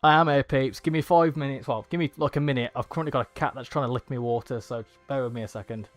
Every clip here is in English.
I am here, peeps. Give me 5 minutes. Well, give me like a minute. I've currently got a cat that's trying to lick me water, so just bear with me a second.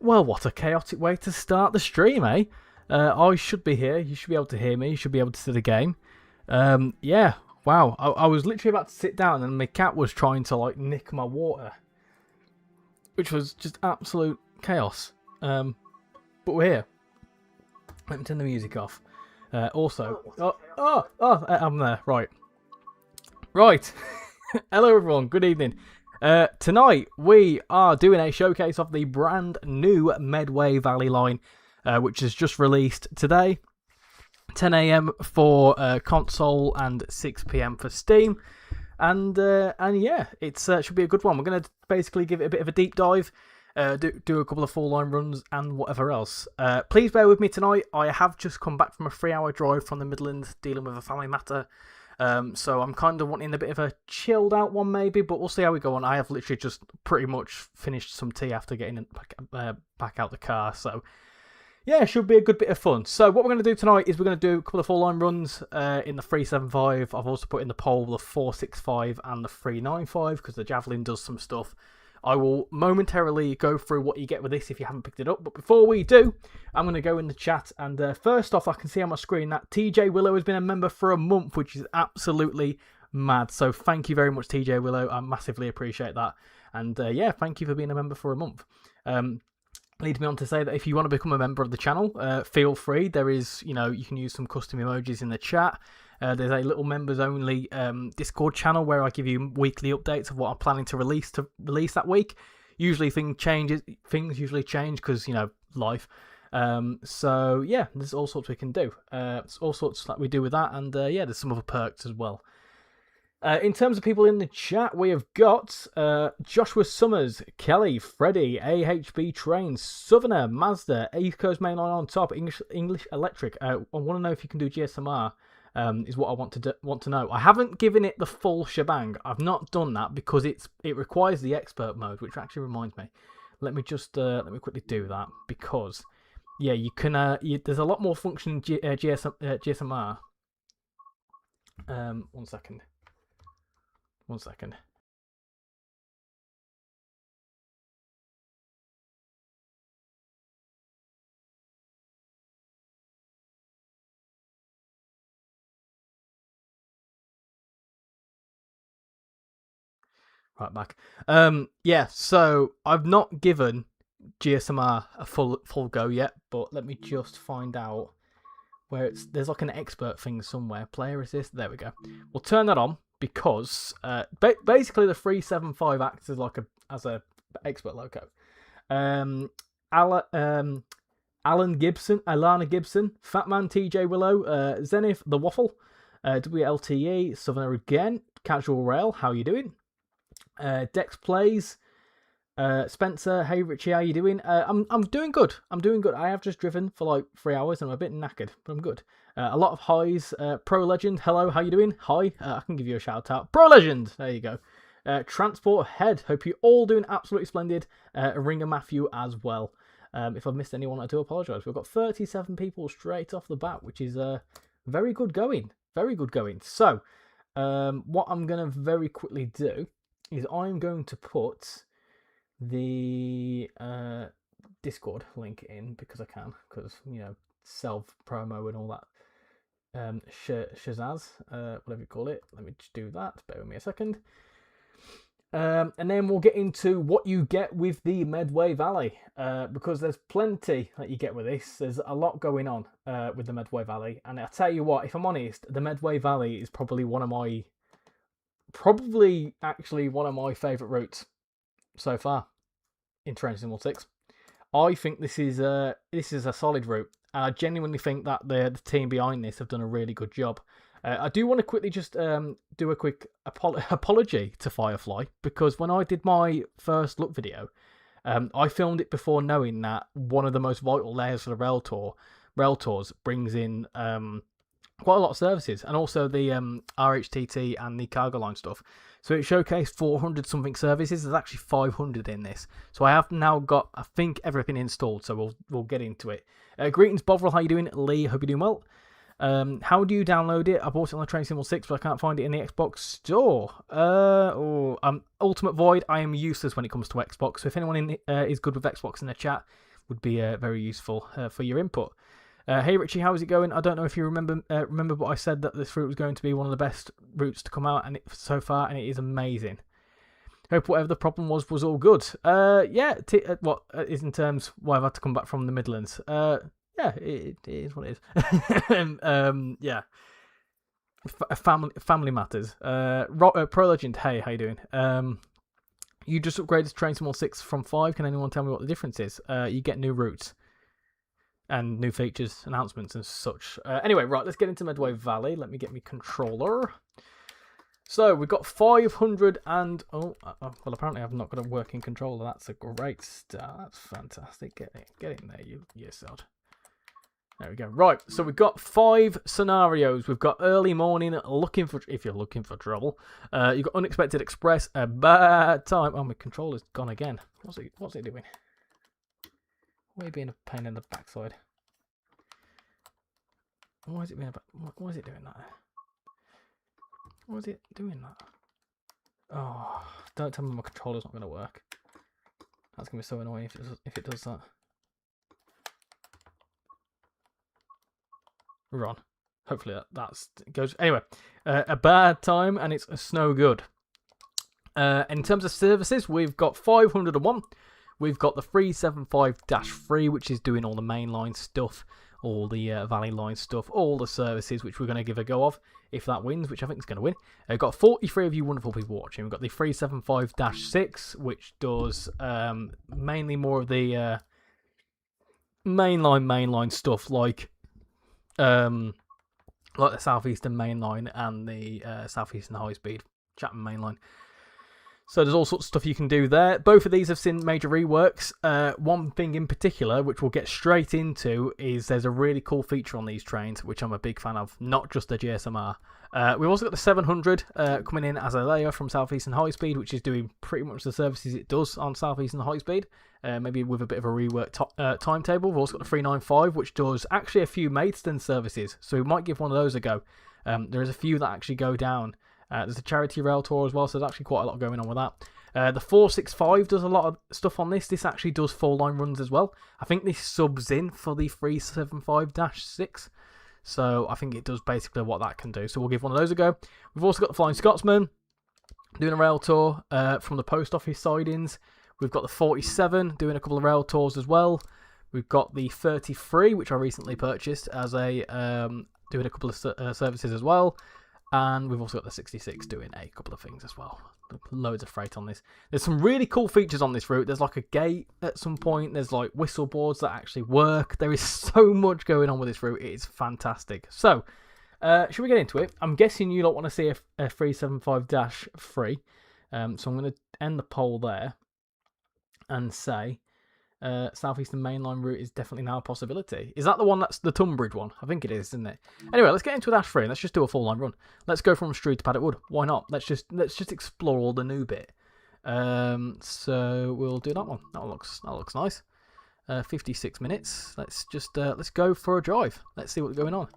Well, what a chaotic way to start the stream, eh? I should be here. You should be able to hear me. You should be able to see the game. Yeah, wow. I was literally about to sit down and my cat was trying to like nick my water, which was just absolute chaos. But we're here. Let me turn the music off. I'm there. Right. Hello, everyone. Good evening. Tonight we are doing a showcase of the brand new Medway Valley line, which is just released today, 10 AM for console and 6 PM for Steam, and yeah, it should be a good one. We're going to basically give it a bit of a deep dive, do a couple of full line runs and whatever else. Please bear with me tonight. I have just come back from a 3-hour drive from the Midlands dealing with a family matter. So I'm kind of wanting a bit of a chilled out one maybe, but we'll see how we go on. I have literally just pretty much finished some tea after getting back out the car. So yeah, should be a good bit of fun. So what we're going to do tonight is we're going to do a couple of full line runs in the 375. I've also put in the poll the 465 and the 395 because the Javelin does some stuff. I will momentarily go through what you get with this if you haven't picked it up. But before we do, I'm going to go in the chat. And first off, I can see on my screen that TJ Willow has been a member for a month, which is absolutely mad. So thank you very much, TJ Willow. I massively appreciate that. And yeah, thank you for being a member for a month. Leads me on to say that if you want to become a member of the channel, feel free. There is, you can use some custom emojis in the chat. There's a little members only Discord channel where I give you weekly updates of what I'm planning to release that week. Usually things usually change because life. So yeah, there's all sorts we can do. There's all sorts that we do with that, and yeah, there's some other perks as well. In terms of people in the chat, we have got Joshua Summers, Kelly, Freddie, AHB Trains, Southerner, Mazda, East Coast Mainline on top, English Electric. I want to know if you can do GSM-R. Is what I want to know. I haven't given it the full shebang. I've not done that because it requires the expert mode, which actually reminds me. Let me just let me quickly do that because yeah, you can. There's a lot more function in GSM-R. 1 second. 1 second. Right back. Yeah, so I've not given GSM-R a full go yet, but let me just find out where there's like an expert thing somewhere. Player assist. There we go. We'll turn that on because basically the 375 acts as like as a expert logo. Alan Gibson, Alana Gibson, Fatman, TJ Willow, Zenith, The Waffle, WLTE, Southerner again, Casual Rail, how you doing? Dex Plays, Spencer, hey Richie, how you doing? I'm doing good. I'm doing good. I have just driven for like 3 hours and I'm a bit knackered, but I'm good. A lot of highs. Pro Legend, hello, how you doing? Hi. I can give you a shout out. Pro Legend, there you go. Transport Head, hope you're all doing absolutely splendid. Ringer Matthew as well. If I've missed anyone, I do apologise. We've got 37 people straight off the bat, which is very good going. Very good going. So, what I'm going to very quickly do is I'm going to put the Discord link in because I can, because self promo and all that shazazz, whatever you call it. Let me just do that. Bear with me a second. And then we'll get into what you get with the Medway Valley, because there's plenty that you get with this. There's a lot going on with the Medway Valley, and I tell you what, if I'm honest, the Medway Valley is probably actually one of my favourite routes so far in Train Sim 6. I think this is a solid route, and I genuinely think that the team behind this have done a really good job. I do want to quickly just do a quick apology to Firefly, because when I did my first look video, I filmed it before knowing that one of the most vital layers for the rail tours brings in quite a lot of services, and also the RHTT and the cargo line stuff. So it showcased 400 something services. There's actually 500 in this. So I have now got, I think, everything installed. So we'll get into it. Greetings, Bovril. How you doing? Lee, hope you're doing well. How do you download it? I bought it on the Train Sim 6, but I can't find it in the Xbox store. Ultimate Void, I am useless when it comes to Xbox. So if anyone is good with Xbox in the chat, would be very useful for your input. Hey Richie, how is it going? I don't know if you remember, but I said that this route was going to be one of the best routes to come out so far, and it is amazing. Hope whatever the problem was all good. What is in terms why I've had to come back from the Midlands? Yeah, it is what it is. Yeah. Family matters. Pro Legend, hey, how you doing? You just upgraded to Train Sim 6 from 5. Can anyone tell me what the difference is? You get new routes and new features, announcements and such. Anyway, right, let's get into Medway Valley. Let me get my controller. So we've got 500 and... well, apparently I've not got a working controller. That's a great start. That's fantastic. Get in there, you sod. There we go. Right, so we've got 5 scenarios. We've got early morning, if you're looking for trouble. You've got unexpected express, a bad time. Oh, my controller's gone again. What's it doing? Why are you being a pain in the backside? Why is it doing that? Why is it doing that? Oh, don't tell me my controller's not going to work. That's going to be so annoying if it does that. We're on. Hopefully that goes. Anyway, a bad time, and it's no good. In terms of services, we've got 501. We've got the 375-3, which is doing all the mainline stuff, all the Valley Line stuff, all the services, which we're going to give a go of if that wins, which I think is going to win. We've got 43 of you wonderful people watching. We've got the 375-6, which does mainly more of the mainline stuff, like the Southeastern Mainline and the Southeastern High Speed Chapman Mainline. So there's all sorts of stuff you can do there. Both of these have seen major reworks. One thing in particular, which we'll get straight into, is there's a really cool feature on these trains, which I'm a big fan of, not just the GSM-R. We've also got the 700 coming in as a layer from Southeastern High Speed, which is doing pretty much the services it does on Southeastern High Speed, maybe with a bit of a reworked timetable. We've also got the 395, which does actually a few Maidstone services, so we might give one of those a go. There is a few that actually go down. There's a charity rail tour as well, so there's actually quite a lot going on with that. The 465 does a lot of stuff on this. This actually does 4-line runs as well. I think this subs in for the 375-6. So I think it does basically what that can do. So we'll give one of those a go. We've also got the Flying Scotsman doing a rail tour from the post office sidings. We've got the 47 doing a couple of rail tours as well. We've got the 33, which I recently purchased as a doing a couple of services as well. And we've also got the 66 doing a couple of things as well. Loads of freight on this. There's some really cool features on this route. There's like a gate at some point. There's like whistle boards that actually work. There is so much going on with this route. It is fantastic. So, should we get into it? I'm guessing you don't want to see a 375-3. So I'm going to end the poll there. and say Southeastern Mainline route is definitely now a possibility. Is that the one that's the Tunbridge one? I think it is, isn't it? Anyway, let's get into Dash 3 and let's just do a full line run. Let's go from Strood to Paddock Wood. Why not? Let's just explore all the new bit. So we'll do that one. That looks nice. 56 minutes. Let's go for a drive. Let's see what's going on.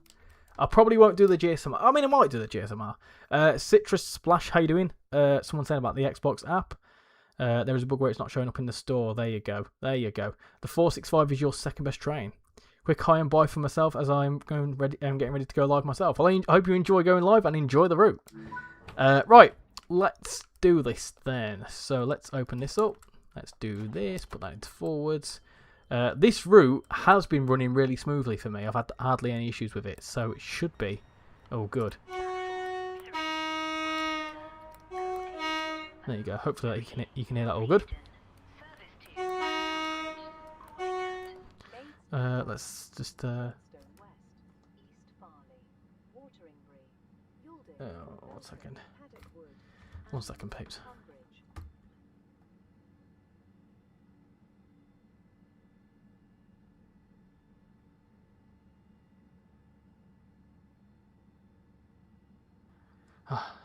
I probably won't do the GSM-R. I mean, I might do the GSM-R. Citrus Splash, how you doing? Someone saying about the Xbox app. There is a bug where it's not showing up in the store. There you go. There you go. The 465 is your second best train. Quick high and buy for myself as I'm getting ready to go live myself. Well, I hope you enjoy going live and enjoy the route. Right, let's do this then. So let's open this up. Let's do this. Put that into forwards. This route has been running really smoothly for me. I've had hardly any issues with it, so it should be. Oh, good. There you go. Hopefully you can hear that all good. Let's just one second. 1 second, peeps.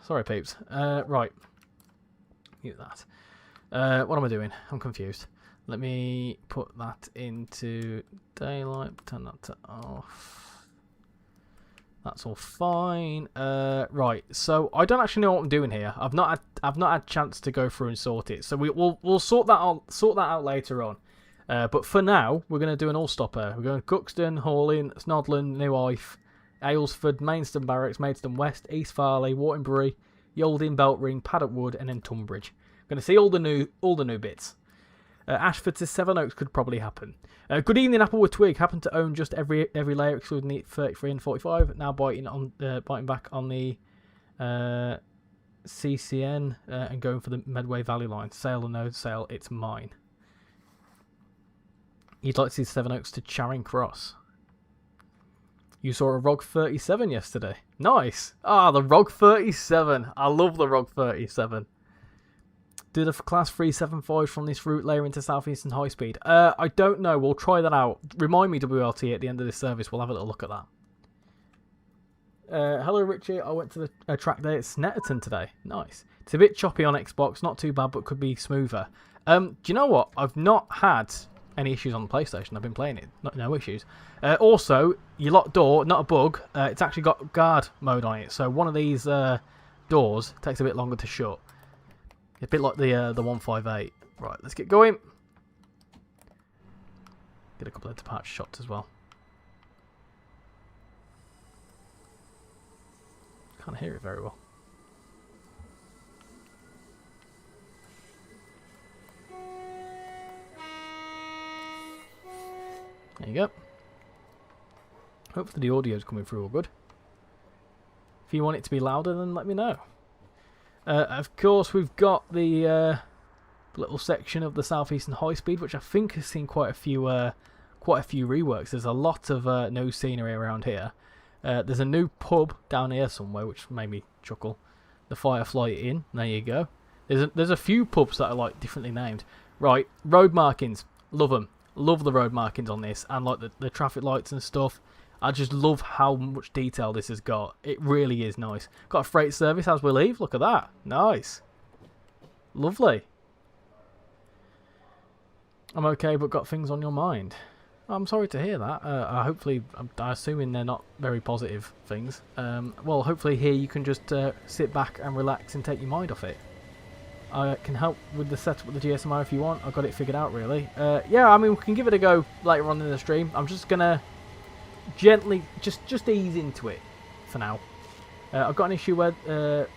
Sorry, peeps. Right. Mute that. What am I doing? I'm confused. Let me put that into daylight. Turn that to off. That's all fine. Right. So I don't actually know what I'm doing here. I've not had a chance to go through and sort it. So we'll sort that out later on. But for now, we're going to do an all-stopper. We're going Cuxton, Horlin, Snodland, New Ife, Aylesford, Maidstone Barracks, Maidstone West, East Farley, Waterbury, Yalding, Beltring, Paddock Wood, and then Tunbridge. Going to see all the new bits. Ashford to Sevenoaks could probably happen. Good evening, Applewood Twig. Happen to own just every layer excluding the 33 and 45. Now biting back on the CCN and going for the Medway Valley line. Sale or no sale, it's mine. You'd like to see Sevenoaks to Charing Cross. You saw a ROG 37 yesterday. Nice. Ah, the ROG 37. I love the ROG 37. Do the class 375 from this route layer into Southeastern High Speed? I don't know. We'll try that out. Remind me, WLT, at the end of this service. We'll have a little look at that. Hello, Richie. I went to the track day at Snetterton today. Nice. It's a bit choppy on Xbox. Not too bad, but could be smoother. Do you know what? I've not had any issues on the PlayStation. I've been playing it. No issues. Also, your locked door, not a bug. It's actually got guard mode on it. So one of these doors takes a bit longer to shut. A bit like the 158. Right, let's get going. Get a couple of departure shots as well. Can't hear it very well. There you go. Hopefully the audio's coming through all good. If you want it to be louder, then let me know. Of course, we've got the little section of the Southeastern High Speed, which I think has seen quite a few reworks. There's a lot of new scenery around here. There's a new pub down here somewhere, which made me chuckle. The Firefly Inn. There you go. There's a few pubs that are like differently named. Right, road markings. Love them. Love the road markings on this, and like the traffic lights and stuff. I just love how much detail this has got. It really is nice. Got a freight service as we leave. Look at that. Nice. Lovely. I'm okay, but got things on your mind. I'm sorry to hear that. Hopefully, I'm assuming they're not very positive things. Well, hopefully here you can just sit back and relax and take your mind off it. I can help with the setup of the GSM-R if you want. I've got it figured out, really. Yeah, I mean, we can give it a go later on in the stream. I'm just going to gently, just ease into it for now. I've got an issue where,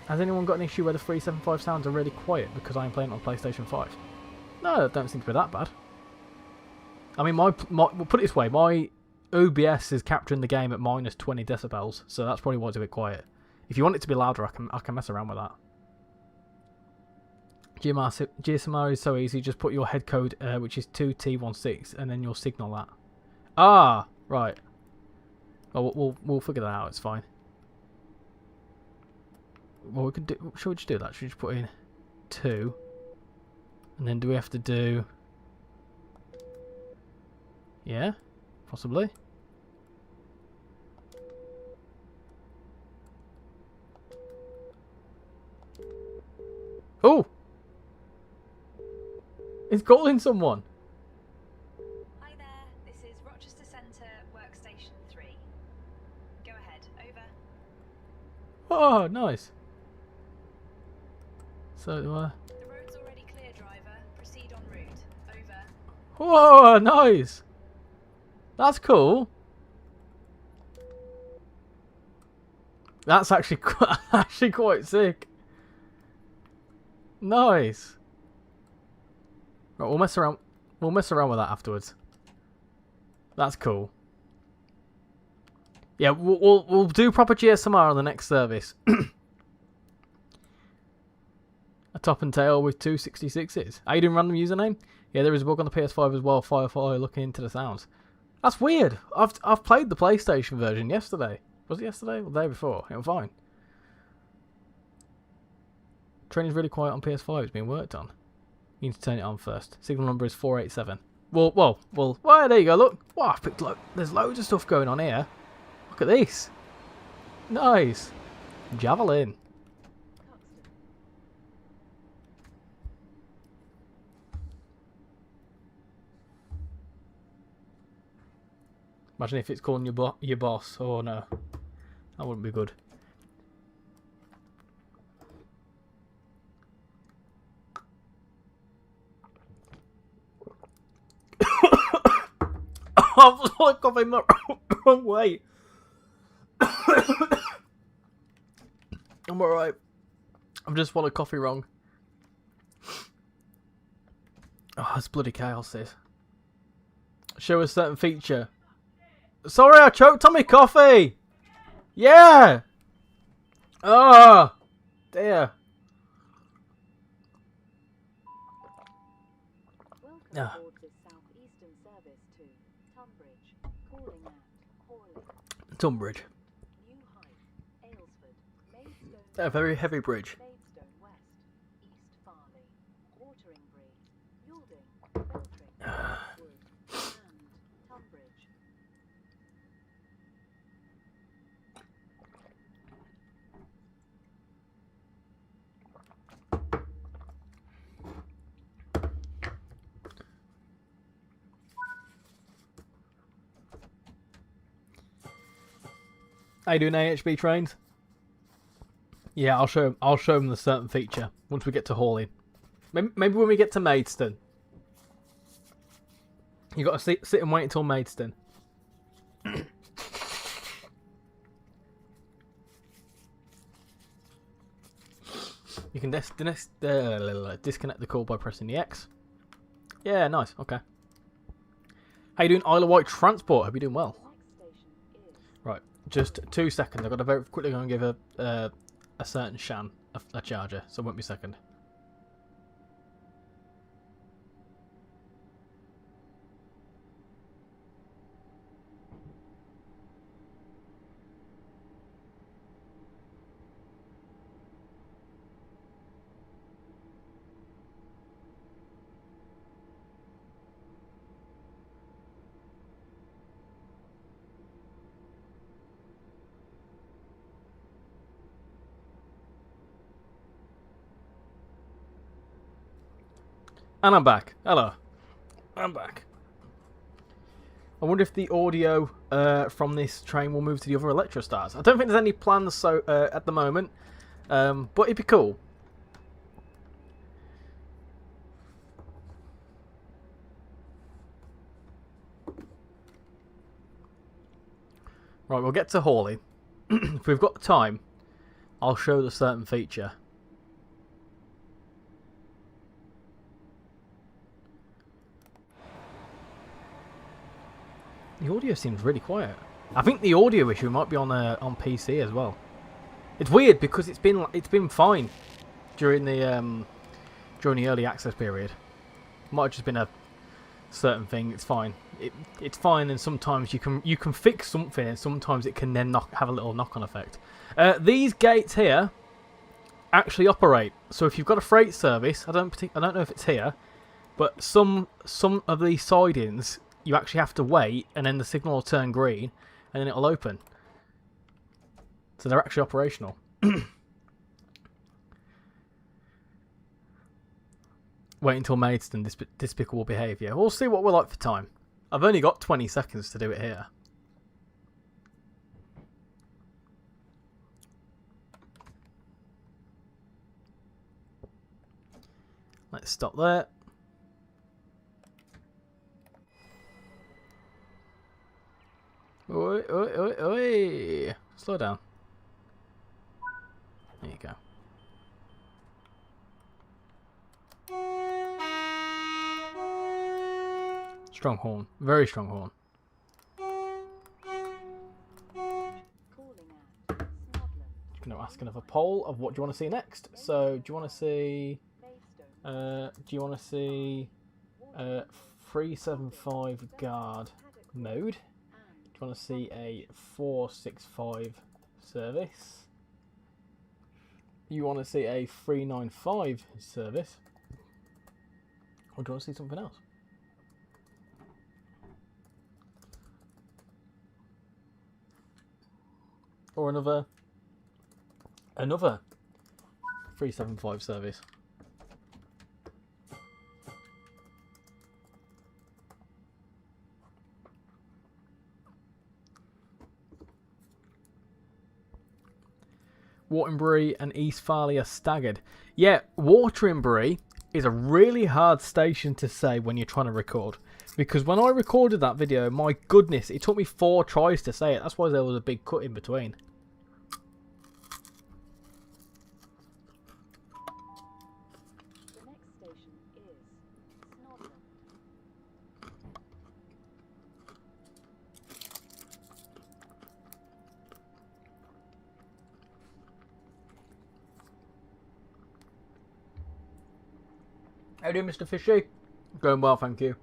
has anyone got an issue where the 375 sounds are really quiet because I'm playing on PlayStation 5? No, it don't seem to be that bad. I mean, we'll put it this way, my OBS is capturing the game at minus 20 decibels, so that's probably why it's a bit quiet. If you want it to be louder, I can mess around with that. GSM-R is so easy, just put your head code, which is 2T16, and then you'll signal that. Ah, right. Well, we'll figure that out, it's fine. Well, we could do, should we just do that? Should we just put in 2? And then do we have to do Yeah, possibly. Oh! It's calling someone. Hi there, this is Rochester Centre Workstation 3. Go ahead, over. Oh, nice. So, The road's already clear, driver. Proceed en route. Over. whoa, nice. That's cool. That's actually quite sick. Nice. Right, we'll mess around. We'll mess around with that afterwards. That's cool. Yeah, we'll do proper GSM-R on the next service. A top and tail with 266s. Are you doing random username? Yeah, there is a bug on the PS5 as well. Firefly looking into the sounds. That's weird. I've played the PlayStation version yesterday. Was it yesterday or the day before? It was fine. Training's really quiet on PS5. It's being worked on. You need to turn it on first. Signal number is 487. Well, there you go. Look. Wow, I've picked there's loads of stuff going on here. Look at this. Nice. Javelin. Imagine if it's calling your boss. Oh no, that wouldn't be good. I was like coughing the wrong way. I'm alright. I've just swallowed coffee wrong. Oh, it's bloody chaos, this. Show a certain feature. Sorry, I choked on my coffee! Yeah! Oh, dear. Welcome aboard this southeastern service to Tunbridge, calling at Hawley, Tunbridge. New Heights, Aylesford, Maidstone, A very heavy bridge. Maidstone West, East Farley, Watering Breeze, Yalding, Beltring, Wood, and Tunbridge. How you doing, AHB trains? Yeah, I'll show them the certain feature once we get to Hawley. Maybe when we get to Maidstone. You got to sit and wait until Maidstone. You can disconnect the call by pressing the X. Yeah, nice. Okay. How you doing, Isle of Wight Transport? Hope you're doing well. Next station is Right, just 2 seconds. I've got to very quickly go and give a certain Shan a charger, so it won't be a second. And I'm back. Hello. I'm back. I wonder if the audio from this train will move to the other Electrostars. I don't think there's any plans at the moment, but it'd be cool. Right, we'll get to Hawley. If we've got time, I'll show the certain feature. The audio seems really quiet. I think the audio issue might be on PC as well. It's weird because it's been fine during the early access period. Might have just been a certain thing. It's fine. It's fine, and sometimes you can fix something, and sometimes it can then have a little knock-on effect. These gates here actually operate. So if you've got a freight service, I don't know if it's here, but some of these sidings you actually have to wait, and then the signal will turn green, and then it'll open. So they're actually operational. Wait until Maidstone, despicable behaviour. We'll see what we're like for time. I've only got 20 seconds to do it here. Let's stop there. Oi, oi, oi, oi. Slow down. There you go. Strong horn. Very strong horn. Calling at Snodland. Going to ask another poll of what do you want to see next. So, do you want to see... Maidstone. do you want to see 375 guard mode? Do you want to see a 465 service? You want to see a 395 service? Or do you want to see something else? Or another 375 service? Waterbury and East Farley are staggered. Yeah, Waterbury is a really hard station to say when you're trying to record. Because when I recorded that video, my goodness, it took me 4 tries to say it. That's why there was a big cut in between. The next station is Snodland. How you doing, Mr. Fishy? Going well, thank you.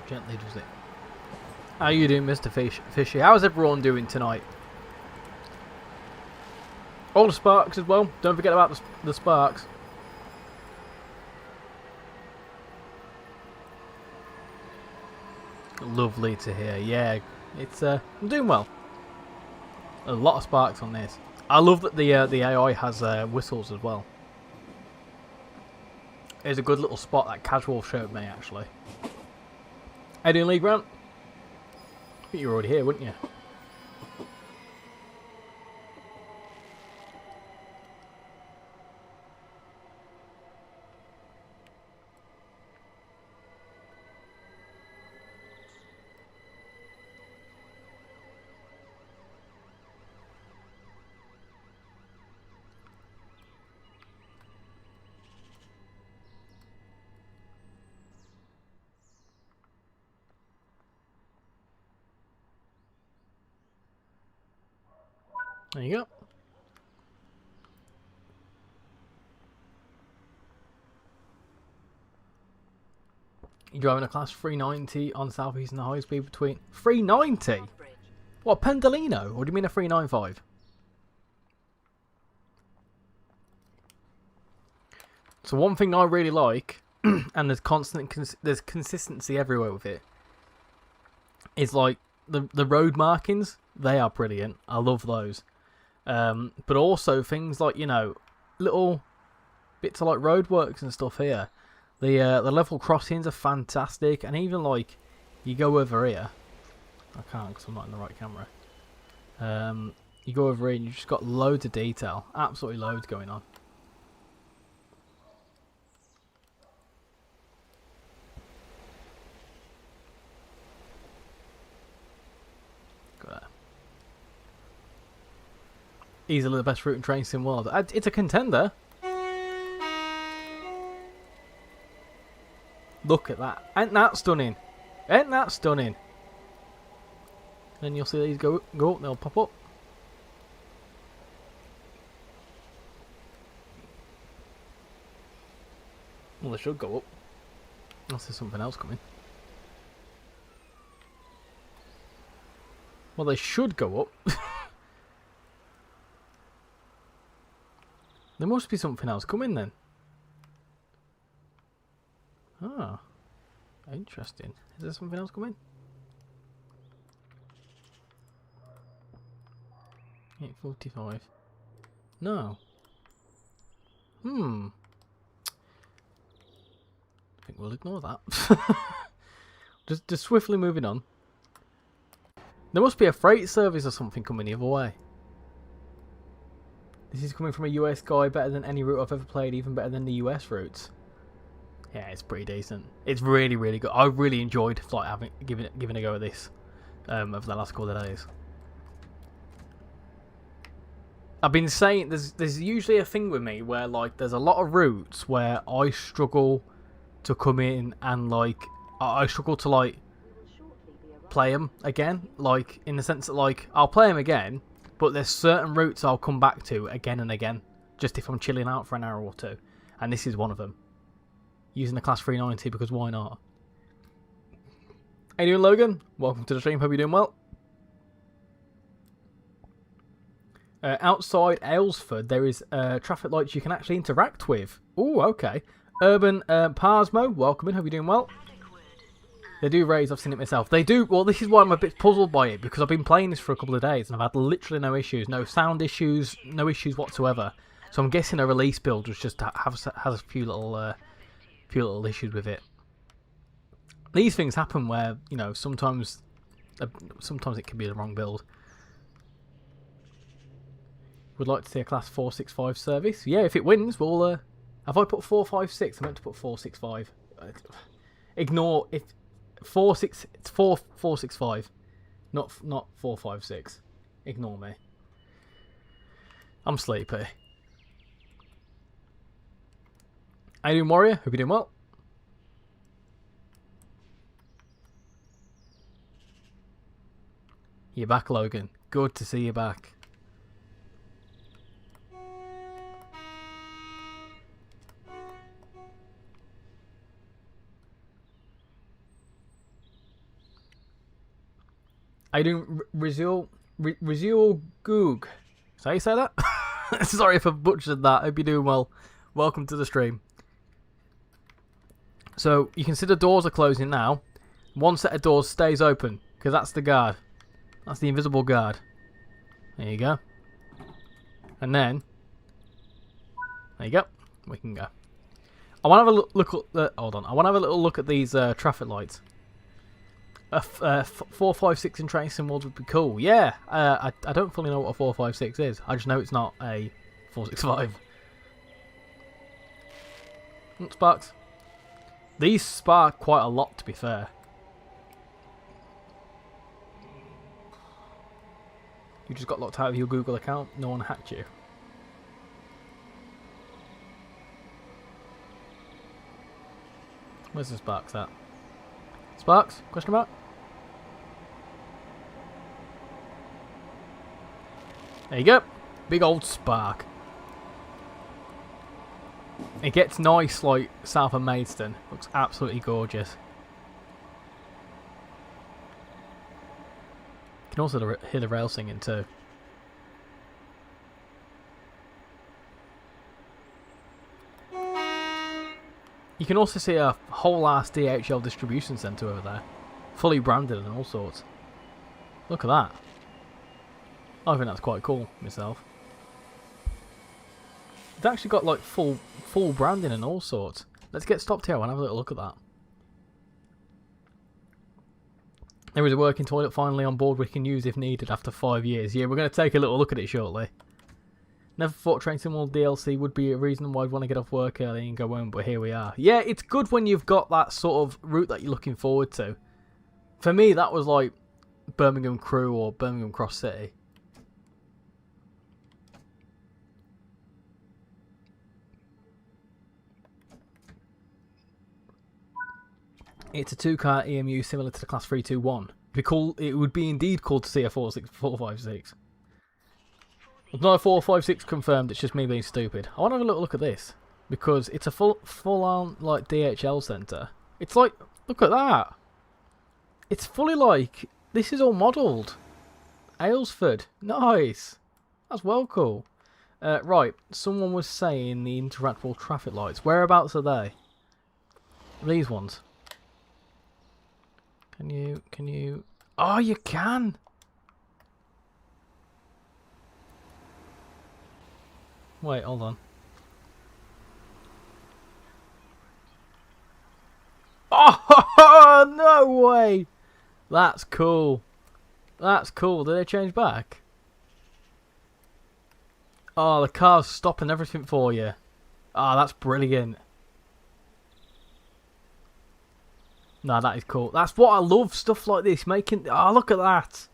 Gently does it. How you doing, Mr. Fishy? How's everyone doing tonight? All the Sparks as well. Don't forget about the Sparks. Lovely to hear. Yeah, it's I'm doing well. A lot of Sparks on this. I love that the AI has whistles as well. There's a good little spot that Casual showed me actually. How you doing, Lee Grant? I think you were already here, wouldn't you? There you go. You're driving a class 390 on South Eastern High Speed between 390? What, Pendolino? Or do you mean a 395? So one thing I really like, and there's consistency everywhere with it, is like the road markings. They are brilliant. I love those. But also things like, you know, little bits of like roadworks and stuff here. The level crossings are fantastic, and even like you go over here. I can't because I'm not in the right camera. You go over here and you've just got loads of detail, absolutely loads going on. Go there. Easily the best route and train sim world. It's a contender. Look at that. Ain't that stunning? Ain't that stunning? Then you'll see these go up, they'll pop up. Well, they should go up. Unless there's something else coming. Well, they should go up. There must be something else coming then. Ah. Interesting. Is there something else coming? 8:45. No. I think we'll ignore that. just swiftly moving on. There must be a freight service or something coming the other way. This is coming from a US guy, better than any route I've ever played, even better than the US routes. Yeah, it's pretty decent. It's really, really good. I really enjoyed like giving a go at this over the last couple of days. I've been saying there's usually a thing with me where like there's a lot of routes where I struggle to come in and like I struggle to like play them again, like in the sense that like I'll play them again, but there's certain routes I'll come back to again and again, just if I'm chilling out for an hour or two, and this is one of them. Using the Class 390 because why not? How you doing, Logan? Welcome to the stream. Hope you're doing well. Outside Aylesford, there is traffic lights you can actually interact with. Oh, okay. Urban Parsmo, welcome in. Hope you're doing well. They do raise. I've seen it myself. They do. Well, this is why I'm a bit puzzled by it, because I've been playing this for a couple of days and I've had literally no issues, no sound issues, no issues whatsoever. So I'm guessing a release build was just has a few little issues with it. These things happen where, you know, sometimes it can be the wrong build. Would like to see a Class 465 service. Yeah, if it wins, we'll... have I put 456? I meant to put 465. Ignore if 46. It's 465, not 456. Ignore me. I'm sleepy. How you doing, Warrior? Hope you're doing well. You're back, Logan. Good to see you back. How you doing, Rizul Goog? Is that how you say that? Sorry if I butchered that. Hope you're doing well. Welcome to the stream. So, you can see the doors are closing now. One set of doors stays open, because that's the guard. That's the invisible guard. There you go. And then, there you go. We can go. I want to have a look at the... Hold on. I want to have a little look at these traffic lights. 456 in train symbols would be cool. Yeah, I don't fully know what a 456 is. I just know it's not a 465. Sparks. These spark quite a lot, to be fair. You just got locked out of your Google account. No one hacked you. Where's the Sparks at? Sparks? Question mark? There you go. Big old spark. It gets nice like south of Maidstone. Looks absolutely gorgeous. You can also hear the rail singing too. You can also see a whole ass DHL distribution centre over there. Fully branded and all sorts. Look at that. I think that's quite cool myself. It's actually got like full branding and all sorts. Let's get stopped here and have a little look at that. There is a working toilet finally on board we can use if needed after 5 years. Yeah, we're going to take a little look at it shortly. Never thought Train Sim World DLC would be a reason why I'd want to get off work early and go home, but here we are. Yeah, it's good when you've got that sort of route that you're looking forward to. For me, that was like Birmingham Crew or Birmingham Cross City. It's a 2-car EMU similar to the Class 321. It would be indeed called the CF456. It's not a 456 confirmed, it's just me being stupid. I want to have a little look at this. Because it's a full-on, like, DHL centre. It's like, look at that. It's fully like, this is all modelled. Aylesford. Nice. That's well cool. Right, someone was saying the interactable traffic lights. Whereabouts are they? These ones. Can you... Oh, you can! Wait, hold on. Oh, no way! That's cool. That's cool. Did they change back? Oh, the car's stopping everything for you. Ah, that's brilliant. No, that is cool. That's what I love, stuff like this. Making... Oh, look at that.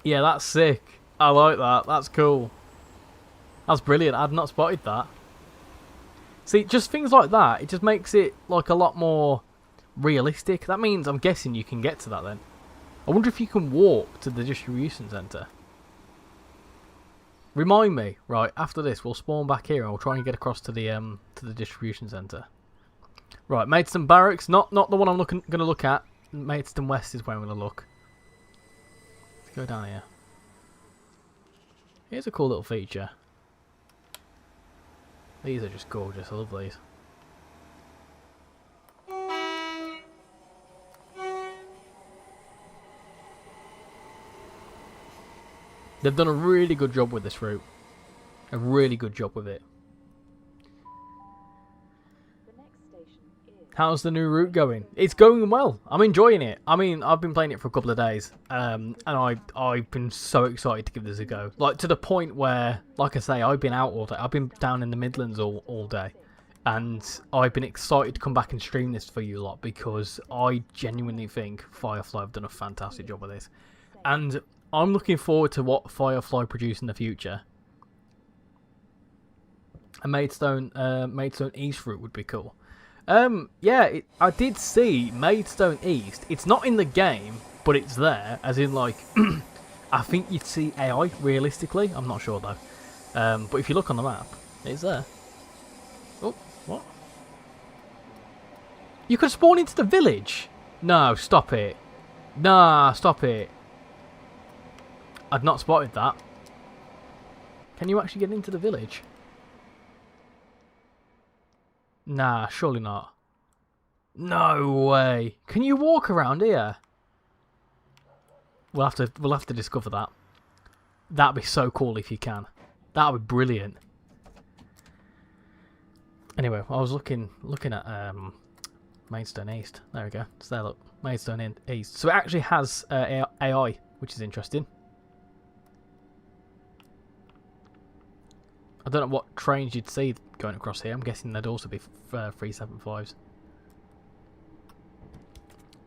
Yeah, that's sick. I like that. That's cool. That's brilliant. I'd not spotted that. See, just things like that, it just makes it like a lot more realistic. That means, I'm guessing you can get to that then. I wonder if you can walk to the distribution centre. Remind me, right, after this we'll spawn back here and we'll try and get across to the distribution centre. Right, Maidstone Barracks, not the one I'm going to look at. Maidstone West is where I'm going to look. Let's go down here. Here's a cool little feature. These are just gorgeous, I love these. They've done a really good job with this route. A really good job with it. The next station is How's the new route going? It's going well. I'm enjoying it. I mean, I've been playing it for a couple of days. And I've been so excited to give this a go. Like, to the point where, like I say, I've been out all day. I've been down in the Midlands all day. And I've been excited to come back and stream this for you lot. Because I genuinely think Firefly have done a fantastic job with this. And I'm looking forward to what Firefly produce in the future. A Maidstone East route would be cool. Yeah, I did see Maidstone East. It's not in the game, but it's there. As in, like, I think you'd see AI, realistically. I'm not sure, though. But if you look on the map, it's there. Oh, what? You could spawn into the village? No, stop it. Nah, stop it. I've not spotted that. Can you actually get into the village? Nah, surely not. No way. Can you walk around here? We'll have to discover that. That'd be so cool if you can. That'd be brilliant. Anyway, I was looking at Maidstone East. There we go. So there, look, Maidstone East. So it actually has AI, which is interesting. I don't know what trains you'd see going across here. I'm guessing there'd also be 375s.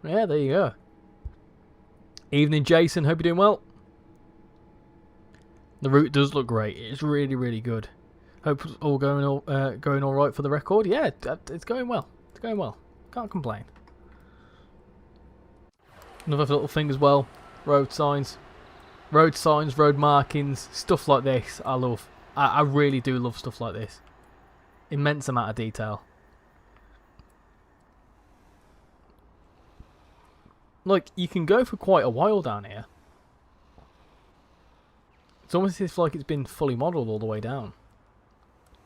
Yeah, there you go. Evening, Jason. Hope you're doing well. The route does look great. It's really, really good. Hope it's all going all right for the record. Yeah, it's going well. It's going well. Can't complain. Another little thing as well. Road signs, road markings, stuff like this. I love. I really do love stuff like this. Immense amount of detail. Like, you can go for quite a while down here. It's almost as if like it's been fully modelled all the way down.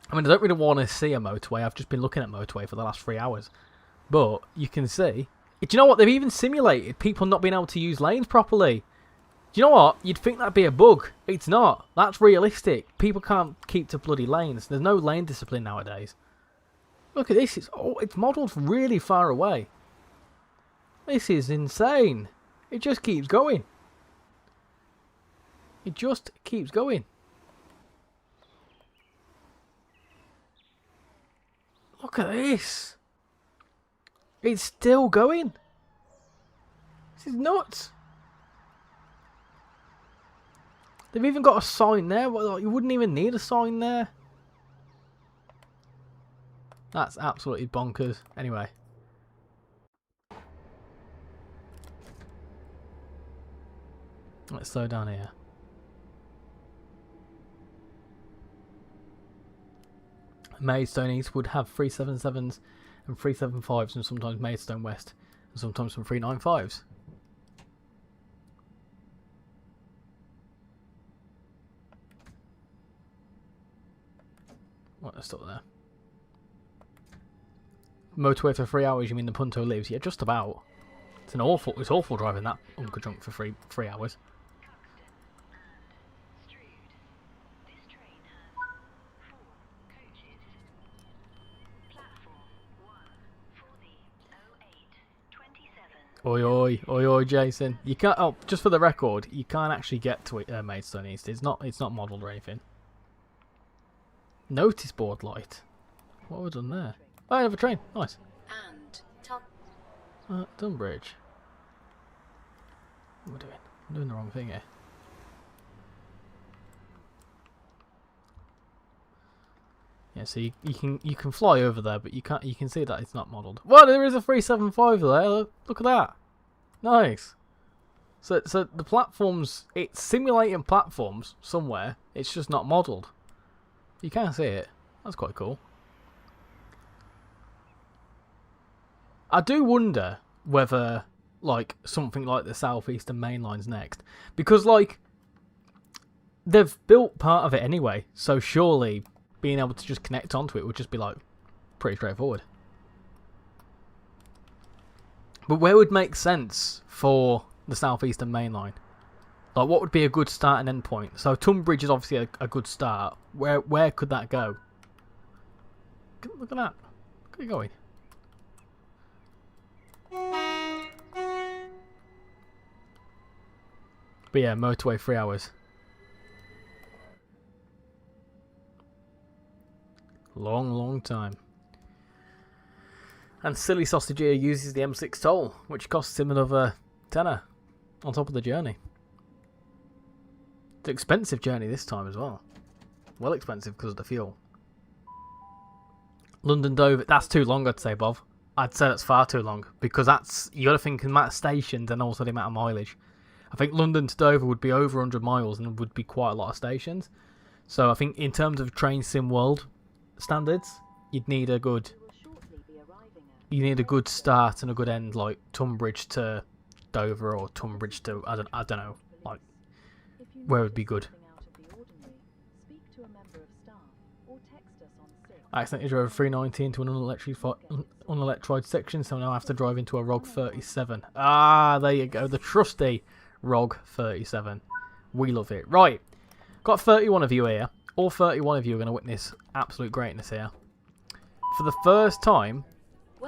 I mean, I don't really want to see a motorway. I've just been looking at motorway for the last 3 hours. But you can see. Do you know what? They've even simulated people not being able to use lanes properly. Do you know what? You'd think that'd be a bug. It's not. That's realistic. People can't keep to bloody lanes. There's no lane discipline nowadays. Look at this. It's modelled really far away. This is insane. It just keeps going. It just keeps going. Look at this. It's still going. This is nuts. They've even got a sign there. Well, you wouldn't even need a sign there. That's absolutely bonkers. Anyway. Let's slow down here. Maidstone East would have 377s and 375s, and sometimes Maidstone West, and sometimes some 395s. What, let's stop there. Motorway for 3 hours, you mean the Punto lives? Yeah, just about. It's awful driving that Uncle Junk for three hours. Oi oi oi oi, Jason. You can't. Oh, just for the record, you can't actually get to it, Maidstone East. It's not modelled or anything. Notice board light. What have we done there? Oh, I have a train. Nice. And Tunbridge. What am I doing? I'm doing the wrong thing here. Yeah, so you can fly over there, but you can't. You can see that it's not modelled. Well, there is a 375 there. Look at that. Nice. So the platforms, it's simulating platforms somewhere. It's just not modelled. You can see it. That's quite cool. I do wonder whether like something like the Southeastern Main Line's next, because like they've built part of it anyway, so surely being able to just connect onto it would just be like pretty straightforward. But where would make sense for the Southeastern Main Line? Like, what would be a good start and end point? So Tunbridge is obviously a good start. Where could that go? Look at that. Look at it going. But yeah, motorway 3 hours. Long time. And Silly Sausage here uses the M6 toll, which costs him another tenner on top of the journey. It's an expensive journey this time as well. Well expensive because of the fuel. London Dover, that's too long, I'd say, Bob. I'd say that's far too long, because that's, you got to think the amount of stations and also the amount of mileage. I think London to Dover would be over 100 miles and would be quite a lot of stations. So I think in terms of Train Sim World standards, you'd need a good start and a good end, like Tunbridge to Dover or Tunbridge to I don't know, like where would be good. I accidentally drove a 390 into an unelectrified section, so now I have to drive into a ROG 37. Ah, there you go, the trusty ROG 37. We love it. Right, got 31 of you here. All 31 of you are going to witness absolute greatness here. For the first time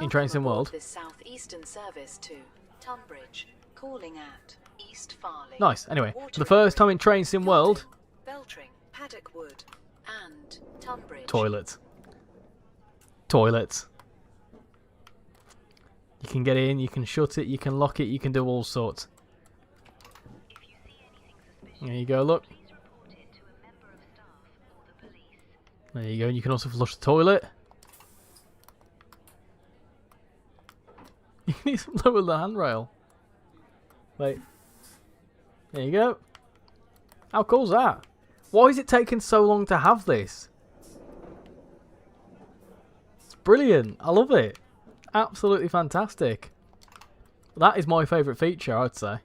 in Train Sim World. This southeastern service to Tunbridge, calling at East Farley. Nice. Anyway, for the first time in Train Sim World. Beltring, Paddockwood, and Tunbridge. Toilets. Toilets. You can get in, you can shut it, you can lock it, you can do all sorts. There you go, look. There you go, and you can also flush the toilet. You need to lower the handrail. Wait. There you go. How cool's that? Why is it taking so long to have this? It's brilliant. I love it. Absolutely fantastic. That is my favourite feature, I'd say.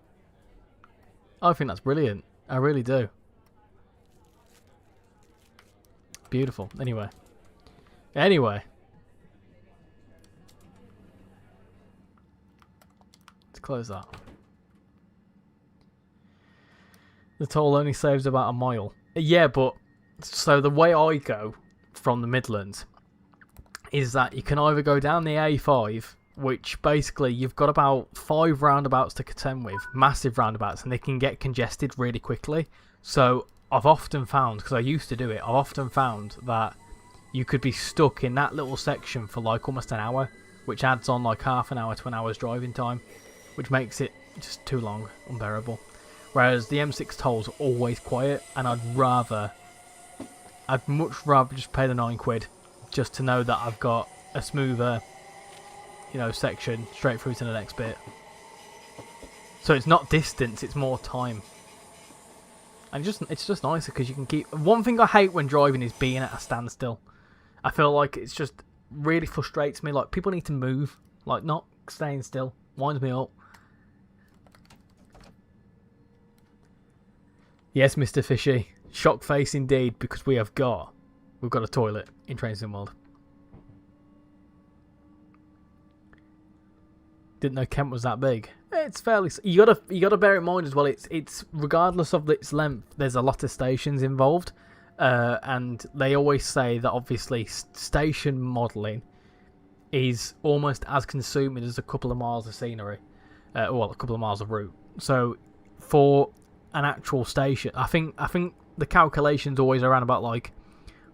I think that's brilliant. I really do. Beautiful. Anyway. Let's close that. The toll only saves about a mile. Yeah, but so the way I go from the Midlands is that you can either go down the A5, which basically you've got about 5 roundabouts to contend with, massive roundabouts, and they can get congested really quickly. So I've often found, because I used to do it, I've often found that you could be stuck in that little section for like almost an hour, which adds on like half an hour to an hour's driving time, which makes it just too long, unbearable. Whereas the M6 toll's always quiet, and I'd much rather just pay the £9 just to know that I've got a smoother, you know, section straight through to the next bit. So it's not distance, it's more time. And it's just nicer because you can keep... One thing I hate when driving is being at a standstill. I feel like it's just really frustrates me. Like, people need to move. Like, not staying still. Winds me up. Yes, Mr. Fishy. Shock face indeed, because we've got a toilet in Train Sim World. Didn't know Kent was that big. It's fairly... You gotta bear in mind as well, it's regardless of its length, there's a lot of stations involved. And they always say that obviously station modelling is almost as consuming as a couple of miles of scenery. Well, a couple of miles of route. So for an actual station, I think the calculation's always around about like,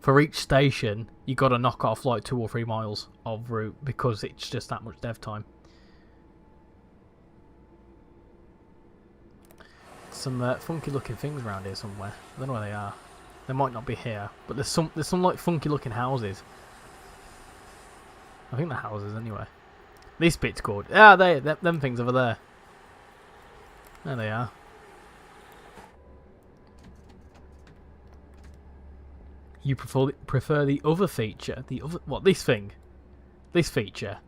for each station, you got to knock off like 2 or 3 miles of route because it's just that much dev time. Some funky looking things around here somewhere. I don't know where they are. They might not be here, but there's some like funky looking houses. I think they're houses anyway. This bit's good. Ah, them things over there. There they are. You prefer the other feature? The other what? This thing? This feature?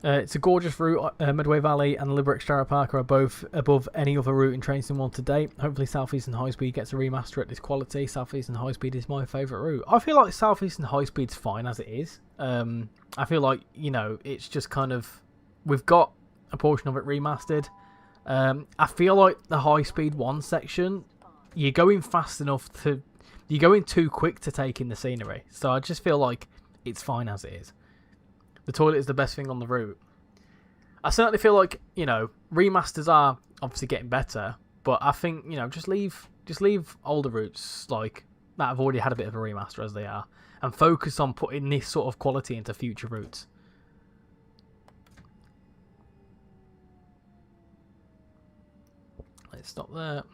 It's a gorgeous route. Medway Valley and Liberec Star Park are both above any other route in Train Sim World to date. Hopefully Southeastern High Speed gets a remaster at this quality. Southeastern High Speed is my favourite route. I feel like Southeastern High Speed's fine as it is. I feel like, you know, it's just kind of... We've got a portion of it remastered. I feel like the High Speed 1 section, you're going fast enough to... You're going too quick to take in the scenery. So I just feel like it's fine as it is. The toilet is the best thing on the route. I certainly feel like, you know, remasters are obviously getting better, but I think, you know, just leave older routes like that have already had a bit of a remaster as they are, and focus on putting this sort of quality into future routes. Let's stop there.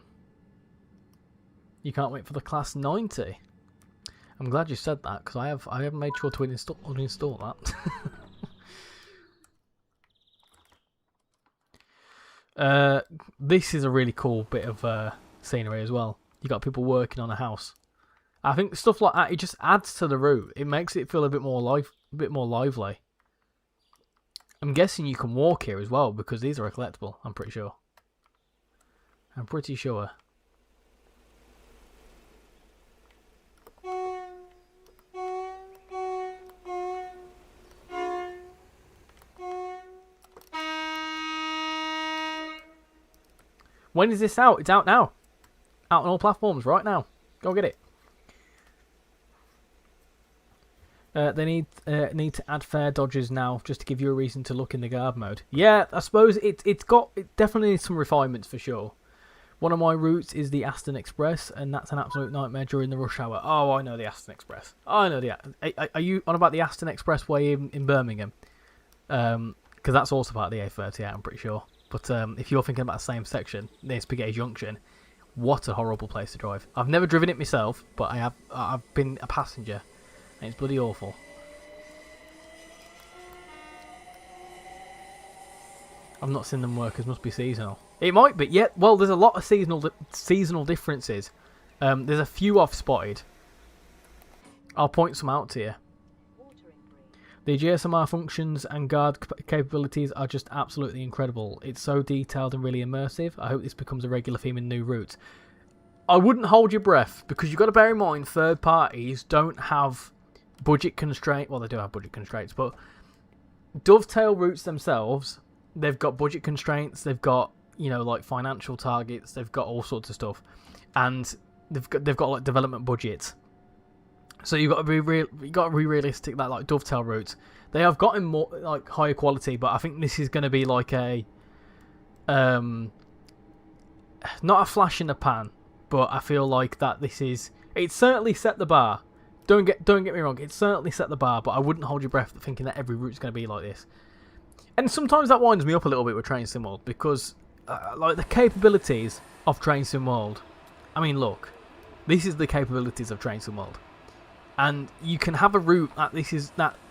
You can't wait for the Class 90. I'm glad you said that because I haven't made sure to uninstall that. This is a really cool bit of scenery as well. You got people working on a house. I think stuff like that, it just adds to the route. It makes it feel a bit more lively. I'm guessing you can walk here as well because these are a collectible. I'm pretty sure. When is this out? It's out now. Out on all platforms right now. Go get it. They need to add fare dodges now just to give you a reason to look in the guard mode. Yeah, I suppose it definitely needs some refinements for sure. One of my routes is the Aston Express, and that's an absolute nightmare during the rush hour. Oh, I know the Aston Express. I know the... Are you on about the Aston Expressway in Birmingham? Because that's also part of the A38, I'm pretty sure. But if you're thinking about the same section, near Spaghetti Junction, what a horrible place to drive. I've never driven it myself, but I've been a passenger, and it's bloody awful. I've not seen them work, as must be seasonal. It might be, yeah. Well, there's a lot of seasonal differences. There's a few I've spotted. I'll point some out to you. The GSM-R functions and guard capabilities are just absolutely incredible. It's so detailed and really immersive. I hope this becomes a regular theme in new routes. I wouldn't hold your breath, because you've got to bear in mind third parties don't have budget constraints. Well, they do have budget constraints, but Dovetail routes themselves, they've got budget constraints. They've got, you know, like financial targets. They've got all sorts of stuff, and they've got like development budgets. So you've got to be realistic that like Dovetail routes, they have gotten more like higher quality, but I think this is going to be like a not a flash in the pan, but I feel like that it's certainly set the bar. Don't get me wrong, it's certainly set the bar, but I wouldn't hold your breath thinking that every route's going to be like this. And sometimes that winds me up a little bit with Train Sim World, because like the capabilities of Train Sim World, I mean, look, this is the capabilities of Train Sim World. And you can have a route that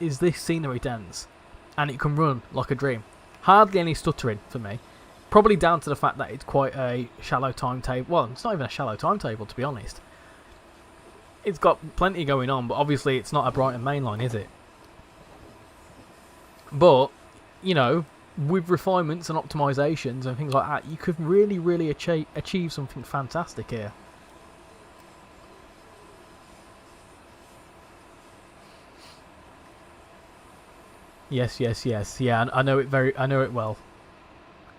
is this scenery dense, and it can run like a dream. Hardly any stuttering for me. Probably down to the fact that it's quite a shallow timetable. Well, it's not even a shallow timetable, to be honest. It's got plenty going on, but obviously it's not a Brighton main line, is it? But, you know, with refinements and optimisations and things like that, you could really, really achieve something fantastic here. Yes, yes, yes. Yeah, I know it well.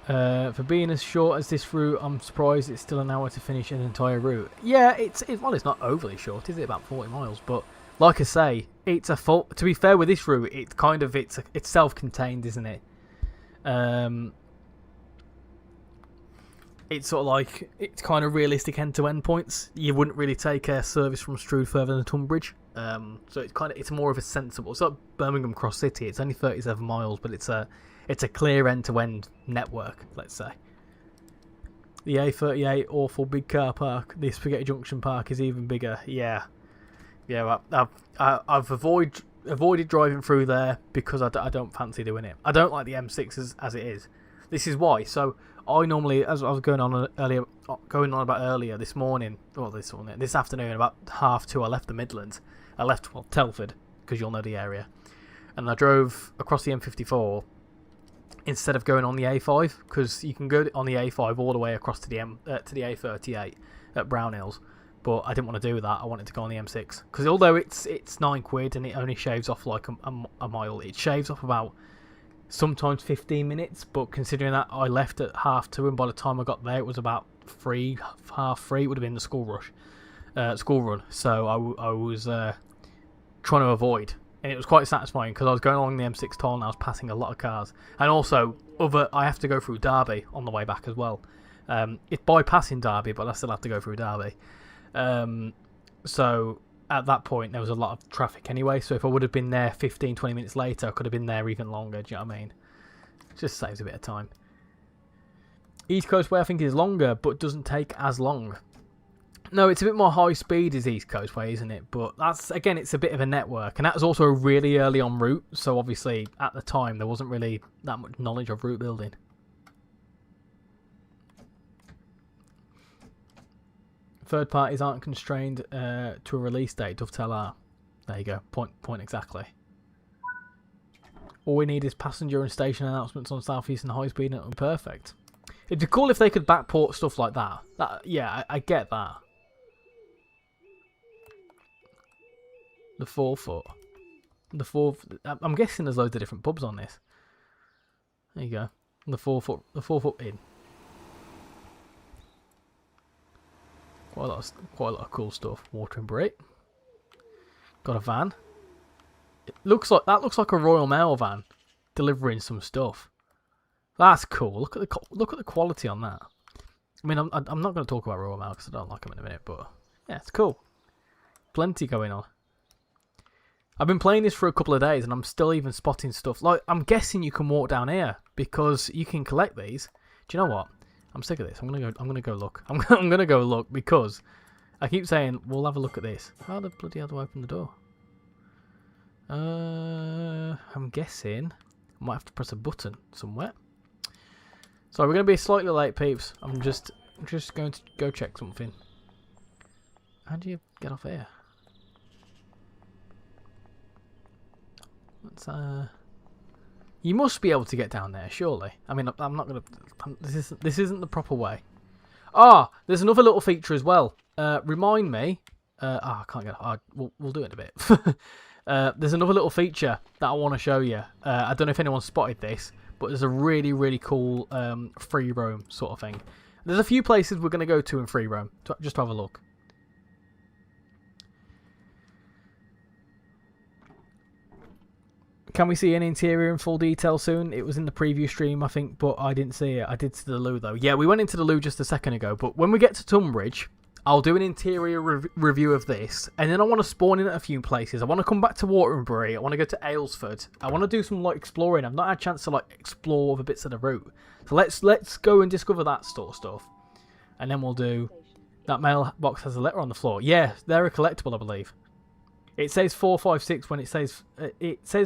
For being as short as this route, I'm surprised it's still an hour to finish an entire route. Yeah, well, it's not overly short, is it? About 40 miles, but like I say, it's a full. To be fair with this route, it's kind of it's self-contained, isn't it? It's sort of like it's kind of realistic end-to-end points. You wouldn't really take a service from Strood further than Tunbridge. So it's more of a sensible. It's like Birmingham Cross City. It's only 37 miles, but it's a clear end-to-end network, let's say. The A38, awful big car park. The Spaghetti Junction Park is even bigger. Yeah. I've avoided driving through there because I don't fancy doing it. I don't like the M6 as it is. This is why. So I normally, as I was going on about earlier this morning, or this afternoon, about 2:30, I left the Midlands. I left Telford, because you'll know the area, and I drove across the M54 instead of going on the A5, because you can go on the A5 all the way across to the A38 at Brownhills. But I didn't want to do that. I wanted to go on the M6 because although it's £9 and it only shaves off like a mile, it shaves off about sometimes 15 minutes. But considering that I left at 2:30 and by the time I got there it was about 3:30, it would have been the school run. So I was trying to avoid, and it was quite satisfying because I was going along the M6 toll and I was passing a lot of cars, and also I have to go through Derby on the way back as well. It's bypassing Derby, but I still have to go through Derby. So at that point there was a lot of traffic anyway, so if I would have been there 15-20 minutes later I could have been there even longer. Do you know what I mean? It just saves a bit of time. East Coast Way I think is longer but doesn't take as long. No, it's a bit more high speed as East Coast Way, isn't it? But that's, again, it's a bit of a network, and that was also a really early on route, so obviously at the time there wasn't really that much knowledge of route building. Third parties aren't constrained to a release date. Dovetail are. There you go. Point exactly. All we need is passenger and station announcements on Southeastern High Speed and it'll be perfect. It'd be cool if they could backport stuff like that. Yeah, I get that. The 4-foot. I'm guessing there's loads of different pubs on this. There you go. The 4-foot in. Quite a lot of cool stuff. Water and Brit. Got a van. That looks like a Royal Mail van delivering some stuff. That's cool. Look at the quality on that. I mean, I'm not going to talk about Royal Mail because I don't like them in a minute, but yeah, it's cool. Plenty going on. I've been playing this for a couple of days and I'm still even spotting stuff. Like, I'm guessing you can walk down here because you can collect these. Do you know what? I'm sick of this. I'm gonna go look. I'm gonna go look because I keep saying we'll have a look at this. How the bloody hell do I open the door? I'm guessing I might have to press a button somewhere. So we're gonna be slightly late, peeps. I'm just going to go check something. How do you get off here? Let's You must be able to get down there, surely. I mean, I'm not gonna. This isn't the proper way. Ah, there's another little feature as well. Remind me. I can't get. We'll do it in a bit. There's another little feature that I want to show you. I don't know if anyone spotted this, but there's a really, really cool free roam sort of thing. There's a few places we're going to go to in free roam, just to have a look. Can we see an interior in full detail soon? It was in the preview stream, I think, but I didn't see it. I did see the loo, though. Yeah, we went into the loo just a second ago, but when we get to Tunbridge, I'll do an interior review of this, and then I want to spawn in at a few places. I want to come back to Waterbury. I want to go to Aylesford. I want to do some like exploring. I've not had a chance to like explore other bits of the route. So let's go and discover that sort of stuff, and then we'll do. That mailbox has a letter on the floor. Yeah, they're a collectible, I believe. It says 456 when it says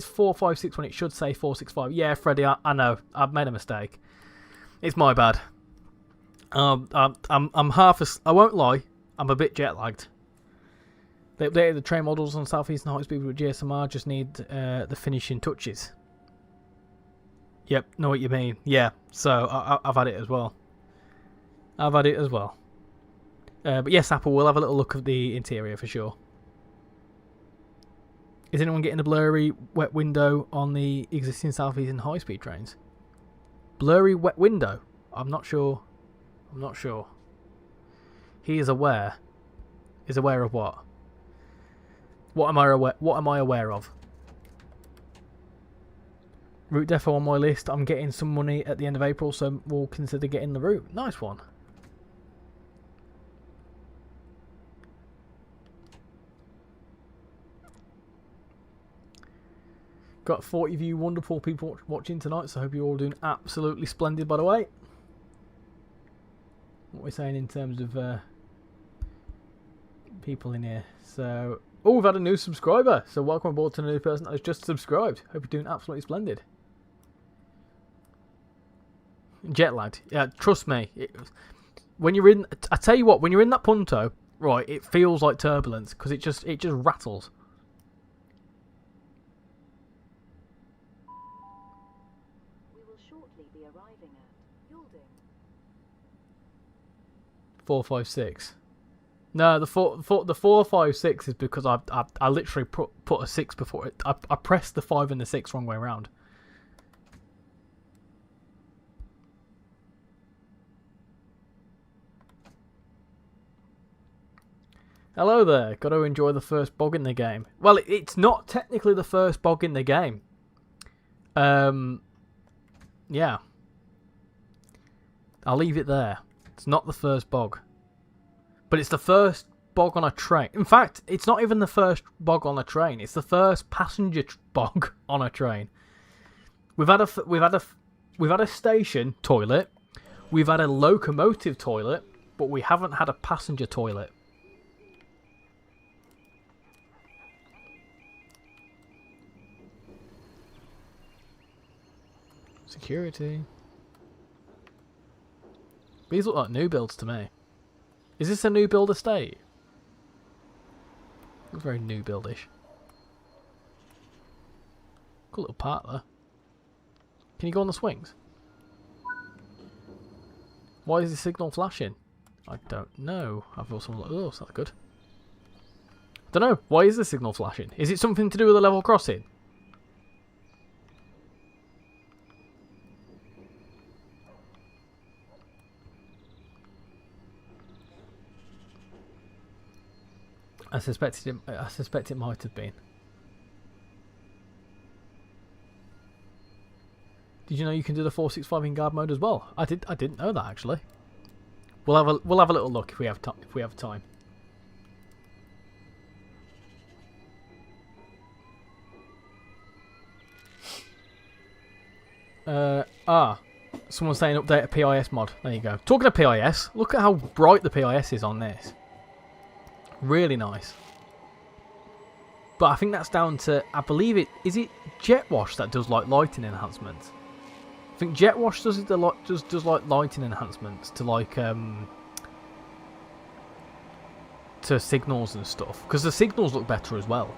456 when it should say 465. Yeah, Freddie, I know. I've made a mistake. It's my bad. I'm half. I won't lie. I'm a bit jet lagged. They updated the train models on South Eastern high speed with GSM-R. Just need the finishing touches. Yep, know what you mean. Yeah, so I've had it as well. But yes, Apple, we'll have a little look at the interior for sure. Is anyone getting a blurry wet window on the existing South Eastern high speed trains? Blurry wet window? I'm not sure. He is aware. Is aware of what? What am I aware of? Route defo on my list. I'm getting some money at the end of April, so we'll consider getting the route. Nice one. Got 40 of you wonderful people watching tonight, so I hope you're all doing absolutely splendid, by the way. What we're saying in terms of people in here. So, oh, we've had a new subscriber. So welcome aboard to the new person that has just subscribed. Hope you're doing absolutely splendid. Jet lagged. Yeah, trust me. When you're in, I tell you what, when you're in that punto, right, it feels like turbulence because it just rattles. We will shortly be arriving at Yalding. 456. No, the 456 is because I literally put a 6 before it. I pressed the 5 and the 6 wrong way around. Hello there. Got to enjoy the first bog in the game. Well, it's not technically the first bog in the game. Yeah. I'll leave it there. It's not the first bog. But it's the first bog on a train. In fact, it's not even the first bog on a train. It's the first passenger bog on a train. We've had a station toilet. We've had a locomotive toilet, but we haven't had a passenger toilet. Security. These look like new builds to me. Is this a new build estate? Looks very new buildish. Cool little part there. Can you go on the swings? Why is the signal flashing? I don't know. I've also looked. Oh, that's not good. Don't know. Why is the signal flashing? Is it something to do with the level crossing? I suspect it might have been. Did you know you can do the 465 in guard mode as well? I didn't know that actually. We'll have a little look if we have time. Someone's saying update a PIS mod. There you go. Talking of PIS, look at how bright the PIS is on this. Really nice. But I think that's down to, I believe is it Jetwash that does like lighting enhancements? I think Jetwash does it a lot, does like lighting enhancements to like to signals and stuff, because the signals look better as well.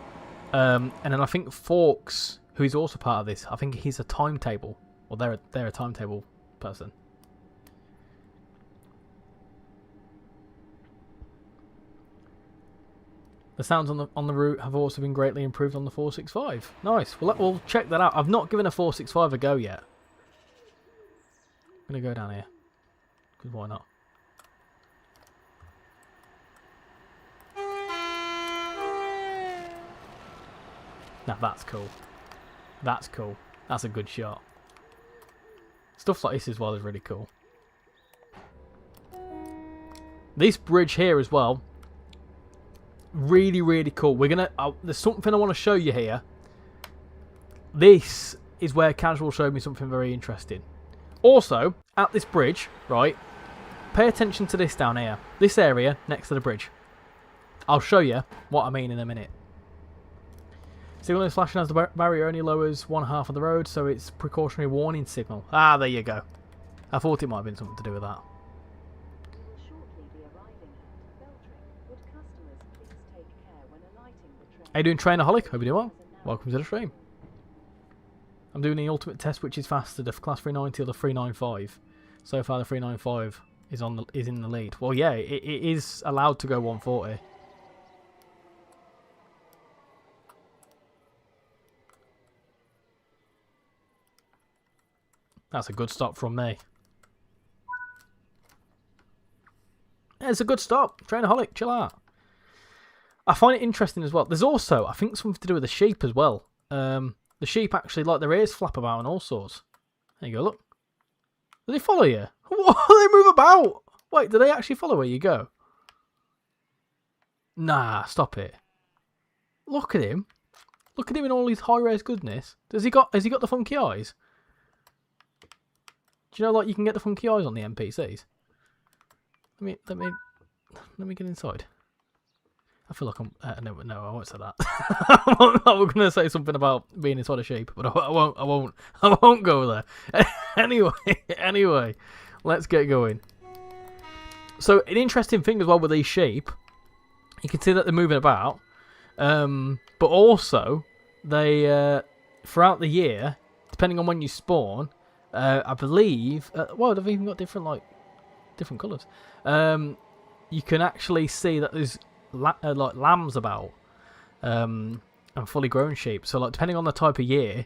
And then I think Forks, who is also part of this, I think he's a timetable, or they're a timetable person. The sounds on the route have also been greatly improved on the 465. Nice. Well, we'll check that out. I've not given a 465 a go yet. I'm going to go down here. Because why not? Now that's cool. That's cool. That's a good shot. Stuff like this as well is really cool. This bridge here as well. Really, really cool. We're gonna. There's something I want to show you here. This is where Casual showed me something very interesting. Also, at this bridge, right? Pay attention to this down here. This area next to the bridge. I'll show you what I mean in a minute. Signal is flashing as the barrier only lowers one half of the road, so it's precautionary warning signal. Ah, there you go. I thought it might have been something to do with that. We will shortly be arriving at Beltrick. Would customers please take care when alighting the train? How you doing, Trainaholic? Hope you're doing well. Welcome to the stream. I'm doing the ultimate test, which is faster, the class 390 or the 395. So far, the 395 is in the lead. Well, yeah, it is allowed to go 140. That's a good stop from me. Yeah, it's a good stop. Trainaholic, chill out. I find it interesting as well. There's also, I think, something to do with the sheep as well. The sheep actually like their ears flap about and all sorts. There you go, look. Do they follow you? What? They move about. Wait, do they actually follow where you go? Nah, stop it. Look at him. Look at him in all his high-res goodness. Has he got the funky eyes? Do you know, like, you can get the funky eyes on the NPCs? Let me get inside. I feel like I'm... no, I won't say that. I was going to say something about being inside a sheep, but I won't go there. Anyway, let's get going. So, an interesting thing as well with these sheep, you can see that they're moving about, but also, they, throughout the year, depending on when you spawn, I believe... well, they've even got different colours. You can actually see that there's like lambs about, and fully grown sheep. So, like, depending on the type of year,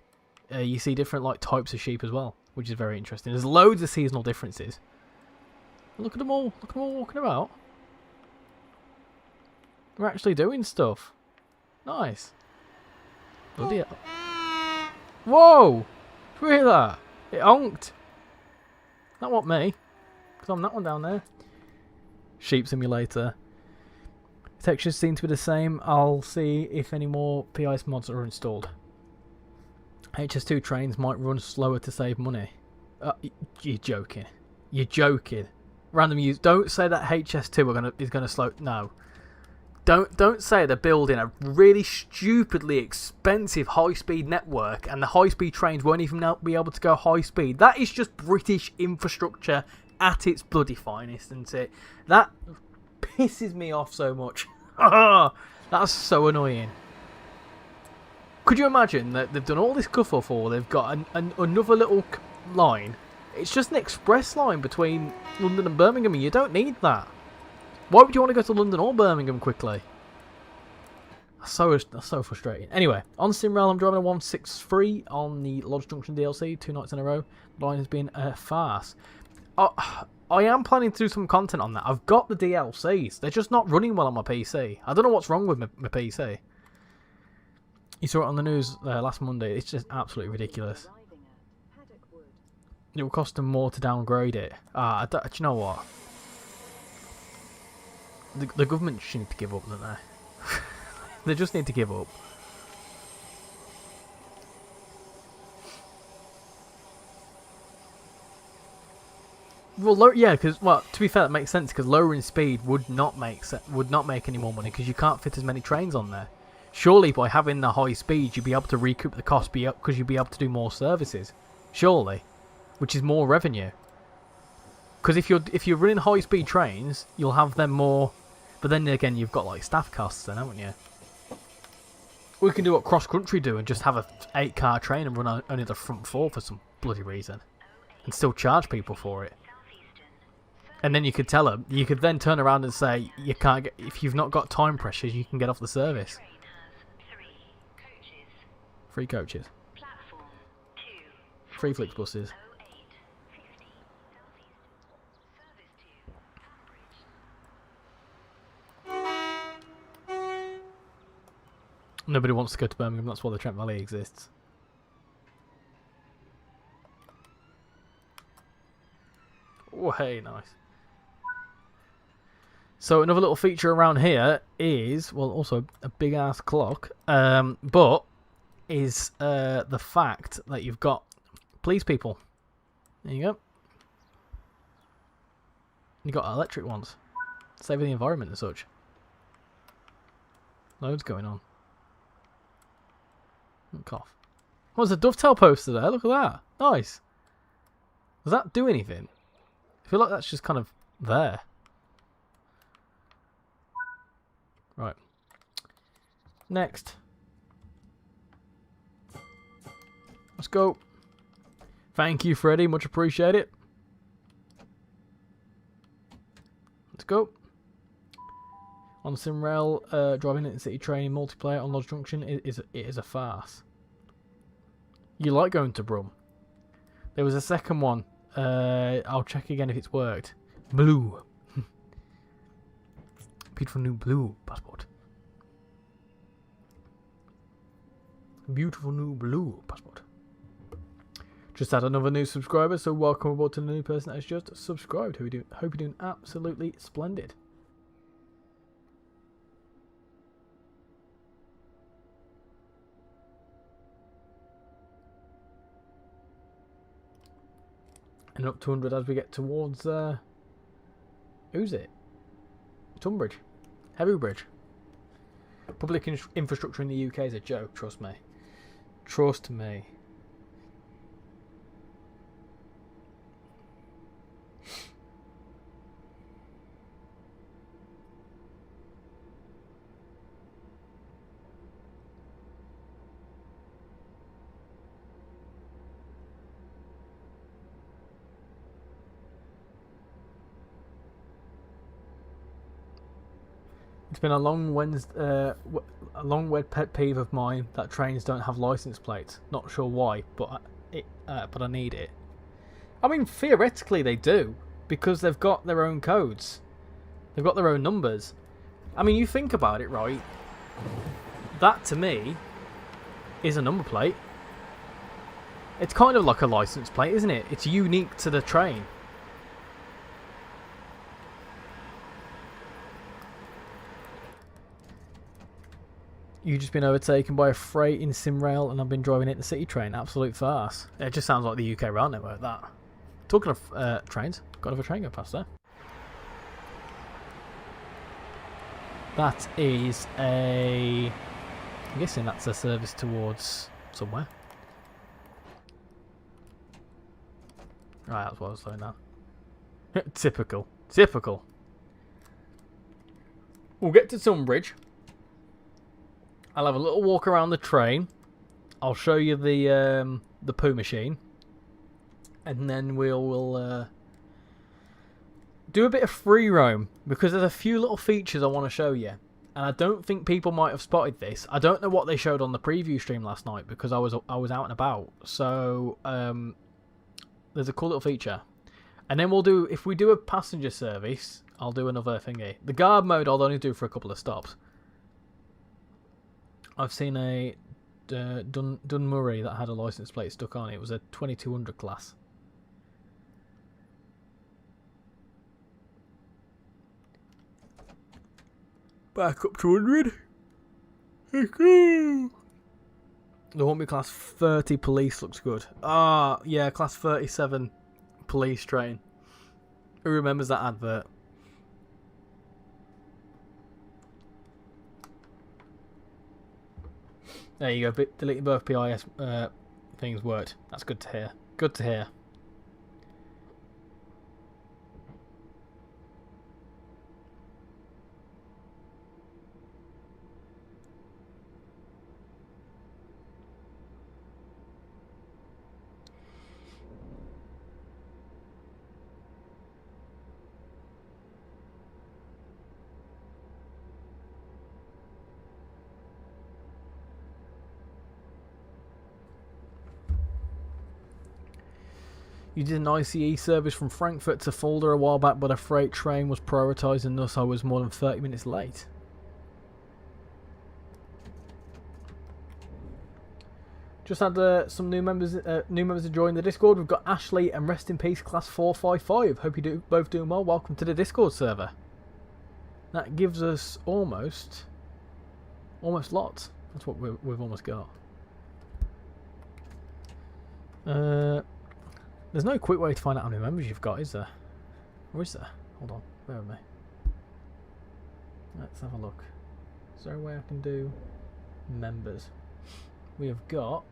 you see different like types of sheep as well, which is very interesting. There's loads of seasonal differences. Look at them all. Look at them all walking about. They're actually doing stuff. Nice. Bloody hell. Whoa! Did you hear that? It honked. Not what me. Because I'm that one down there. Sheep Simulator. Textures seem to be the same. I'll see if any more PIS mods are installed. HS2 trains might run slower to save money. You're joking. You're joking. Random use. Don't say that HS2 is gonna slow. No. Don't say they're building a really stupidly expensive high-speed network and the high-speed trains won't even be able to go high-speed. That is just British infrastructure at its bloody finest, isn't it? That pisses me off so much. That's so annoying. Could you imagine that they've done all this kerfuffle, they've got another little line. It's just an express line between London and Birmingham, and you don't need that. Why would you want to go to London or Birmingham quickly? That's so frustrating. Anyway, on SimRail, I'm driving a 163 on the Lodge Junction DLC 2 nights in a row. The line has been a farce. I am planning to do some content on that. I've got the DLCs. They're just not running well on my PC. I don't know what's wrong with my PC. You saw it on the news last Monday. It's just absolutely ridiculous. It will cost them more to downgrade it. Do you know what? The government just need to give up, don't they? They just need to give up. Well, yeah, because to be fair, that makes sense because lowering speed would not make any more money because you can't fit as many trains on there. Surely, by having the high speed, you'd be able to recoup the cost because you'd be able to do more services. Surely, which is more revenue. Because if you're running high speed trains, you'll have them more. But then again, you've got like staff costs, then, haven't you? We can do what Cross Country do and just have a 8-car train and run only the front 4 for some bloody reason, and still charge people for it. And then you could tell them, you could then turn around and say you can't get, if you've not got time pressures, you can get off the service. 3 coaches. 3 Flixbuses. Nobody wants to go to Birmingham, that's why the Trent Valley exists. Oh, hey, nice. So another little feature around here is, well, also a big-ass clock, but is the fact that you've got police people. There you go. You've got electric ones. Saving the environment and such. Loads going on. Cough. Oh, there's a dovetail poster there. Look at that. Nice. Does that do anything? feel like that's just kind of there. Right. Next. Let's go. Thank you, Freddy. Much appreciate it. Let's go. On SimRail, driving in city train multiplayer on Lodge Junction it is a farce. You like going to Brum. There was a second one. I'll check again if it's worked. Blue. Beautiful new blue passport. Beautiful new blue passport. Just had another new subscriber, so welcome aboard to the new person that has just subscribed. Hope you're doing absolutely splendid. And up to 100 as we get towards who's it? Tunbridge. Heavybridge. Public infrastructure in the UK is a joke, trust me. Trust me. It's been a long wed pet peeve of mine that trains don't have license plates. Not sure why, but I need it. I mean, theoretically they do, because they've got their own codes. They've got their own numbers. I mean, you think about it, right? That to me is a number plate. It's kind of like a license plate, isn't it? It's unique to the train. You've just been overtaken by a freight in SimRail and I've been driving it in the city train. Absolute farce. It just sounds like the UK rail network, that. Talking of trains, got another train go past there. That is a... I'm guessing that's a service towards somewhere. Right, that's what I was saying now. Typical. Typical. We'll get to Tunbridge. I'll have a little walk around the train. I'll show you the poo machine, and then we'll do a bit of free roam because there's a few little features I want to show you, and I don't think people might have spotted this. I don't know what they showed on the preview stream last night because I was out and about. So there's a cool little feature, and then we'll do, if we do a passenger service, I'll do another thingy. The guard mode I'll only do for a couple of stops. I've seen a Dunmurray that had a license plate stuck on it. It was a 2200 class. Back up to 100. The Hornby class 30 police looks good. Ah, yeah, class 37 police train. Who remembers that advert? There you go, deleting both PIS things worked. That's good to hear. Good to hear. You did an ICE service from Frankfurt to Fulda a while back, but a freight train was prioritised and thus I was more than 30 minutes late. Just had some new members to join the Discord. We've got Ashley and Rest in Peace Class 455. Hope you both doing well. Welcome to the Discord server. That gives us almost lots. That's what we've almost got. There's no quick way to find out how many members you've got, is there? Or is there? Hold on, bear with me. Let's have a look. Is there a way I can do members? We have got...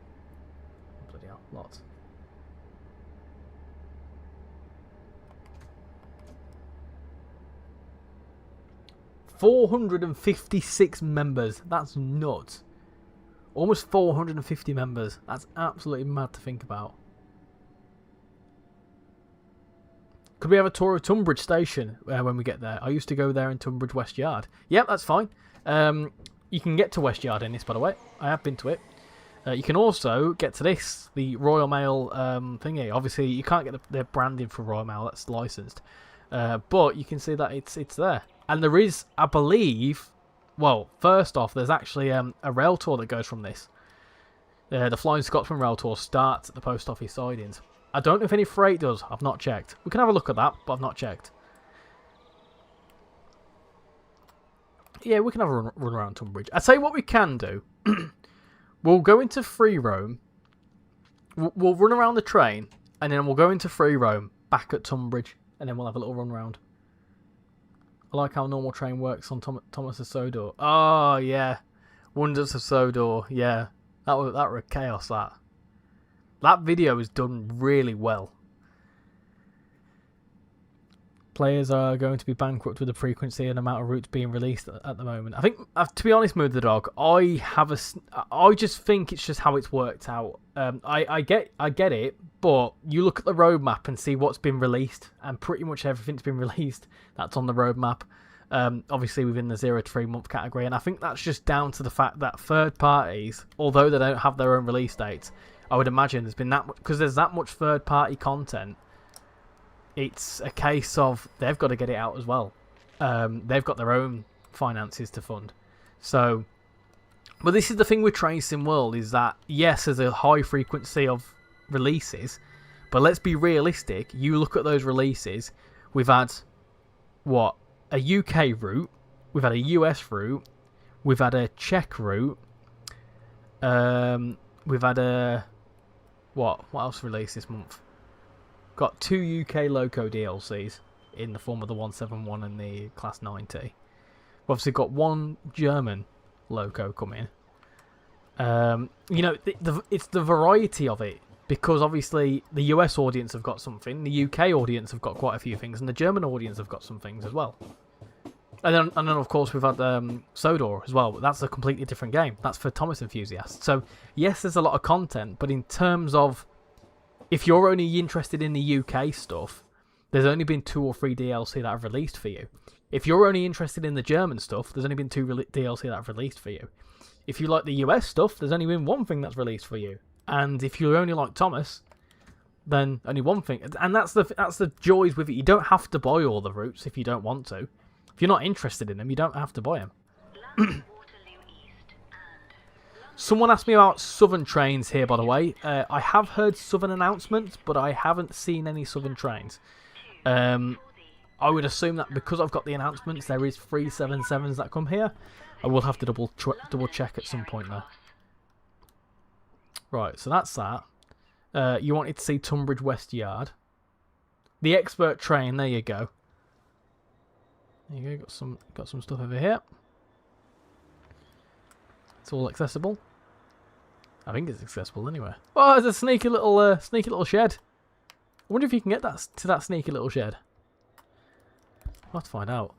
bloody hell, lots. 456 members. That's nuts. Almost 450 members. That's absolutely mad to think about. Could we have a tour of Tunbridge Station when we get there? I used to go there in Tunbridge West Yard. Yep, that's fine. You can get to West Yard in this, by the way. I have been to it. You can also get to this, the Royal Mail thingy. Obviously, you can't get the branding for Royal Mail. That's licensed. But you can see that it's there. And there is, I believe... Well, first off, there's actually a rail tour that goes from this. The Flying Scotsman rail tour starts at the post office sidings. I don't know if any freight does. I've not checked. We can have a look at that, but I've not checked. Yeah, we can have a run around Tunbridge. I'll tell you what we can do. We'll go into free roam. We'll run around the train, and then we'll go into free roam back at Tunbridge, and then we'll have a little run around. I like how normal train works on Thomas of Sodor. Oh, yeah. Wonders of Sodor. Yeah. That were chaos, that. That video is done really well. Players are going to be bankrupt with the frequency and amount of routes being released at the moment. I think, to be honest, Mood the Dog, I just think it's just how it's worked out. I get it, but you look at the roadmap and see what's been released, and pretty much everything's been released that's on the roadmap. Obviously within the 0 to 3 month category, and I think that's just down to the fact that third parties, although they don't have their own release dates, I would imagine there's been that much, because there's that much third party content. It's a case of they've got to get it out as well. They've got their own finances to fund. So, but this is the thing with Train Sim World, is that yes, there's a high frequency of releases, but let's be realistic. You look at those releases, we've had what, a UK route, we've had a US route, we've had a Czech route, we've had a what else released this month? Got 2 UK Loco DLCs in the form of the 171 and the Class 90. We've obviously got 1 German Loco coming. You know, it's the variety of it, because obviously the US audience have got something, the UK audience have got quite a few things, and the German audience have got some things as well. And then of course we've had Sodor as well, but that's a completely different game. That's for Thomas enthusiasts. So yes, there's a lot of content, but in terms of, if you're only interested in the UK stuff, there's only been 2 or 3 DLC that have released for you. If you're only interested in the German stuff, there's only been 2 DLC that have released for you. If you like the US stuff, there's only been 1 thing that's released for you. And if you only like Thomas, then only 1 thing. And that's the joys with it. You don't have to buy all the routes if you don't want to. If you're not interested in them, you don't have to buy them. Someone asked me about Southern trains here, by the way. I have heard Southern announcements, but I haven't seen any Southern trains. I would assume that because I've got the announcements, there is 377s that come here. I will have to double check at some point though. Right, so that's that. You wanted to see Tunbridge West Yard. The expert train, there you go. There you go, got some stuff over here. It's all accessible. I think it's accessible anyway. Oh, there's a sneaky little shed. I wonder if you can get that to that sneaky little shed. I'll have to find out.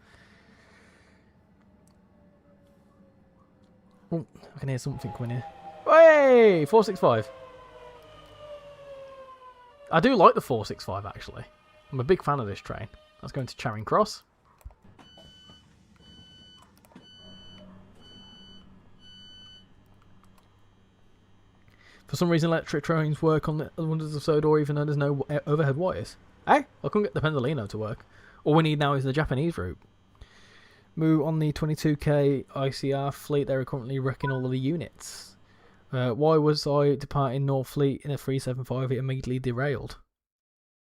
Oh, I can hear something coming here. Hey, 465. I do like the 465 actually. I'm a big fan of this train. Let's go into Charing Cross. For some reason, electric trains work on the Wonders of Sodor even though there's no overhead wires. Hey, I couldn't get the Pendolino to work. All we need now is the Japanese route. Move on the 22k ICR fleet. They're currently wrecking all of the units. Why was I departing North Fleet in a 375? It immediately derailed.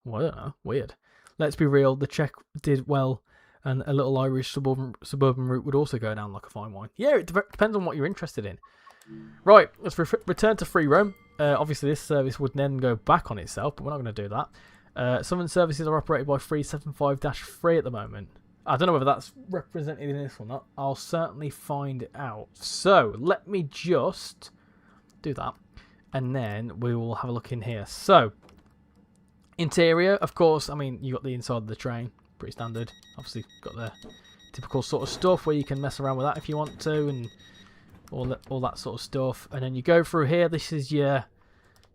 Well, I don't know. Weird. Let's be real. The Czech did well, and a little Irish suburban route would also go down like a fine wine. Yeah, it depends on what you're interested in. Right, let's return to free roam. Obviously, this service would then go back on itself, but we're not going to do that. Southern services are operated by 375-3 at the moment. I don't know whether that's represented in this or not. I'll certainly find out. So, let me just do that, and then we will have a look in here. So, interior, of course, I mean, you got the inside of the train, pretty standard. Obviously, got the typical sort of stuff where you can mess around with that if you want to, and all that sort of stuff. And then you go through here. This is your...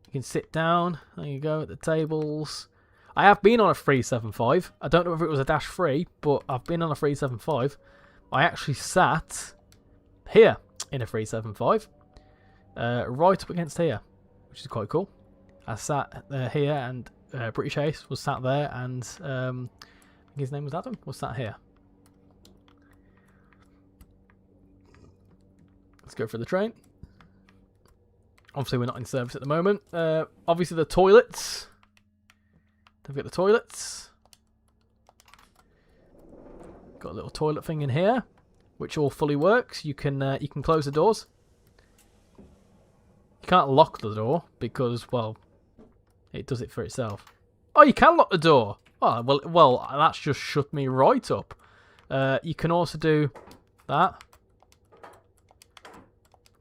You can sit down. There you go at the tables. I have been on a 375. I don't know if it was a Dash 3, but I've been on a 375. I actually sat here in a 375, right up against here, which is quite cool. I sat here, and British Ace was sat there, and I think his name was Adam, was sat here. Let's go for the train. Obviously, we're not in service at the moment. Obviously, the toilets. Don't forget the toilets. Got a little toilet thing in here, which all fully works. You can close the doors. You can't lock the door because, well, it does it for itself. Oh, you can lock the door. Oh, well, that's just shut me right up. You can also do that.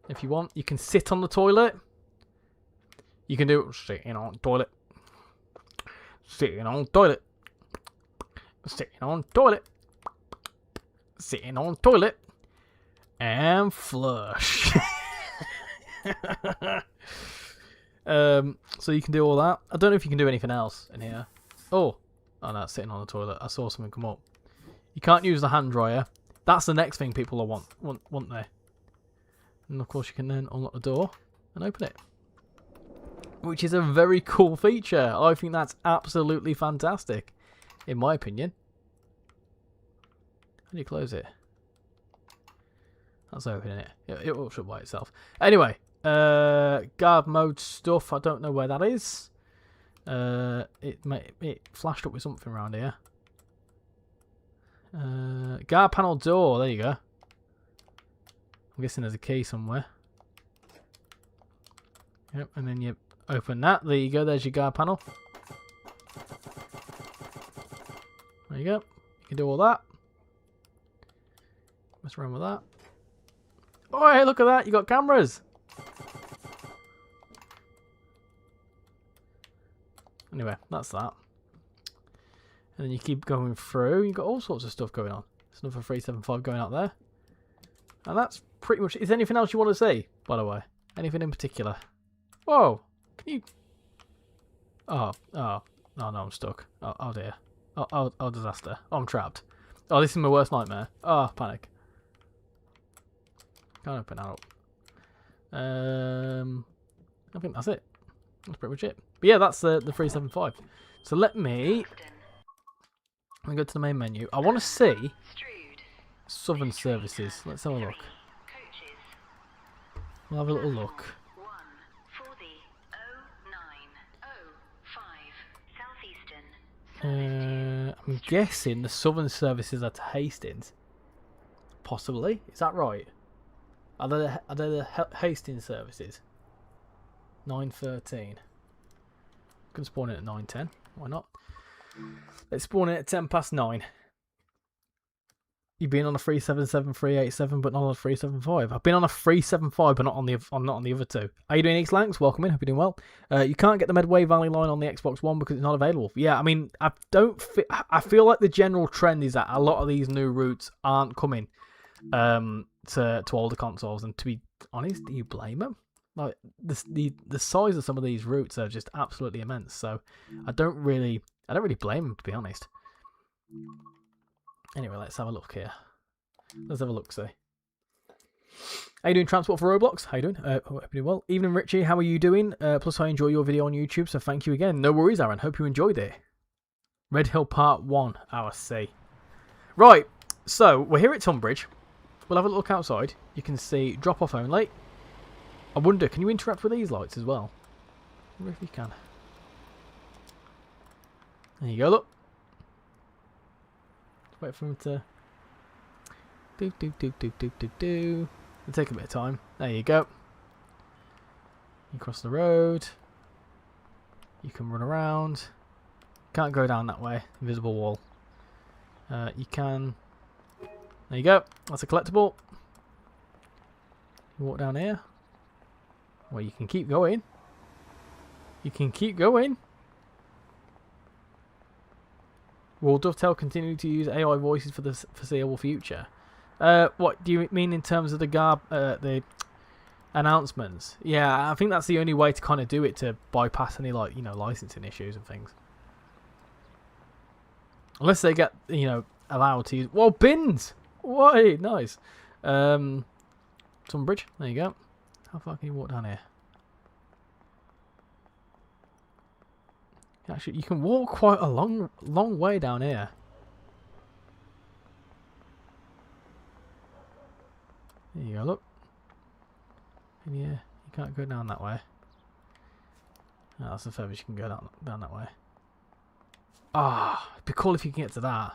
If you want, you can sit on the toilet. You can do sitting on toilet. Sitting on toilet. Sitting on toilet. Sitting on toilet. And flush. So you can do all that. I don't know if you can do anything else in here. Oh no, it's sitting on the toilet. I saw something come up. You can't use the hand dryer. That's the next thing people will want there. And of course you can then unlock the door and open it, which is a very cool feature. I think that's absolutely fantastic, in my opinion. How do you close it? That's opening it. It will shut by itself. Anyway, guard mode stuff. I don't know where that is. It flashed up with something around here. Guard panel door. There you go. I'm guessing there's a key somewhere. Yep, and then you open that. There you go. There's your guard panel. There you go. You can do all that. Mess around with that. Oh, hey, look at that. You got cameras. Anyway, that's that. And then you keep going through. You've got all sorts of stuff going on. There's another 375 going out there. And that's pretty much... Is there anything else you want to see, by the way? Anything in particular? Whoa! Can you... Oh, no, I'm stuck. Oh dear. Oh, disaster. Oh, I'm trapped. Oh, this is my worst nightmare. Oh, panic. Can't open that up. I think that's it. That's pretty much it. But yeah, that's the 375. So let me go to the main menu. I want to see Southern Services. Let's have a look. We'll have a little look. I'm guessing the Southern Services are to Hastings. Possibly. Is that right? Are they the Hastings services? 9:13. Can spawn in at 9:10. Why not? Let's spawn in at 9:10. You've been on a 377, 387, but not on a 375. I've been on a 375, but not on the other two. Are you doing East Lancs? Welcome in. Hope you're doing well. You can't get the Medway Valley line on the Xbox One because it's not available. Yeah, I mean, I feel like the general trend is that a lot of these new routes aren't coming to older consoles. And to be honest, do you blame them? Like the size of some of these routes are just absolutely immense. So I don't really blame them, to be honest. Anyway, let's have a look here. Let's have a look, see. How you doing, Transport for Roblox? How you doing? Hope you're doing well. Evening, Richie. How are you doing? Plus, I enjoy your video on YouTube, so thank you again. No worries, Aaron. Hope you enjoyed it. Red Hill Part 1, our C. Right, so we're here at Tunbridge. We'll have a look outside. You can see drop-off only. I wonder, can you interact with these lights as well? I wonder if you can. There you go, look. Wait for him to do. It'll take a bit of time. There you go. You cross the road. You can run around. Can't go down that way. Invisible wall. You can. There you go. That's a collectible. You walk down here. Well, you can keep going. You can keep going. Will Dovetail continue to use AI voices for the foreseeable future? What do you mean in terms of the announcements? Yeah, I think that's the only way to kind of do it, to bypass any, like, you know, licensing issues and things. Unless they get, you know, allowed to use... Whoa, bins! Why? Nice. Tunbridge. There you go. How far can you walk down here? Actually, you can walk quite a long way down here. There you go, look. And yeah, you can't go down that way. Oh, that's the furthest you can go down that way. Ah, it'd be cool if you can get to that.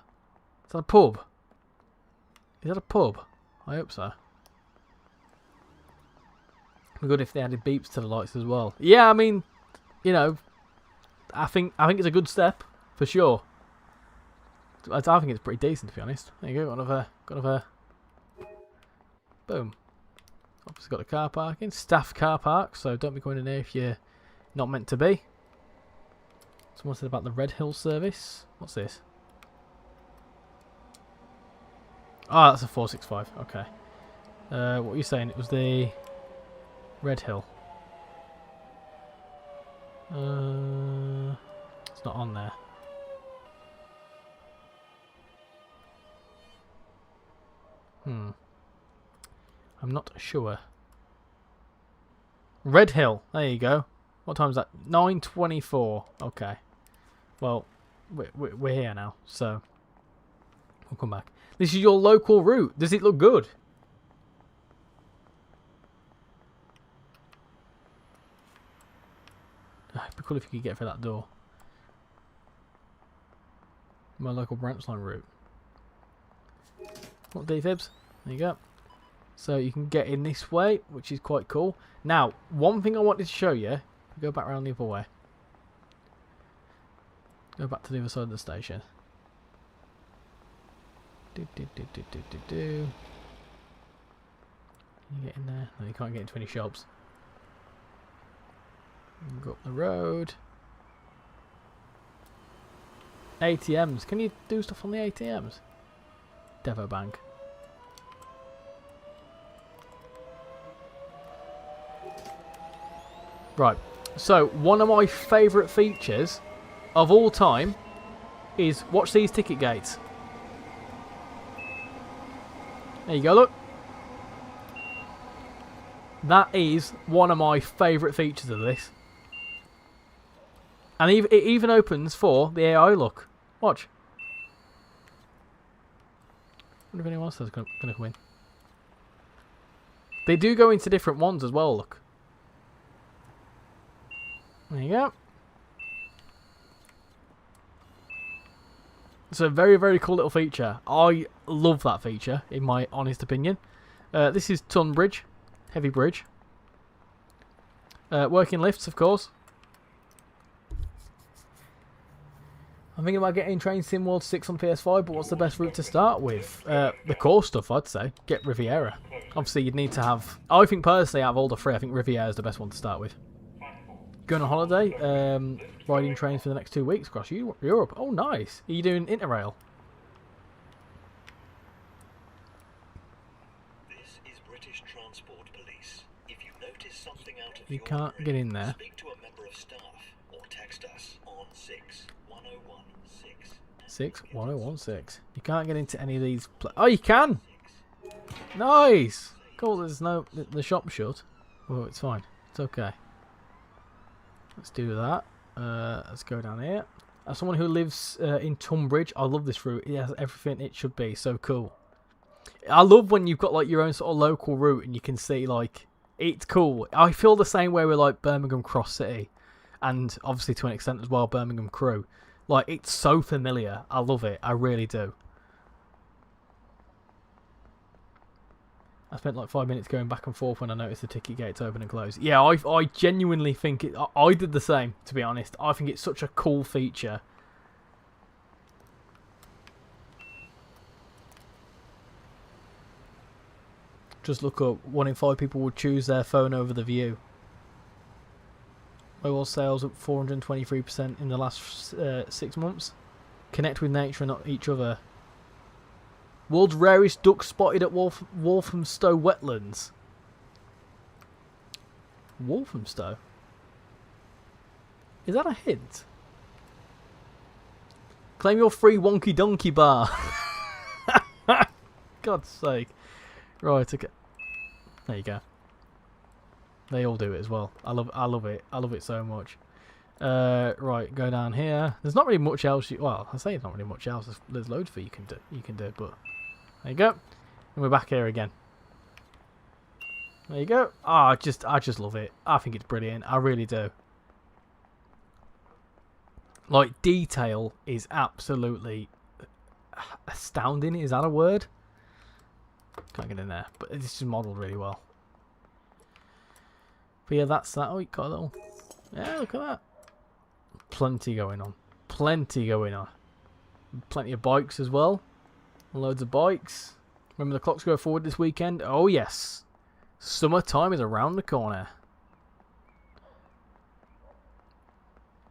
Is that a pub? Is that a pub? I hope so. It'd be good if they added beeps to the lights as well. Yeah, I mean, you know, I think it's a good step for sure. I think it's pretty decent, to be honest. There you go. Got another. Boom. Obviously got a car parking, staff car park. So don't be going in there if you're not meant to be. Someone said about the Red Hill service. What's this? Ah, that's a 465. Okay. What were you saying? It was the Red Hill. It's not on there. I'm not sure. Red Hill. There you go. What time is that? 9:24. Okay. Well, we're here now, so we'll come back. This is your local route. Does it look good? It'd be cool if you could get through that door. My local branch line route. What defibs? There you go. So you can get in this way, which is quite cool. Now, one thing I wanted to show you. Go back around the other way. Go back to the other side of the station. Can you get in there? No, you can't get into any shops. You can go up the road. ATMs. Can you do stuff on the ATMs? Devo Bank. Right. So, one of my favourite features of all time is, watch these ticket gates. There you go, look. That is one of my favourite features of this. And it even opens for the AI look. Watch. I wonder if anyone else is going to come in. They do go into different ones as well, look. There you go. It's a very, very cool little feature. I love that feature, in my honest opinion. This is Tunbridge. Heavy bridge. Working lifts, of course. I'm thinking about getting Train Sim World 6 on PS5, but what's the best route to start with? The core stuff, I'd say. Get Riviera. Obviously, you'd need to have... I think, personally, out of all the three, I think Riviera is the best one to start with. Going on holiday, riding trains for the next 2 weeks across Europe. Oh, nice. Are you doing Interrail? This is British Transport Police. If you notice something out of You your can't way, get in there. speak to a member of staff or text us on 61016. 61016. You can't get into any of these. Oh, you can. Nice. Cool. There's no the shop's shut. Oh, it's fine. It's okay. Let's do that. Let's go down here. As someone who lives in Tunbridge, I love this route. It has everything it should be. So cool. I love when you've got like your own sort of local route and you can see like it's cool. I feel the same way with like Birmingham Cross City, and obviously to an extent as well Birmingham Crew. Like it's so familiar. I love it. I really do. I spent like 5 minutes going back and forth when I noticed the ticket gates open and close. Yeah, I genuinely think it... I did the same, to be honest. I think it's such a cool feature. Just look up. 1 in 5 people would choose their phone over the View. Mobile sales up 423% in the last 6 months. Connect with nature and not each other. World's rarest duck spotted at Walthamstow wetlands. Walthamstow? Is that a hint? Claim your free wonky donkey bar. God's sake. Right, okay. There you go. They all do it as well. I love it. I love it so much. Right, go down here. There's not really much else. Well, I say there's not really much else. There's loads for you can do. But there you go. And we're back here again. There you go. Oh, I just love it. I think it's brilliant. I really do. Like, detail is absolutely astounding. Is that a word? Can't get in there, but it's just modelled really well. But yeah, that's that. Oh, you got a little. Yeah, look at that. Plenty going on. Plenty going on. Plenty of bikes as well. Loads of bikes. Remember the clocks go forward this weekend? Oh yes. Summertime is around the corner.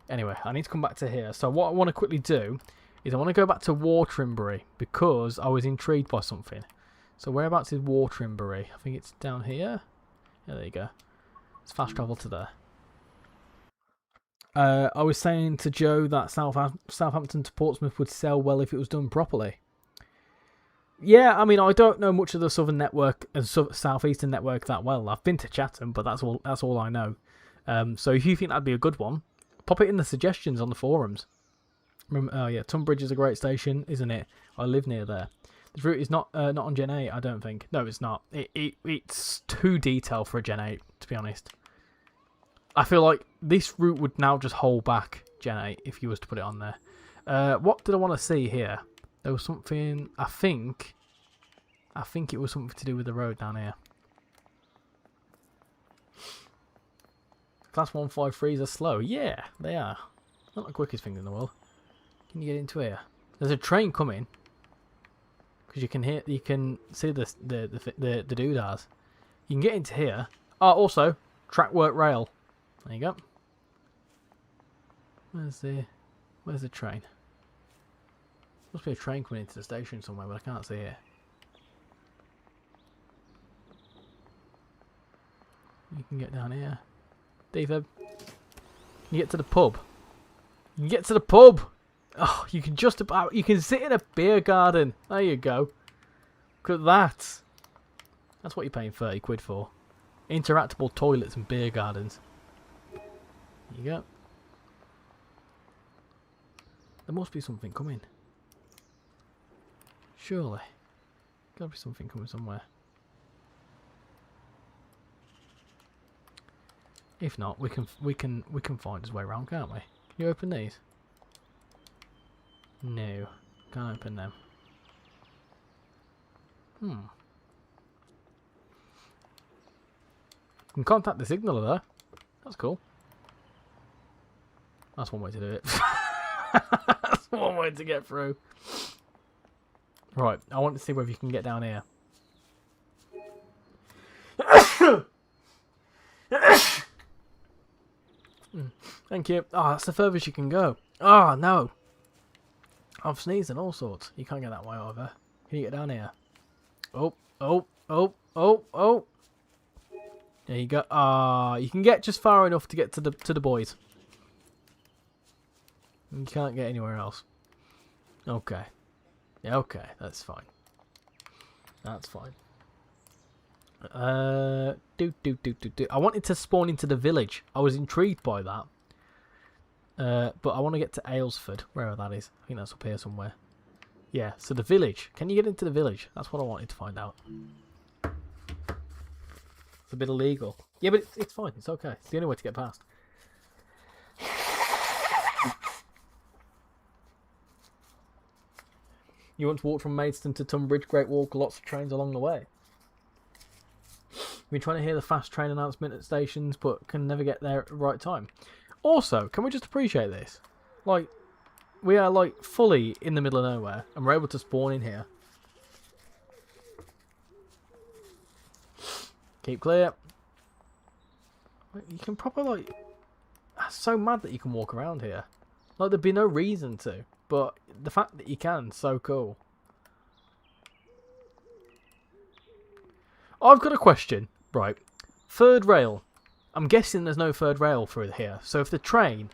Anyway, I need to come back to here. So what I want to quickly do is I want to go back to Wateringbury because I was intrigued by something. So whereabouts is Wateringbury? I think it's down here. Yeah, there you go. Let's fast travel to there. I was saying to Joe that Southampton to Portsmouth would sell well if it was done properly. Yeah, I mean, I don't know much of the southern network and southeastern network that well. I've been to Chatham, but that's all I know. So if you think that'd be a good one, pop it in the suggestions on the forums. Remember, oh yeah, Tunbridge is a great station, isn't it? I live near there. This route is not on Gen 8, I don't think. No, it's not. It's too detailed for a Gen 8, to be honest. I feel like this route would now just hold back Gen 8 if you was to put it on there. What did I want to see here? There was something, I think it was something to do with the road down here. Class 153s are slow. Yeah, they are. Not the quickest thing in the world. Can you get into here? There's a train coming. Because you can see the doodahs. You can get into here. Oh, also, track work rail. There you go. Where's the train? Must be a train coming into the station somewhere, but I can't see it. You can get down here. David, can you get to the pub? You can get to the pub! Oh, you can just about... You can sit in a beer garden. There you go. Look at that. That's what you're paying 30 quid for. Interactable toilets and beer gardens. There you go. There must be something coming. Surely. Gotta be something coming somewhere. If not, we can find his way around, can't we? Can you open these? No. Can't open them. You can contact the signaller there. That's cool. That's one way to do it. That's one way to get through. Right, I want to see whether you can get down here. Thank you. Oh, that's the furthest you can go. Oh, no. I've sneezed and all sorts. You can't get that way over. Can you get down here? Oh. There you go. Ah, you can get just far enough to get to the boys. You can't get anywhere else. Okay. Yeah, okay, that's fine. That's fine. I wanted to spawn into the village. I was intrigued by that. But I want to get to Aylesford, wherever that is. I think that's up here somewhere. Yeah, so the village. Can you get into the village? That's what I wanted to find out. It's a bit illegal. Yeah, but it's fine. It's okay. It's the only way to get past. You want to walk from Maidstone to Tunbridge, Great Walk, lots of trains along the way. We've been trying to hear the fast train announcement at stations, but can never get there at the right time. Also, can we just appreciate this? Like, we are like fully in the middle of nowhere, and we're able to spawn in here. Keep clear. You can proper like... That's so mad that you can walk around here. Like, there'd be no reason to. but the fact that you can, so cool. I've got a question. Right. Third rail. I'm guessing there's no third rail through here. So if the train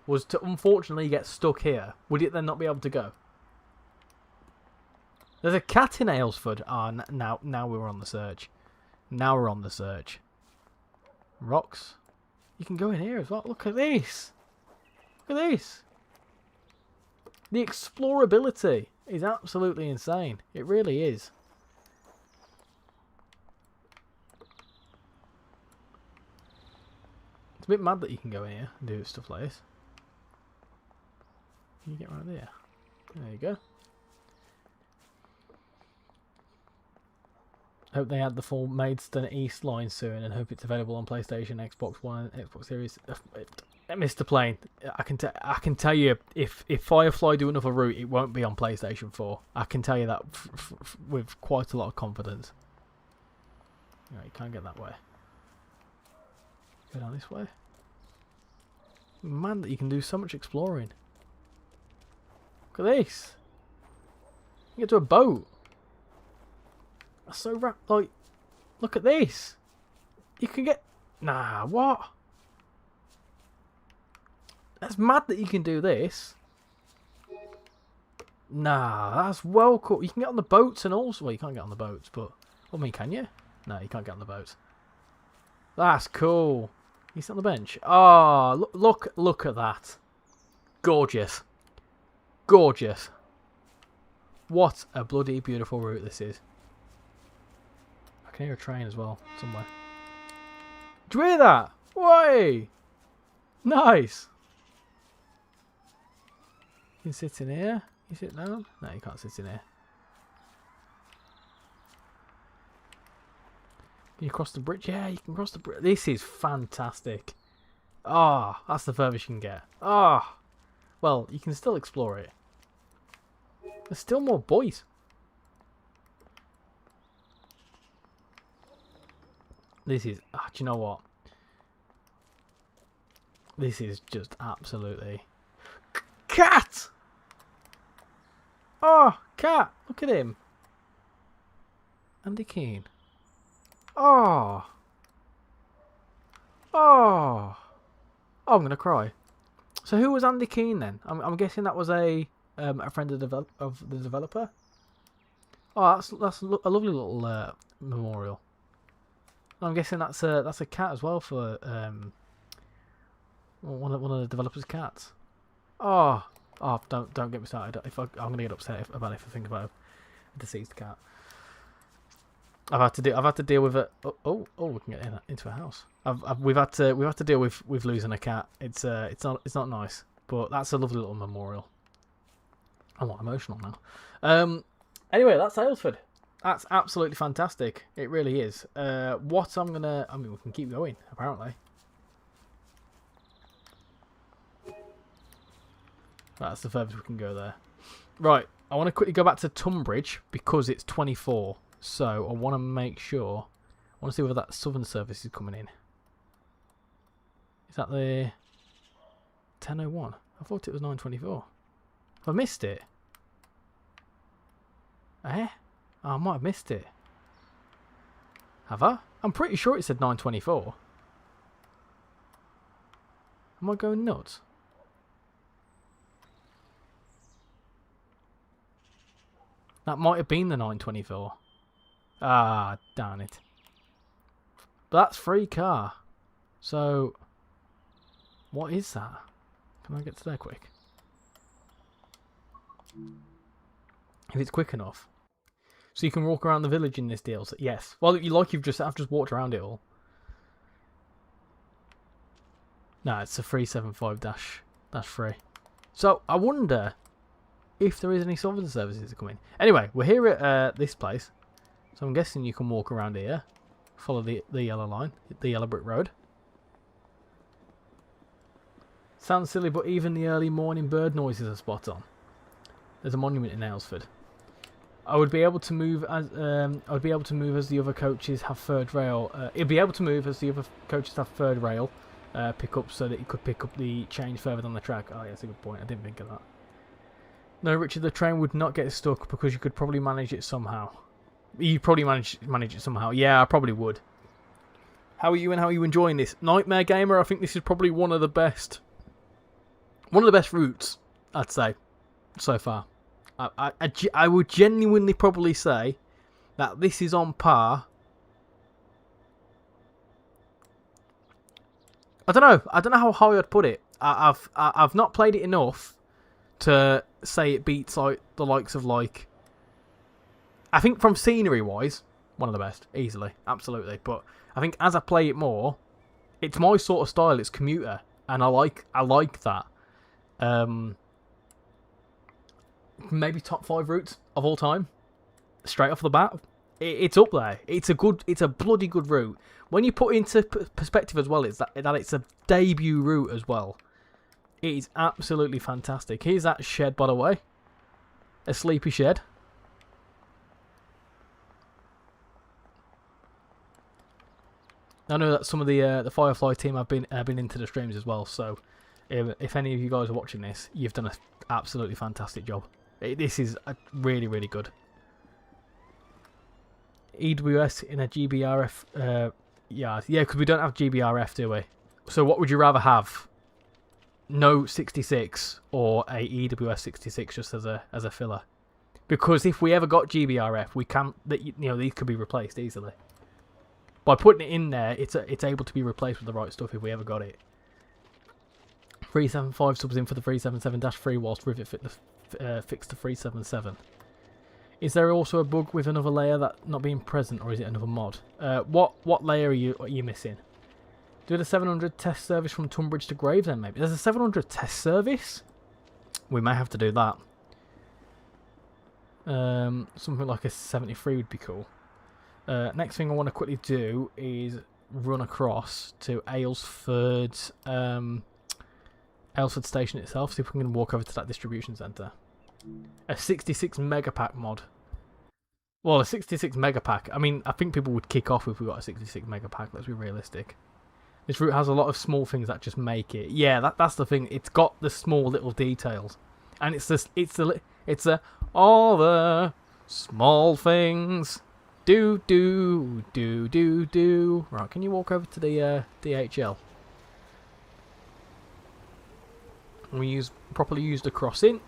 was to unfortunately get stuck here, would it then not be able to go? There's a cat in Aylesford. Ah, now we're on the search. Now we're on the search. Rocks. You can go in here as well. Look at this. Look at this. The explorability is absolutely insane. It really is. It's a bit mad that you can go in here and do stuff like this. Can you get right there? There you go. Hope they add the full Maidstone East line soon, and hope it's available on PlayStation, Xbox One, and Xbox Series. Mr. Plane, I can tell you, if Firefly do another route, it won't be on PlayStation 4. I can tell you that with quite a lot of confidence. Right, you can't get that way. Go down this way. Man, that you can do so much exploring. Look at this. You get to a boat. That's so like, look at this. You can get... Nah, what? That's mad that you can do this. Nah, that's well cool. You can get on the boats and also... Well, you can't get on the boats, but... I mean, can you? No, you can't get on the boats. That's cool. You sit on the bench. Oh, look at that. Gorgeous. Gorgeous. What a bloody beautiful route this is. I can hear a train as well, somewhere. Do you hear that? Way! Nice! You can sit in here. You sit down? No, you can't sit in here. Can you cross the bridge? Yeah, you can cross the bridge. This is fantastic. Ah, oh, that's the furthest you can get. Ah! Oh. Well, you can still explore it. There's still more boys. This is... do you know what? This is just absolutely... Cat! Oh, cat! Look at him. Andy Keane. Oh. Oh. Oh, I'm going to cry. So who was Andy Keane then? I'm guessing that was a friend of the developer. Oh, that's a lovely little memorial. I'm guessing that's a cat as well for one of the developers' cats. Oh, don't get me started. I'm gonna get upset about it if I think about a deceased cat. I've had to deal with it. Oh, we can get into a house. We've had to deal with losing a cat. It's not nice, but that's a lovely little memorial. I'm not emotional now. Anyway, that's Aylesford. That's absolutely fantastic. It really is. We can keep going, apparently. That's the furthest we can go there. Right, I want to quickly go back to Tunbridge because it's 24. So I want to make sure. I want to see whether that Southern service is coming in. Is that the 10:01? I thought it was 9:24. Have I missed it? Eh? Oh, I might have missed it. Have I? I'm pretty sure it said 9:24. Am I going nuts? That might have been the 9:24. Ah, darn it. But that's free car. So, what is that? Can I get to there quick? If it's quick enough. So you can walk around the village in this deal. So yes. Well, I've just walked around it all. No, it's a 375-3. So I wonder if there is any Southern services that come in. Anyway, we're here at this place. So I'm guessing you can walk around here. Follow the yellow line. The yellow brick road. Sounds silly, but even the early morning bird noises are spot on. There's a monument in Aylesford. I would be able to move as the other coaches have third rail. It'd be able to move as the other coaches have third rail pick up, so that you could pick up the change further down the track. Oh, yeah, that's a good point. I didn't think of that. No, Richard, the train would not get stuck because you could probably manage it somehow. You'd probably manage it somehow. Yeah, I probably would. How are you and how are you enjoying this? Nightmare Gamer, I think this is probably one of the best routes, I'd say, so far. I would genuinely probably say that this is on par. I don't know how high I'd put it. I've not played it enough to say it beats like the likes of like. I think from scenery wise, one of the best, easily, absolutely. But I think as I play it more, it's my sort of style. It's commuter, and I like that. Maybe top 5 routes of all time, straight off the bat. It's up there. It's a bloody good route. When you put into perspective as well, it's that it's a debut route as well. It is absolutely fantastic. Here's that shed, by the way, a sleepy shed. I know that some of the Firefly team have been into the streams as well. So, if any of you guys are watching this, you've done an absolutely fantastic job. This is really, really good. EWS in a GBRF, yeah, because we don't have GBRF, do we? So what would you rather have? No 66 or a EWS 66 just as a filler? Because if we ever got GBRF, we can, these could be replaced easily. By putting it in there, it's able to be replaced with the right stuff if we ever got it. 375 subs in for the 377-3 whilst Rivet fixed the 377. Is there also a bug with another layer that not being present, or is it another mod? What layer are you missing? Do the 700 test service from Tunbridge to Gravesend, maybe? There's a 700 test service? We may have to do that. Something like a 73 would be cool. Next thing I want to quickly do is run across to Aylesford Station itself, see if we can walk over to that distribution centre. A 66 megapack mod. Well, a 66 megapack. I mean, I think people would kick off if we got a 66 megapack. Let's be realistic. This route has a lot of small things that just make it. Yeah, that's the thing. It's got the small little details, and it's all the small things. Do. Right, can you walk over to the DHL? We properly use the crossing.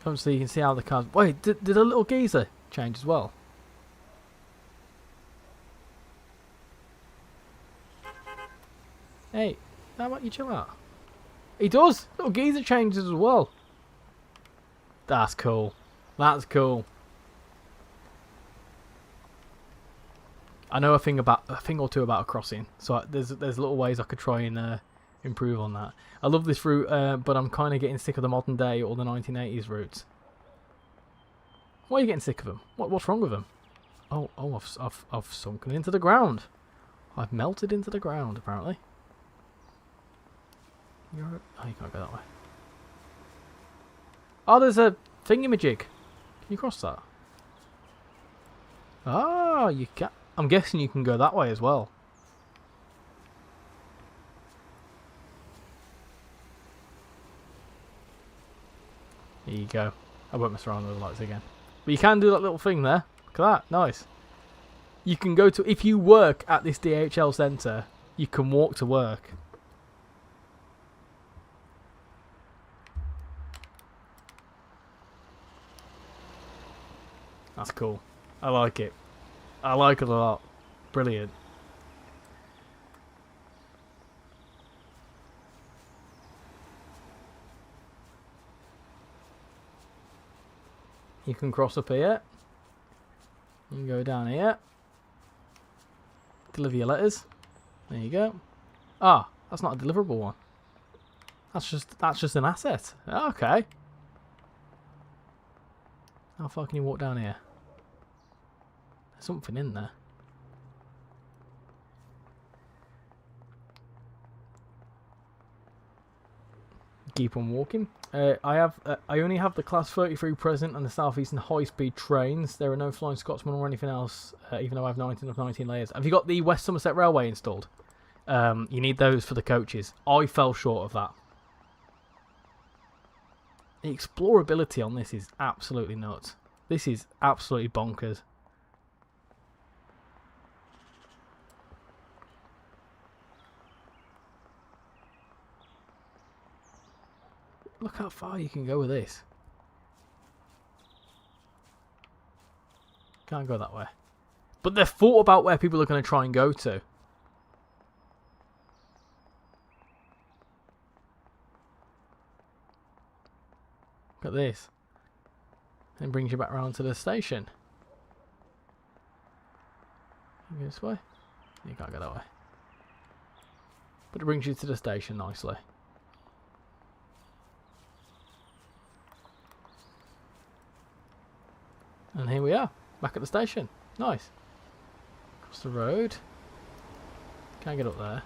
Come so you can see how the cars. Wait, did a little geezer change as well? Hey, how about you chill out? He does. Little geezer changes as well. That's cool. That's cool. I know a thing or two about a crossing, so there's little ways I could try and improve on that. I love this route, but I'm kind of getting sick of the modern day or the 1980s routes. Why are you getting sick of them? What's wrong with them? Oh, I've sunken into the ground. I've melted into the ground, apparently. Oh, you can't go that way. Oh, there's a thingamajig. Can you cross that? Ah, you can. I'm guessing you can go that way as well. There you go. I won't mess around with the lights again. But you can do that little thing there. Look at that. Nice. You can go to... If you work at this DHL centre, you can walk to work. That's cool. I like it. I like it a lot. Brilliant. You can cross up here. You can go down here. Deliver your letters. There you go. Ah, that's not a deliverable one. That's just an asset. Okay. How far can you walk down here? There's something in there. Keep on walking. I only have the Class 33 present and the Southeastern high-speed trains. There are no Flying Scotsman or anything else, even though I have 19 of 19 layers. Have you got the West Somerset Railway installed? You need those for the coaches. I fell short of that. The explorability on this is absolutely nuts. This is absolutely bonkers. Look how far you can go with this. Can't go that way. But they've thought about where people are going to try and go to. Look at this. And brings you back around to the station. You go this way? You can't go that way. But it brings you to the station nicely. And here we are, back at the station. Nice. Across the road. Can't get up there.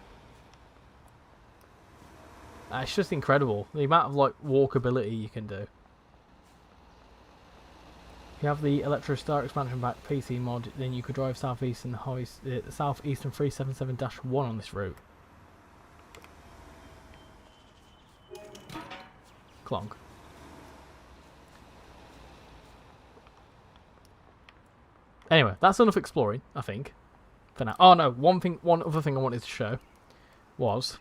It's just incredible, the amount of like walkability you can do. If you have the Electro Star expansion pack PC mod, then you could drive Southeastern 377-1 on this route. Clonk. Anyway, that's enough exploring, I think, for now. Oh no, one other thing I wanted to show was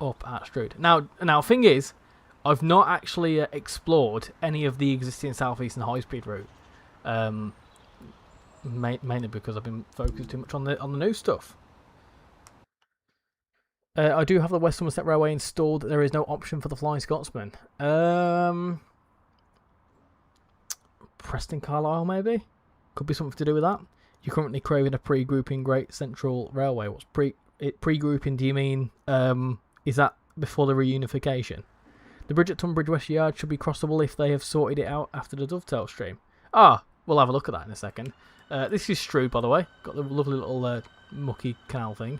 up at Strood. Now, thing is, I've not actually explored any of the existing Southeastern high-speed route, mainly because I've been focused too much on the new stuff. I do have the West Somerset Railway installed. There is no option for the Flying Scotsman. Preston Carlisle, maybe? Could be something to do with that. You're currently craving a pre-grouping Great Central Railway. What's pre-grouping? Do you mean is that before the reunification? The bridge at Tunbridge West Yard should be crossable if they have sorted it out after the dovetail stream. Ah, we'll have a look at that in a second. This is Strood, by the way. Got the lovely little mucky canal thing.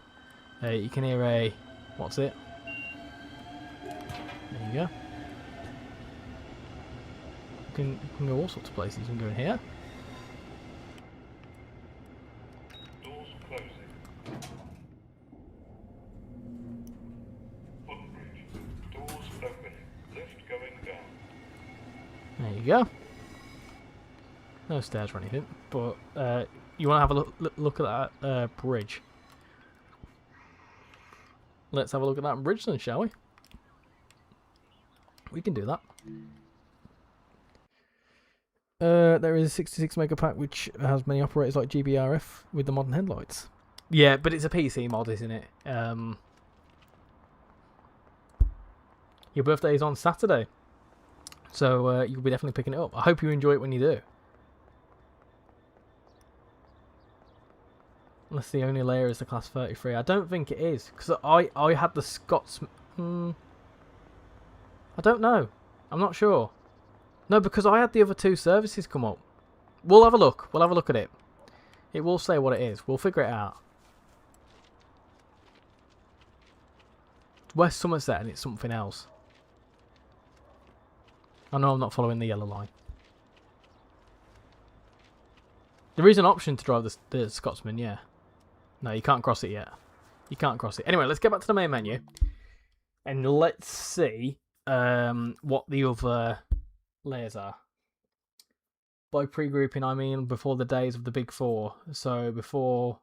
You can hear a... what's it? There you go. You can go all sorts of places. You can go in here. Doors closing. Footbridge. Doors opening. Lift going down. There you go. No stairs or anything, but you want to have a look at that bridge. Let's have a look at that bridge then, shall we? We can do that. There is a 66 mega pack which has many operators like GBRF with the modern headlights. Yeah, but it's a PC mod, isn't it? Your birthday is on Saturday, so you'll be definitely picking it up. I hope you enjoy it when you do. Unless the only layer is the class 33. I don't think it is, because I had the Scotsman. I don't know. I'm not sure. No, because I had the other two services come up. We'll have a look. We'll have a look at it. It will say what it is. We'll figure it out. It's West Somerset and it's something else. I know I'm not following the yellow line. There is an option to drive the Scotsman, yeah. No, you can't cross it yet. You can't cross it. Anyway, let's get back to the main menu. And let's see what the other layers are. By pre-grouping, I mean before the days of the big four. So before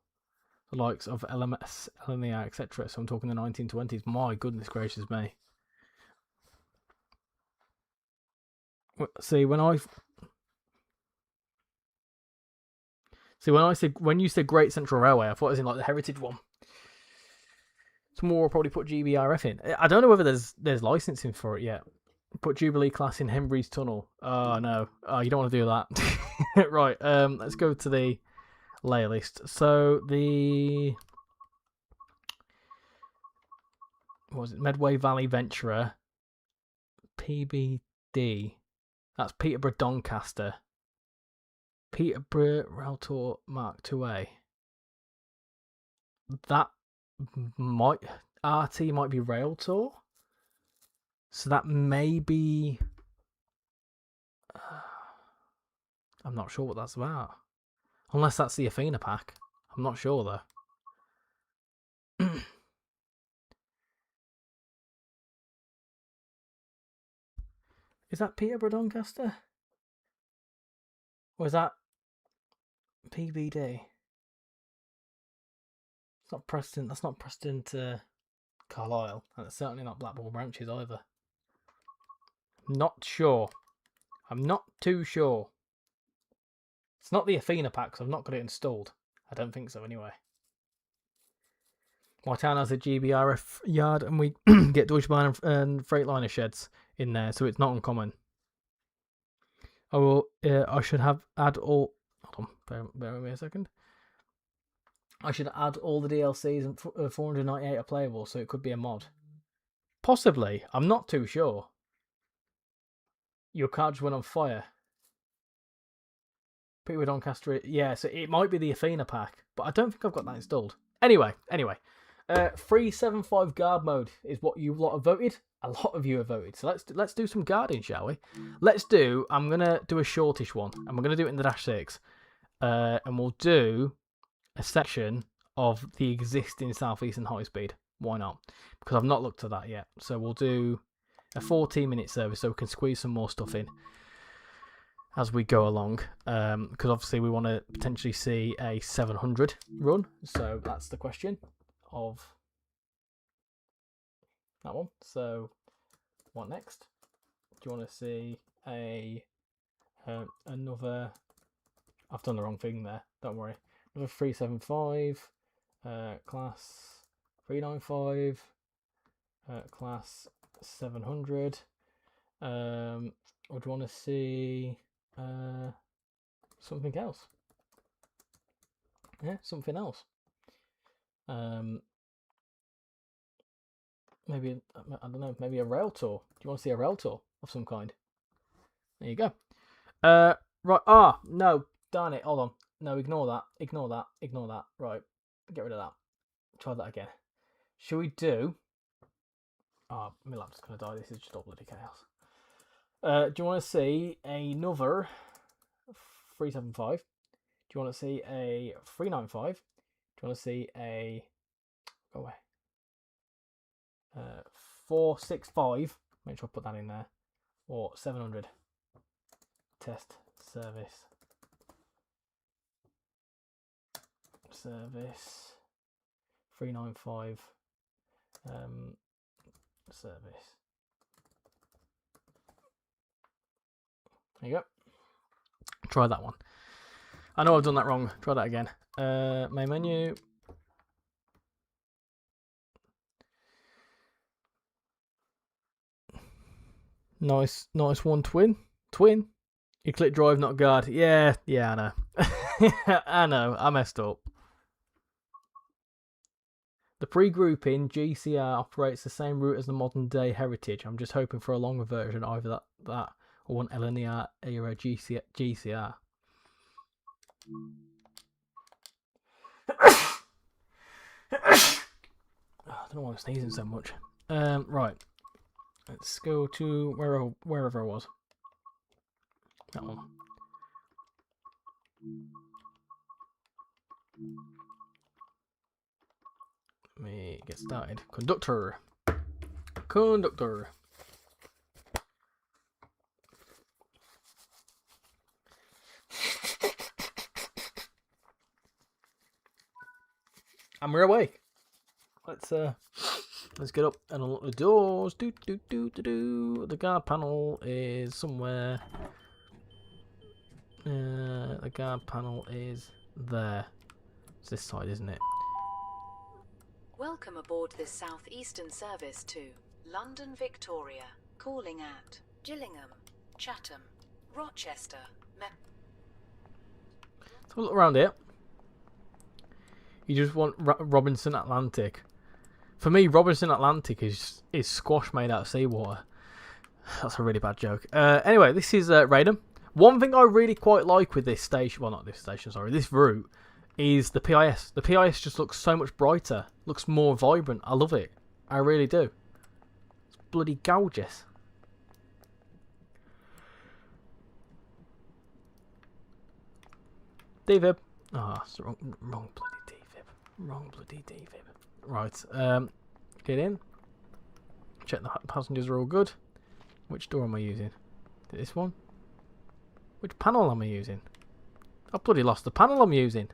the likes of LMS, LNER, etc. So I'm talking the 1920s. My goodness gracious me. See, when you said Great Central Railway, I thought it was in like the heritage one. Some more will probably put GBRF in. I don't know whether there's licensing for it yet. Put Jubilee class in Henbury's Tunnel. Oh no, you don't want to do that. Right, let's go to the layer list. So the what was it? Medway Valley Venturer, PBD. That's Peterborough Doncaster. Peterborough Rail Tour Mark 2A. That might RT might be Rail Tour. So that may be. I'm not sure what that's about. Unless that's the Athena pack. I'm not sure though. Is that Peterborough Doncaster? Or is that PBD? It's not Preston. That's not Preston to Carlisle, and it's certainly not Blackpool Branches either. Not sure. I'm not too sure. It's not the Athena pack, so I've not got it installed. I don't think so, anyway. My town has a GBRF yard, and we get Deutsche Bahn and Freightliner sheds in there, so it's not uncommon. I will. I should add all. Hold on, bear with me a second. I should add all the DLCs and 498 are playable, so it could be a mod. Possibly. I'm not too sure. Your cartridge went on fire. Peter Doncaster. Yeah, so it might be the Athena pack, but I don't think I've got that installed. Anyway. 375 guard mode is what you lot have voted. A lot of you have voted. So let's do some guarding, shall we? I'm gonna do a shortish one, and we're gonna do it in the -6. And we'll do a section of the existing Southeastern High Speed. Why not? Because I've not looked at that yet. So we'll do a 14-minute service so we can squeeze some more stuff in as we go along. Because obviously we want to potentially see a 700 run. So that's the question of that one. So what next? Do you want to see another... I've done the wrong thing there. Don't worry. Another 375, class 395, class 700. Or do you want to see something else? Yeah, something else. Maybe, I don't know, maybe a rail tour. Do you want to see a rail tour of some kind? There you go. Right. No. Darn it, hold on. No, ignore that. Right, get rid of that. Try that again. Should we do... Oh, my laptop's going to die. This is just all bloody chaos. Do you want to see another 375? Do you want to see a 395? Do you want to see a... Go away. 465. Make sure I put that in there. Or 700. Test service. Service 395 service. There you go. Try that one. I know I've done that wrong. Try that again. Main menu. Nice one, twin. You click drive, not guard. Yeah, I know. I know, I messed up. The pre-grouping GCR operates the same route as the modern day Heritage. I'm just hoping for a longer version, either that or one linear era GCR. I don't know why I'm sneezing so much. Right. Let's go to wherever I was. That one. Let me get started. Conductor. And we're awake. Let's get up and unlock the doors. The guard panel is somewhere. The guard panel is there. It's this side, isn't it? Welcome aboard this southeastern service to London Victoria, calling at Gillingham, Chatham, Rochester, Let's have a look around here. You just want Robinson Atlantic. For me, Robinson Atlantic is squash made out of seawater. That's a really bad joke. Anyway, this is Raynham. One thing I really quite like with this station, well, not this station, sorry, this route, is the PIS. The PIS just looks so much brighter, looks more vibrant. I love it. I really do. It's bloody gorgeous. DVIB. Ah, it's the wrong bloody DVIB. Wrong bloody DVIB. Right. Get in. Check the passengers are all good. Which door am I using? This one? Which panel am I using? I bloody lost the panel I'm using.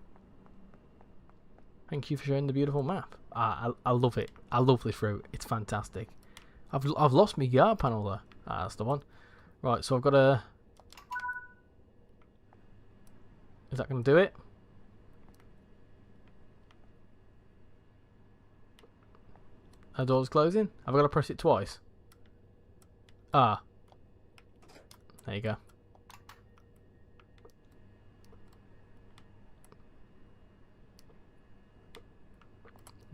Thank you for showing the beautiful map. I love it. I love this route. It's fantastic. I've lost my yard panel there. That's the one. Right, so I've got a... Is that going to do it? Our door's closing. Have I got to press it twice? Ah. There you go.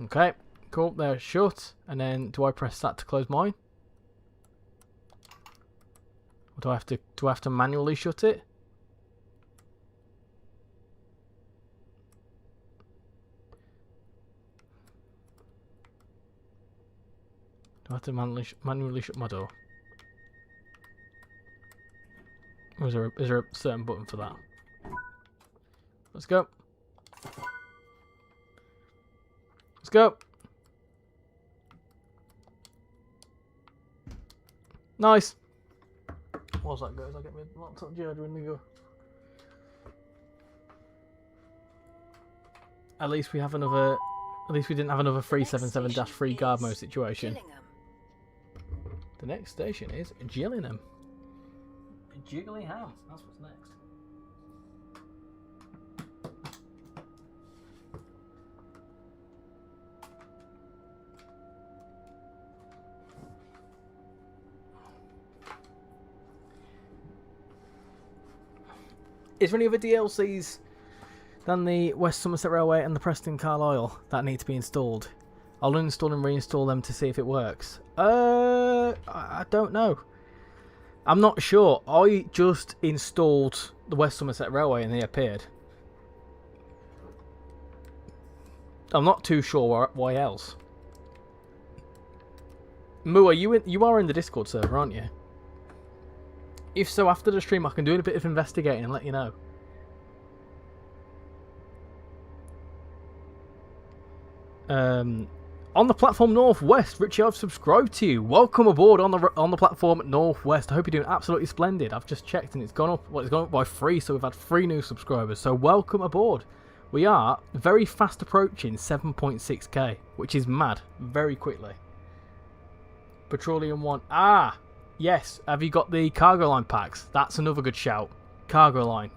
Okay, cool. They're shut. And then do I press that to close mine? Or do I have to manually shut it? Do I have to manually shut my door? Or is there a certain button for that? Let's go. Let's go. Nice. What's that, guys? I'll get my laptop charger and we go. At least we have another. At least we didn't have another 377-3 guard mode situation. Gillingham. The next station is Gillingham. Jiggly Ham. That's what's next. Is there any other DLCs than the West Somerset Railway and the Preston Carlisle that need to be installed? I'll uninstall and reinstall them to see if it works. I don't know. I'm not sure. I just installed the West Somerset Railway and they appeared. I'm not too sure why else. Moo, you are in the Discord server, aren't you? If so, after the stream I can do a bit of investigating and let you know. On the platform Northwest, Richie, I've subscribed to you. Welcome aboard on the platform Northwest. I hope you're doing absolutely splendid. I've just checked and it's gone up. Well, it's gone up by 3, so we've had 3 new subscribers. So welcome aboard. We are very fast approaching 7.6k, which is mad. Very quickly. Petroleum 1. Ah, yes. Have you got the cargo line packs? That's another good shout. Cargo line.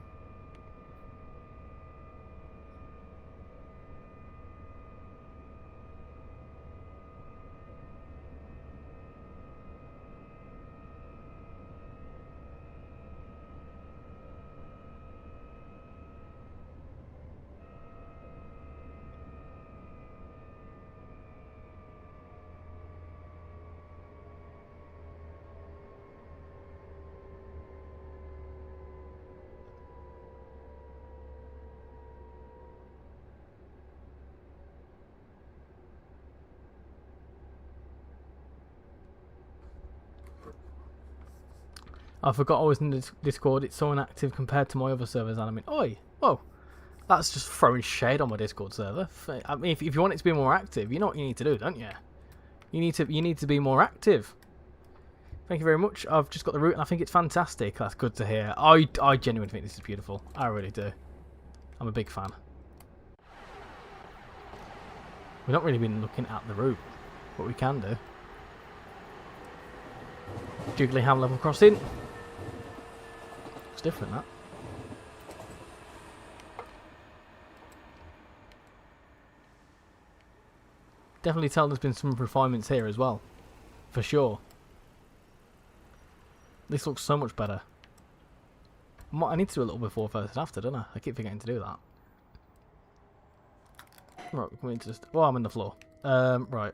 I forgot I was in the Discord. It's so inactive compared to my other servers. And I mean, oi, whoa, that's just throwing shade on my Discord server. I mean, if you want it to be more active, you know what you need to do, don't you? You need to be more active. Thank you very much. I've just got the route, and I think it's fantastic. That's good to hear. I genuinely think this is beautiful. I really do. I'm a big fan. We've not really been looking at the route, but we can do. Jiggly Ham level crossing. It's different, that. Definitely tell there's been some refinements here as well. For sure. This looks so much better. I need to do a little before first and after, don't I? I keep forgetting to do that. Right, we're coming to just... Oh, I'm in the floor. Right.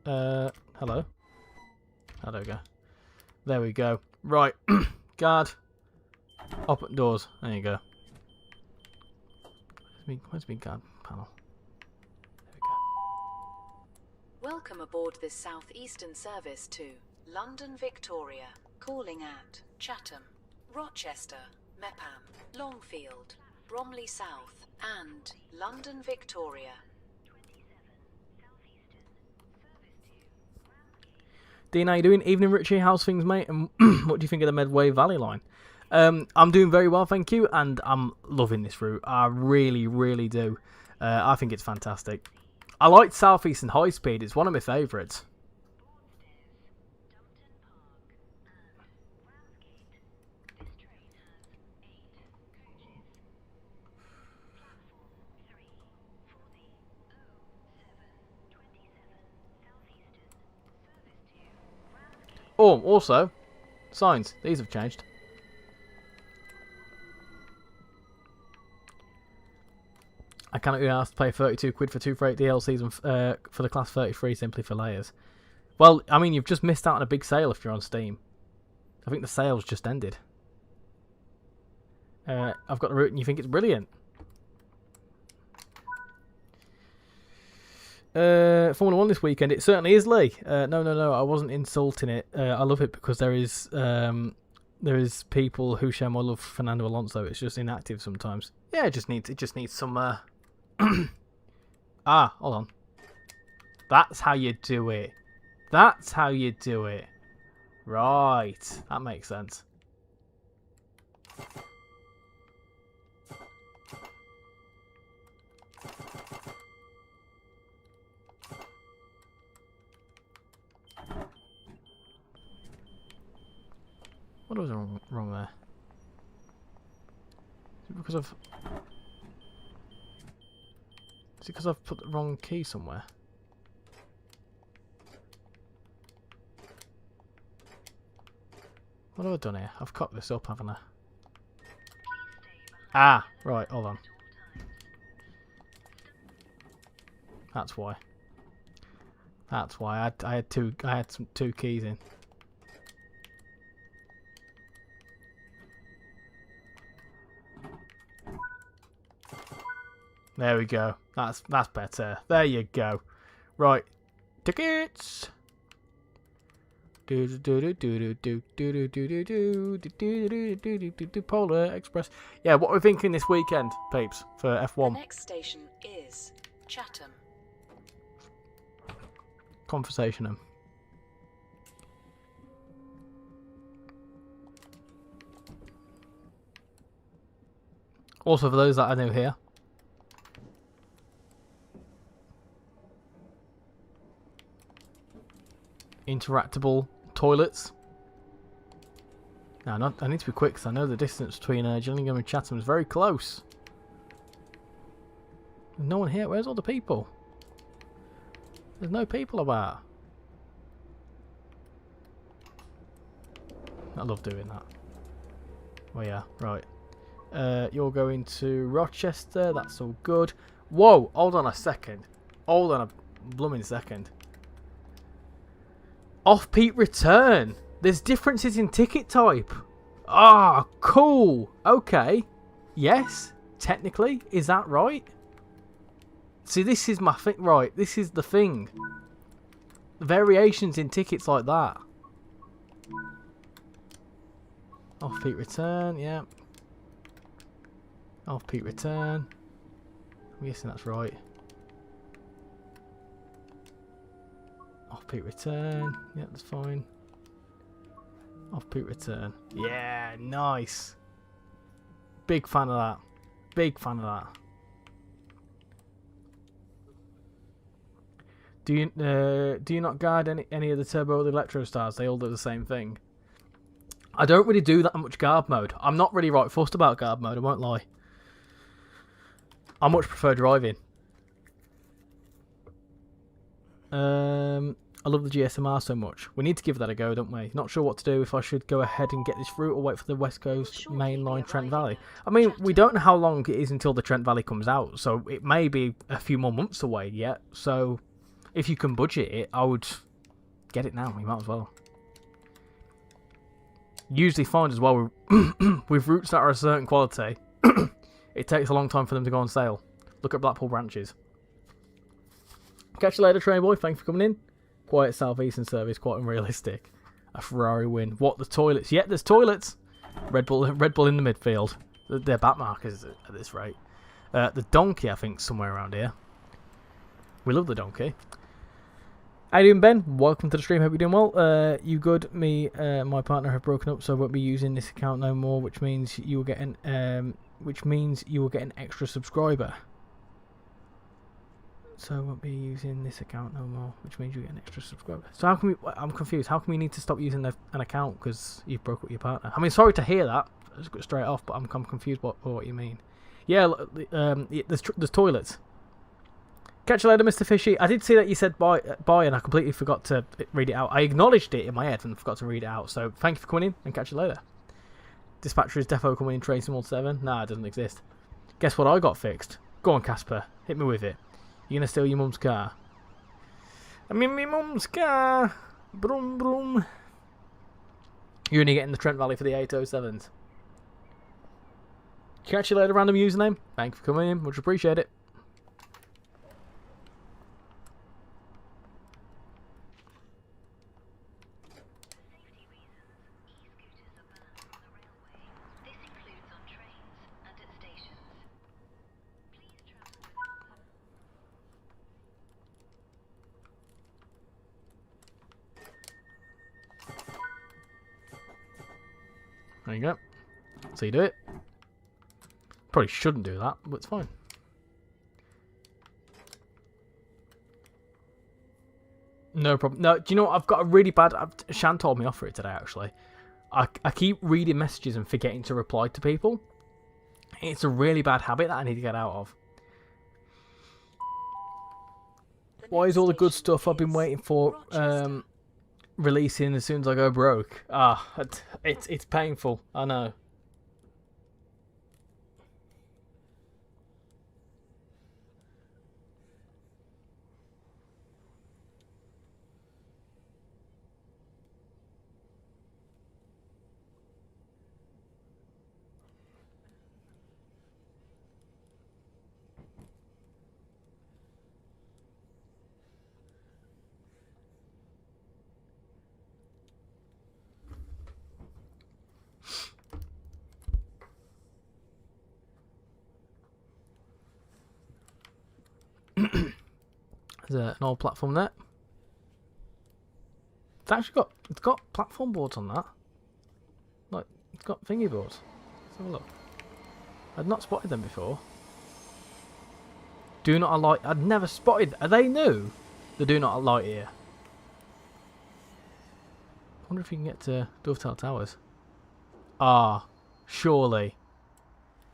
Hello. Oh, there we go. There we go. Right. Guard. Open doors. There you go. Where's my guard panel? There we go. Welcome aboard this southeastern service to London Victoria, calling at Chatham, Rochester, Mepham, Longfield, Bromley South, and London Victoria. Dean, how you doing? Evening, Richie. How's things, mate? And what do you think of the Medway Valley line? I'm doing very well, thank you, and I'm loving this route. I really, really do. I think it's fantastic. I like South Eastern High Speed. It's one of my favourites. Oh, also, signs. These have changed. I cannot be asked to pay 32 quid for 2 freight DLCs and for the class 33 simply for layers. Well, I mean, you've just missed out on a big sale if you're on Steam. I think the sale's just ended. I've got the route and you think it's brilliant. Formula 1 this weekend. It certainly is, Lee. No. I wasn't insulting it. I love it because there is people who share my love for Fernando Alonso. It's just inactive sometimes. Yeah, it just needs some. Hold on. That's how you do it. That's how you do it. Right. That makes sense. What was wrong there? Is it because I've put the wrong key somewhere? What have I done here? I've cocked this up, haven't I? Ah, right, hold on. That's why. That's why I had two keys in. There we go. That's better. There you go. Right. Tickets. Polar Express. Yeah, what we're thinking this weekend, peeps, for F1. The next station is Chatham. Conversationum. Also, for those that are new here, interactable toilets. Now, I need to be quick because I know the distance between Gillingham and Chatham is very close. There's no one here. Where's all the people? There's no people about. I love doing that. Oh yeah, right. You're going to Rochester. That's all good. Whoa! Hold on a second. Hold on a blooming second. Off-peak return. There's differences in ticket type. Ah, cool. Okay. Yes, technically. Is that right? See, this is my thing. Right, this is the thing. Variations in tickets like that. Off-peak return, yeah. Off-peak return. I'm guessing that's right. Off-peak return. Yeah, that's fine. Off-peak return. Yeah, nice. Big fan of that. Big fan of that. Do you not guard any of the turbo or the electro stars? They all do the same thing. I don't really do that much guard mode. I'm not really right fussed about guard mode, I won't lie. I much prefer driving. I love the GSM-R so much. We need to give that a go, don't we? Not sure what to do, if I should go ahead and get this route or wait for the West Coast main line Trent Valley. I mean, we don't know how long it is until the Trent Valley comes out, so it may be a few more months away yet. So if you can budget it, I would get it now. You might as well. Usually find as well with routes that are a certain quality, it takes a long time for them to go on sale. Look at Blackpool branches. Catch you later, train boy. Thanks for coming in. Quiet southeastern service, quite unrealistic. A Ferrari win. What, the toilets? Yeah, there's toilets. Red Bull in the midfield. They're back markers at this rate. The donkey, I think, somewhere around here. We love the donkey. How you doing, Ben? Welcome to the stream. Hope you're doing well. You good? Me, my partner have broken up, so I won't be using this account no more. Which means you will get an extra subscriber. So I won't be using this account no more, which means you get an extra subscriber. So how can we? I'm confused. How can we need to stop using an account because you've broke up with your partner? I mean, sorry to hear that. Just got straight off, but I'm confused what you mean. Yeah, there's toilets. Catch you later, Mr. Fishy. I did see that you said bye, and I completely forgot to read it out. I acknowledged it in my head and forgot to read it out. So thank you for coming in, and catch you later. Dispatcher is defo coming in train Simul 7. Nah, it doesn't exist. Guess what I got fixed? Go on, Casper. Hit me with it. You gonna steal your mum's car? I'm in my mum's car. Brum brum. You're only getting the Trent Valley for the 807s. Catch you later, random username. Thank you for coming in. Much appreciate it. There you go. So you do it. Probably shouldn't do that, but it's fine. No problem. No, do you know what? I've got a really bad... Shan told me off for it today, actually. I keep reading messages and forgetting to reply to people. It's a really bad habit that I need to get out of. Why is all the good stuff I've been waiting for releasing as soon as I go broke? It's painful. I know. There's an old platform there. It's got platform boards on that. Like, it's got thingy boards. Let's have a look. I'd not spotted them before. Do not alight. I'd never spotted. Are they new? The do not alight here. I wonder if you can get to Dovetail Towers. Ah, surely.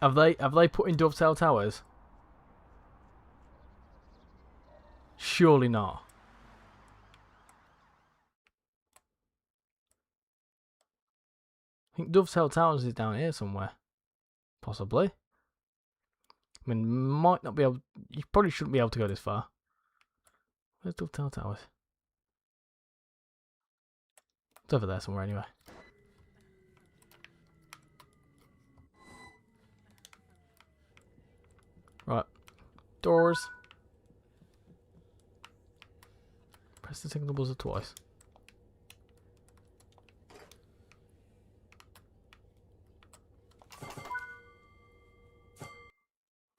Have they put in Dovetail Towers? Surely not. I think Dovetail Towers is down here somewhere. Possibly. I mean, might not be able... You probably shouldn't be able to go this far. Where's Dovetail Towers? It's over there somewhere anyway. Right. Doors. Press the signal buzzer twice.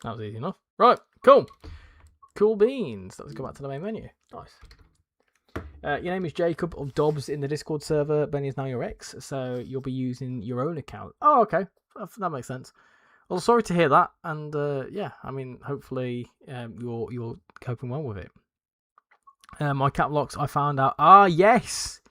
That was easy enough. Right, cool. Cool beans. Let's go back to the main menu. Nice. Your name is Jacob of Dobbs in the Discord server. Benny is now your ex, so you'll be using your own account. Oh, okay. That makes sense. Well, sorry to hear that. And yeah, I mean, hopefully you're coping well with it. My cap locks, I found out. Ah, yes!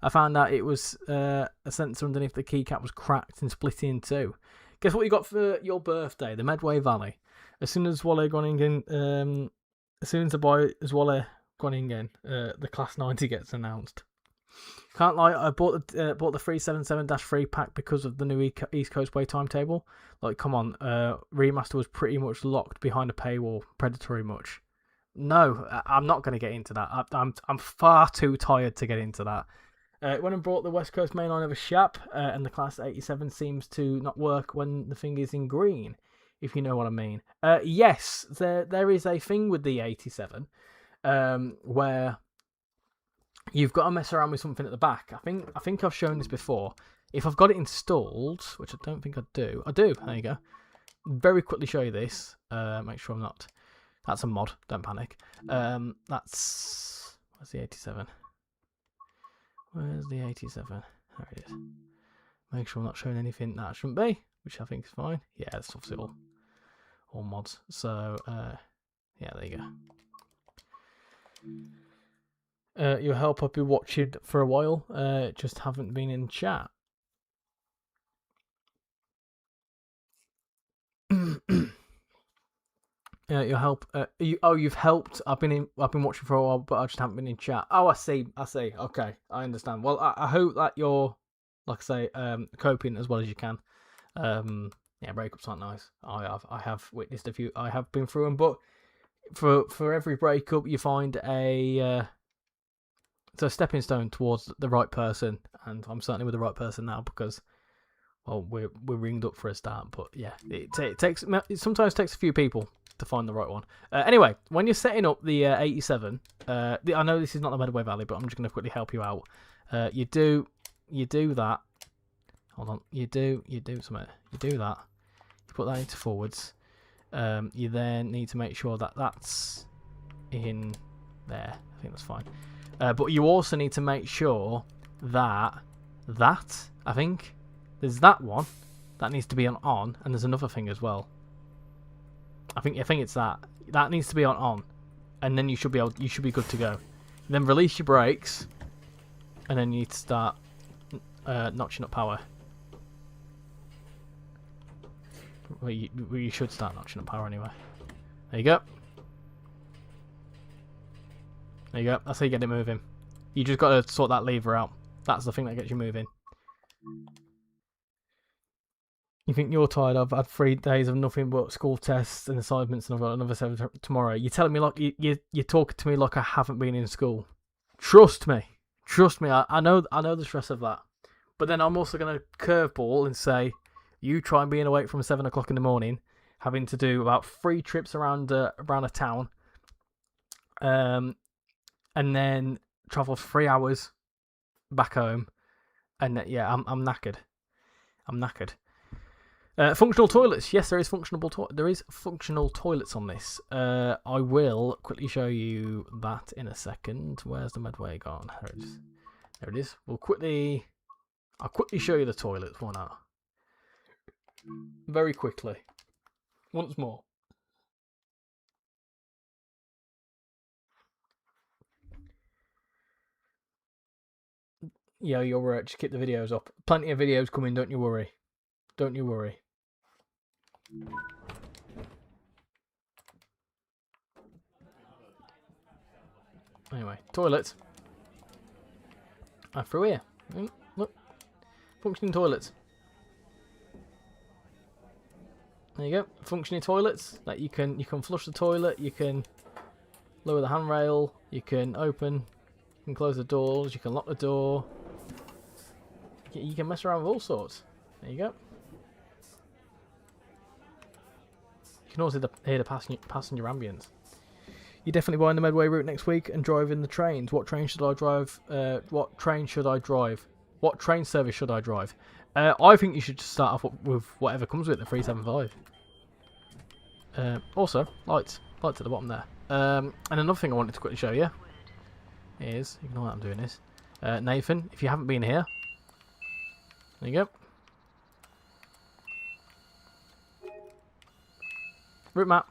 I found out it was a sensor underneath the keycap was cracked and split in two. Guess what you got for your birthday? The Medway Valley. As soon as Wally Groningen, as soon as the boy is Wally Groningen, the Class 90 gets announced. Can't lie, I bought the 377-3 pack because of the new East Coast Way timetable. Like, come on, Remaster was pretty much locked behind a paywall, predatory much. No, I'm not going to get into that. I'm far too tired to get into that. When I brought the West Coast main line of a Shap, and the Class 87 seems to not work when the thing is in green, if you know what I mean. Yes, there is a thing with the 87, where you've got to mess around with something at the back. I think I've shown this before. if I've got it installed, which I don't think I do. I do. There you go. Very quickly show you this. Make sure I'm not. That's a mod. Don't panic. That's. Where's the 87? Where's the 87? There it is. Make sure I'm not showing anything that I shouldn't be, which I think is fine. Yeah, it's obviously all mods. So, yeah, there you go. Your help I've been watching for a while. Just haven't been in chat. Your help. You've helped. I've been watching for a while, but I just haven't been in chat. Oh, I see. Okay, I understand. Well, I hope that you're, like I say, coping as well as you can. Yeah, breakups aren't nice. I have witnessed a few. I have been through them, but for every breakup, you find it's a stepping stone towards the right person, and I'm certainly with the right person now because, well, we're ringed up for a start. But yeah, it sometimes takes a few people to find the right one. Anyway, when you're setting up the 87, I know this is not the Medway Valley, but I'm just going to quickly help you out. You do that. Hold on. You do something. You do that. You put that into forwards. You then need to make sure that that's in there. I think that's fine. But you also need to make sure that I think there's that one that needs to be on, and there's another thing as well. I think it's that needs to be on, and then you should be good to go. Then release your brakes, and then you need to start notching up power. Well, you should start notching up power anyway. There you go. There you go. That's how you get it moving. You just got to sort that lever out. That's the thing that gets you moving. You think you're tired? I've had 3 days of nothing but school tests and assignments, and I've got another 7 tomorrow. You're telling me like you're talking to me like I haven't been in school. Trust me. I know the stress of that. But then I'm also going to curveball and say, you try and being awake from 7 o'clock in the morning, having to do about 3 trips around a town, and then travel 3 hours back home, and yeah, I'm knackered. Functional toilets. Yes, there is functional toilets on this. I will quickly show you that in a second. Where's the Medway gone? There it is. I'll quickly show you the toilets. Why not? Very quickly. Once more. Yeah, you're right. Just keep the videos up. Plenty of videos coming. Don't you worry. Anyway, toilets. Through here. Look. Functioning toilets. There you go. Functioning toilets. Like you can flush the toilet, you can lower the handrail, you can open, you can close the doors, you can lock the door. You can mess around with all sorts. There you go. You can also hear the passenger ambience. You're definitely buying the Medway route next week and driving the trains. What train should I drive? What train service should I drive? I think you should just start off with whatever comes with it, the 375. Also, lights at the bottom there. And another thing I wanted to quickly show you is, ignore that I'm doing this, Nathan, if you haven't been here, there you go. Route map.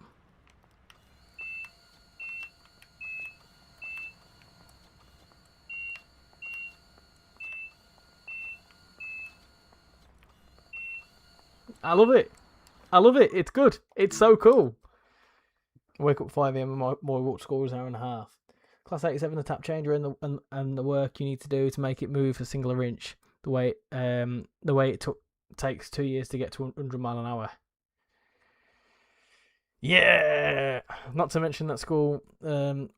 I love it. It's good. It's so cool. I wake up at 5 AM and my walk score is an hour and a half. Class 87, the tap changer and the work you need to do to make it move a single inch. The way it takes 2 years to get to 100 mile an hour. Yeah. Not to mention that school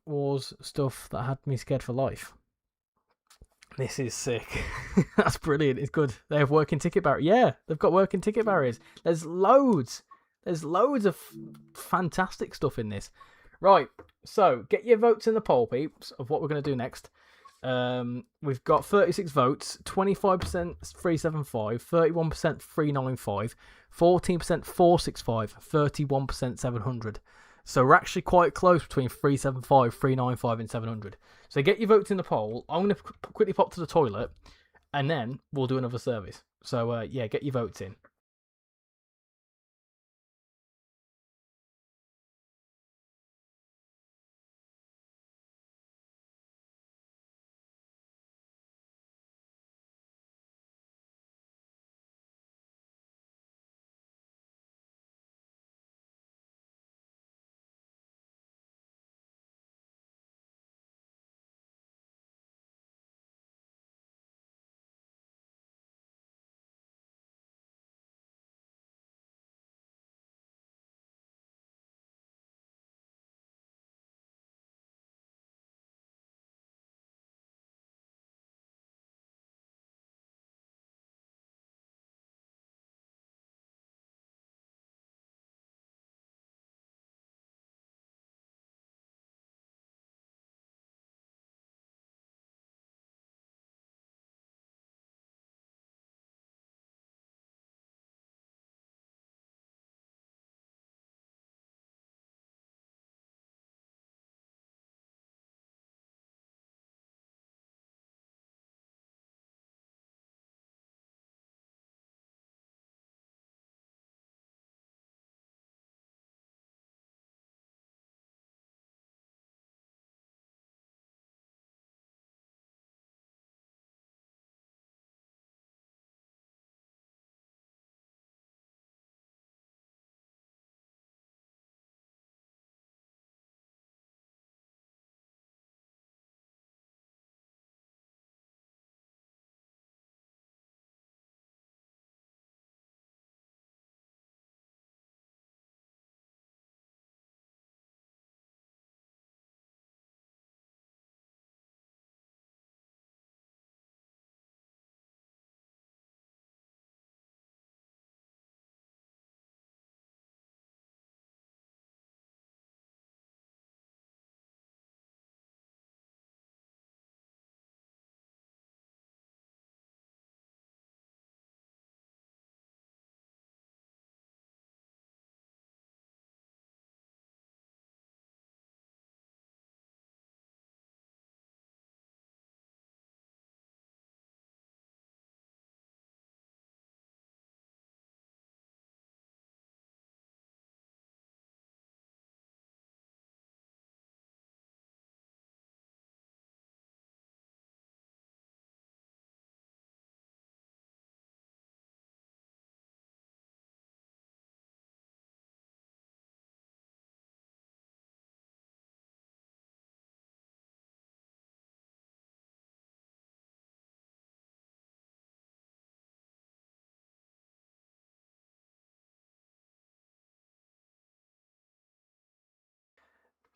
was stuff that had me scared for life. This is sick. That's brilliant. It's good. They have working ticket barriers. Yeah, they've got working ticket barriers. There's loads of fantastic stuff in this. Right, so get your votes in the poll, peeps, of what we're going to do next. We've got 36 votes, 25% 375, 31% 395, 14% 465, 31% 700. So we're actually quite close between 375, 395, and 700. So get your votes in the poll. I'm going to quickly pop to the toilet, and then we'll do another service. So yeah, get your votes in.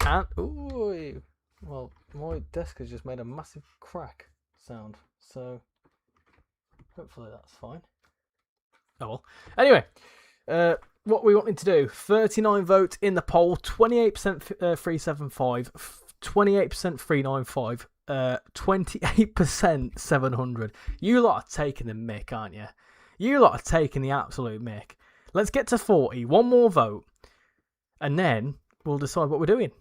And ooh, well, my desk has just made a massive crack sound, so hopefully that's fine. Oh well. Anyway, what we wanted to do: 39 votes in the poll, 28% 375, 28% 395, 28% 700. You lot are taking the mick, aren't you? You lot are taking the absolute mick. Let's get to 40. One more vote, and then we'll decide what we're doing.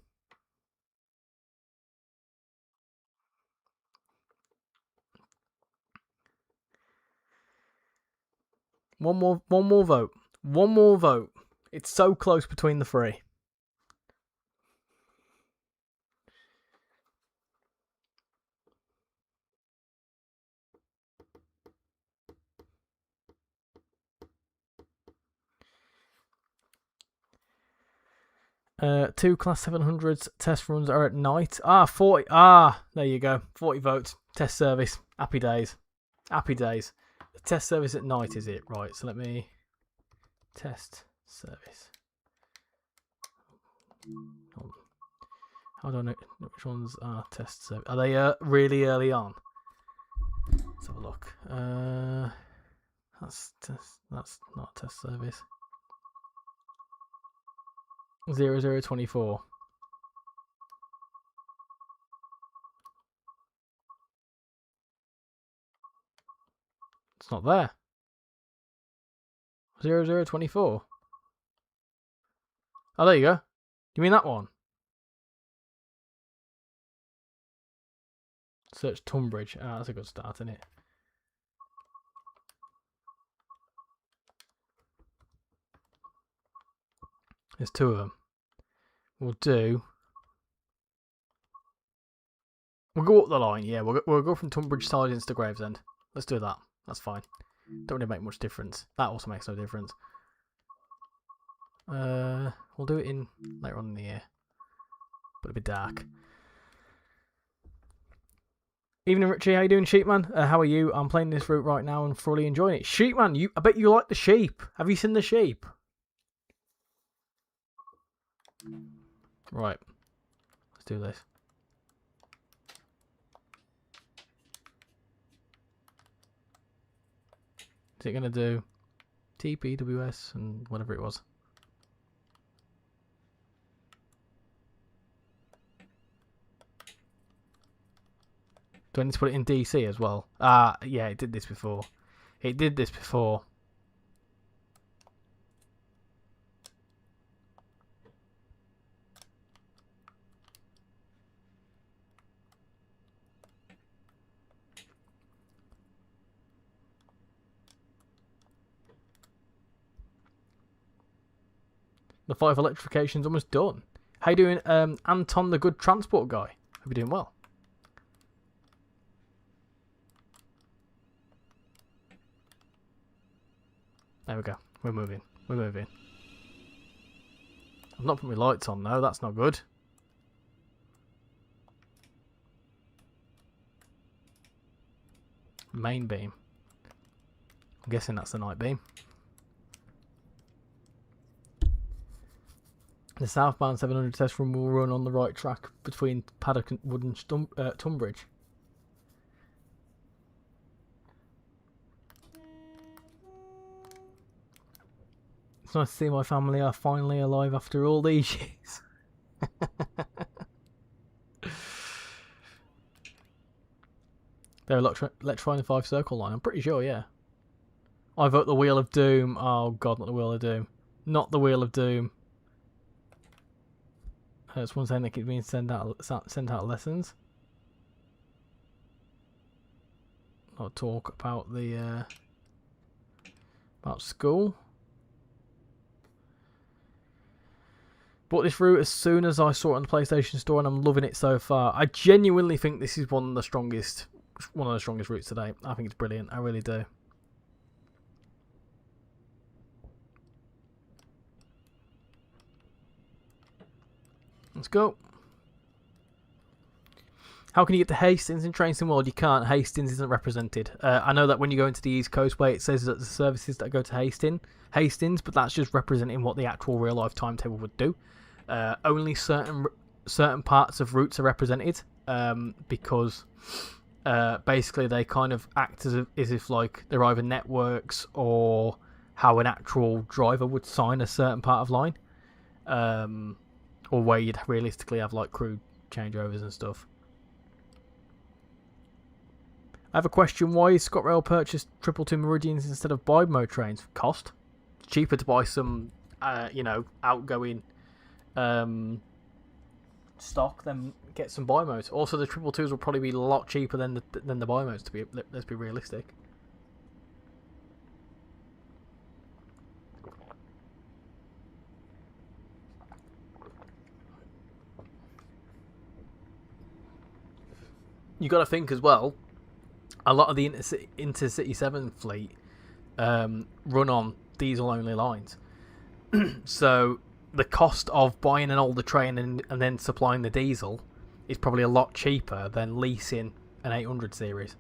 One more vote. One more vote. It's so close between the three. Two class 700s test runs are at night. 40. There you go. 40 votes. Test service. Happy days. Happy days. The test service at night, is it? Right, so let me... Test service. How do I know which ones are test service? Are they really early on? Let's have a look. That's not a test service. 0024. It's not there. 0024. Oh, there you go. You mean that one? Search Tunbridge. Ah, that's a good start, isn't it? There's two of them. We'll go up the line. Yeah, we'll go from Tunbridge Sidings to Gravesend. Let's do that. That's fine. Don't really make much difference. That also makes no difference. We'll do it in later on in the year, but it'll be dark. Evening, Richie. How you doing, Sheepman? How are you? I'm playing this route right now and thoroughly enjoying it. Sheepman, I bet you like the sheep. Have you seen the sheep? Right. Let's do this. Is it going to do TPWS and whatever it was? Do I need to put it in DC as well? Yeah, it did this before. It did this before. The 5 electrification's almost done. How you doing, Anton the good transport guy? Hope you're doing well. There we go. We're moving. We're moving. I've not put my lights on though. That's not good. Main beam. I'm guessing that's the night beam. The southbound 700 test run will run on the right track between Paddock and Wood and Tunbridge. It's nice to see my family are finally alive after all these years. They're electrifying the 5 circle line. I'm pretty sure, yeah. I vote the Wheel of Doom. Oh god, not the Wheel of Doom. Not the Wheel of Doom. Someone saying they keep being sent out lessons. I'll talk about the about school. Bought this route as soon as I saw it on the PlayStation Store, and I'm loving it so far. I genuinely think this is one of the strongest routes today. I think it's brilliant. I really do. Let's go. How can you get to Hastings in Train Sim World? You can't. Hastings isn't represented. I know that when you go into the East Coast way, it says that the services that go to Hastings, but that's just representing what the actual real life timetable would do. Only certain parts of routes are represented because basically they kind of act as if like they're either networks or how an actual driver would sign a certain part of line, or where you'd realistically have like crew changeovers and stuff. I have a question. Why is ScotRail purchased 222 Meridians instead of bi-mode trains? Cost. It's cheaper to buy some, outgoing stock than get some bi-modes. Also, the 222s will probably be a lot cheaper than the bi-modes. Let's be realistic. You got to think as well. A lot of the Intercity 7 fleet run on diesel-only lines. So the cost of buying an older train and then supplying the diesel is probably a lot cheaper than leasing an 800 series.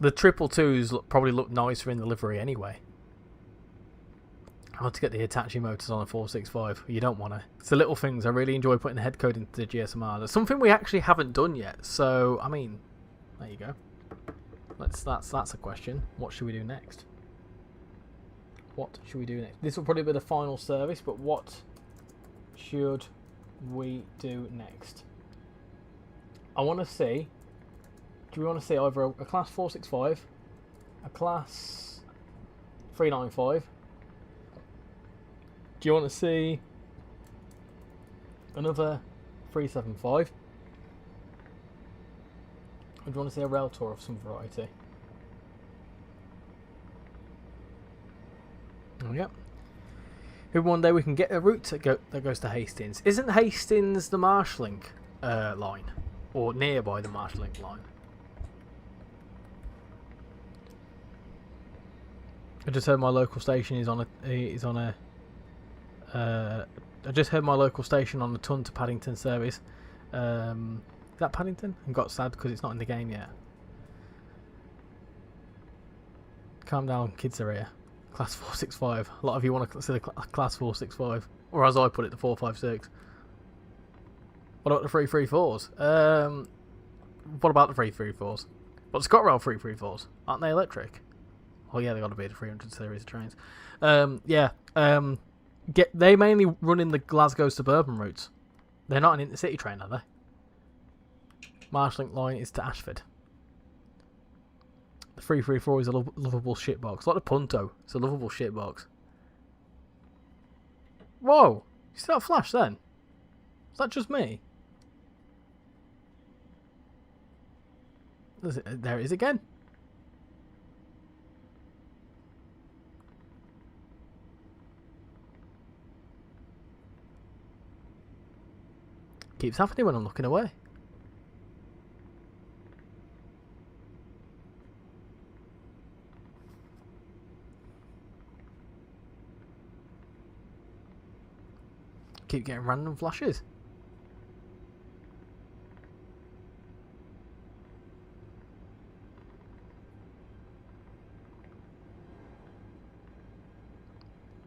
The 222s probably look nicer in the livery anyway. How to get the Hitachi motors on a 465? You don't want to. It's the little things. I really enjoy putting the head code into the GSM-R. That's something we actually haven't done yet. So, I mean, there you go. That's a question. What should we do next? What should we do next? This will probably be the final service, but what should we do next? I want to see Do we want to see either a class 465, a class 395? Do you want to see another 375? Or do you want to see a rail tour of some variety? Oh, yeah. Maybe one day we can get a route that goes to Hastings. Isn't Hastings the Marshalling line? Or nearby the Marshalling line? I just heard my local station is on a I just heard my local station on the Ton to Paddington service. Is that Paddington? And got sad because it's not in the game yet. Calm down, kids are here. Class 465. A lot of you want to see the class 465, or as I put it, the 456. What about the 334s? What about the 334s? But the ScotRail 334s, aren't they electric? Oh yeah, they got to be the 300 series of trains. They mainly run in the Glasgow suburban routes. They're not an intercity train, are they? Marshalling line is to Ashford. The 334 is a lovable shitbox. Like the Punto, it's a lovable shitbox. Whoa! You see that flash then? Is that just me? There it is again. Keeps happening when I'm looking away. Keep getting random flashes.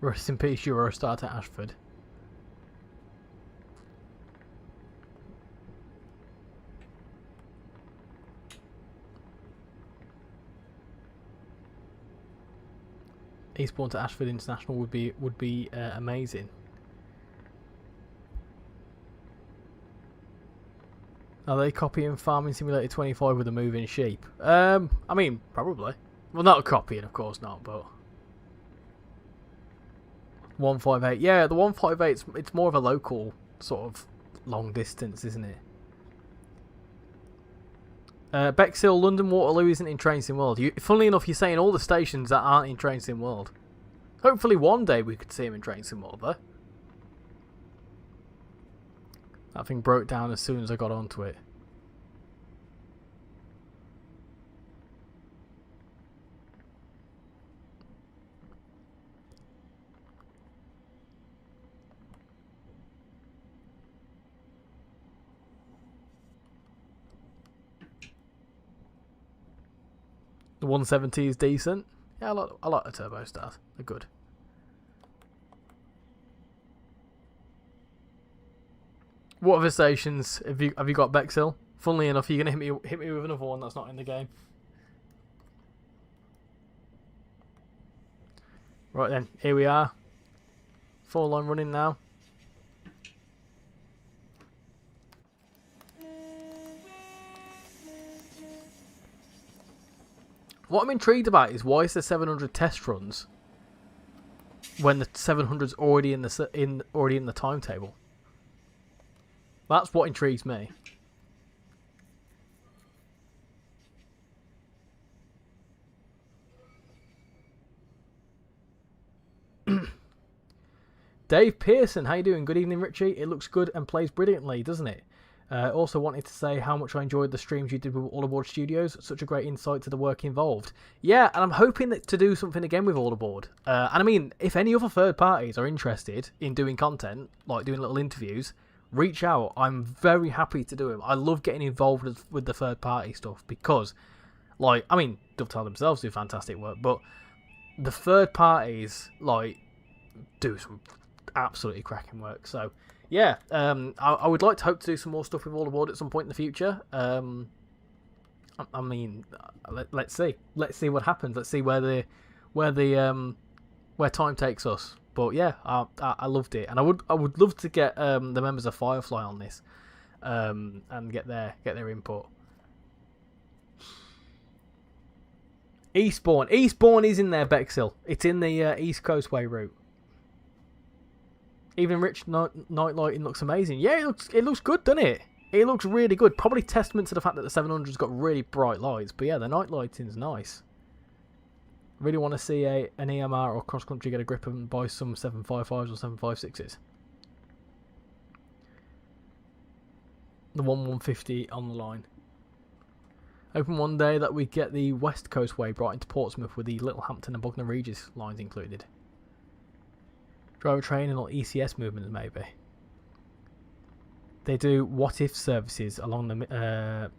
Rest in peace, Eurostar to Ashford. Eastbourne to Ashford International would be amazing. Are they copying Farming Simulator 25 with a moving sheep? I mean, probably. Well, not copying, of course not, but 158. Yeah, the 158. It's more of a local sort of long distance, isn't it? Bexhill, London Waterloo isn't in Train Sim World. Funnily enough, you're saying all the stations that aren't in Train Sim World. Hopefully one day we could see them in Train Sim World, though. That thing broke down as soon as I got onto it. The 170 is decent. Yeah, I like the Turbo Stars. They're good. What other stations have you got, Bexhill? Funnily enough, you're gonna hit me with another one that's not in the game. Right then, here we are. 4 line running now. What I'm intrigued about is why is there 700 test runs when the 700's already in the timetable. That's what intrigues me. Dave Pearson, how you doing? Good evening, Richie. It looks good and plays brilliantly, doesn't it? Also wanted to say how much I enjoyed the streams you did with All Aboard Studios. Such a great insight to the work involved. Yeah, and I'm hoping to do something again with All Aboard. And I mean, if any other third parties are interested in doing content, like doing little interviews, reach out. I'm very happy to do them. I love getting involved with the third party stuff because, like, I mean, Dovetail themselves do fantastic work, but the third parties, like, do some absolutely cracking work. So yeah, I would like to hope to do some more stuff with All Aboard at some point in the future. I mean, let's see what happens. Let's see where time takes us. But yeah, I loved it, and I would love to get the members of Firefly on this, and get their input. Eastbourne. Eastbourne is in there, Bexhill. It's in the East Coastway route. Even Rich night lighting looks amazing. Yeah, it looks good, doesn't it? It looks really good. Probably testament to the fact that the 700's got really bright lights. But yeah, the night lighting's nice. Really want to see an EMR or cross country get a grip and buy some 755s or 756s. The 150 on the line. Hoping one day that we get the West Coast Way brought into Portsmouth with the Littlehampton and Bognor Regis lines included. Driver training or ECS movements maybe. They do what if services along the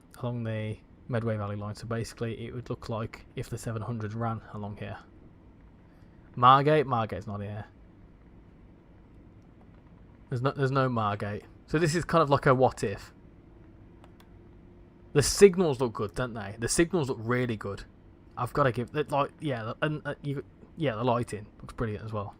Medway Valley line, so basically it would look like if the 700 ran along here. Margate's not here. There's no Margate. So this is kind of like a what if. The signals look good, don't they? The signals look really good. I've got to give it, like, yeah, and yeah, the lighting looks brilliant as well.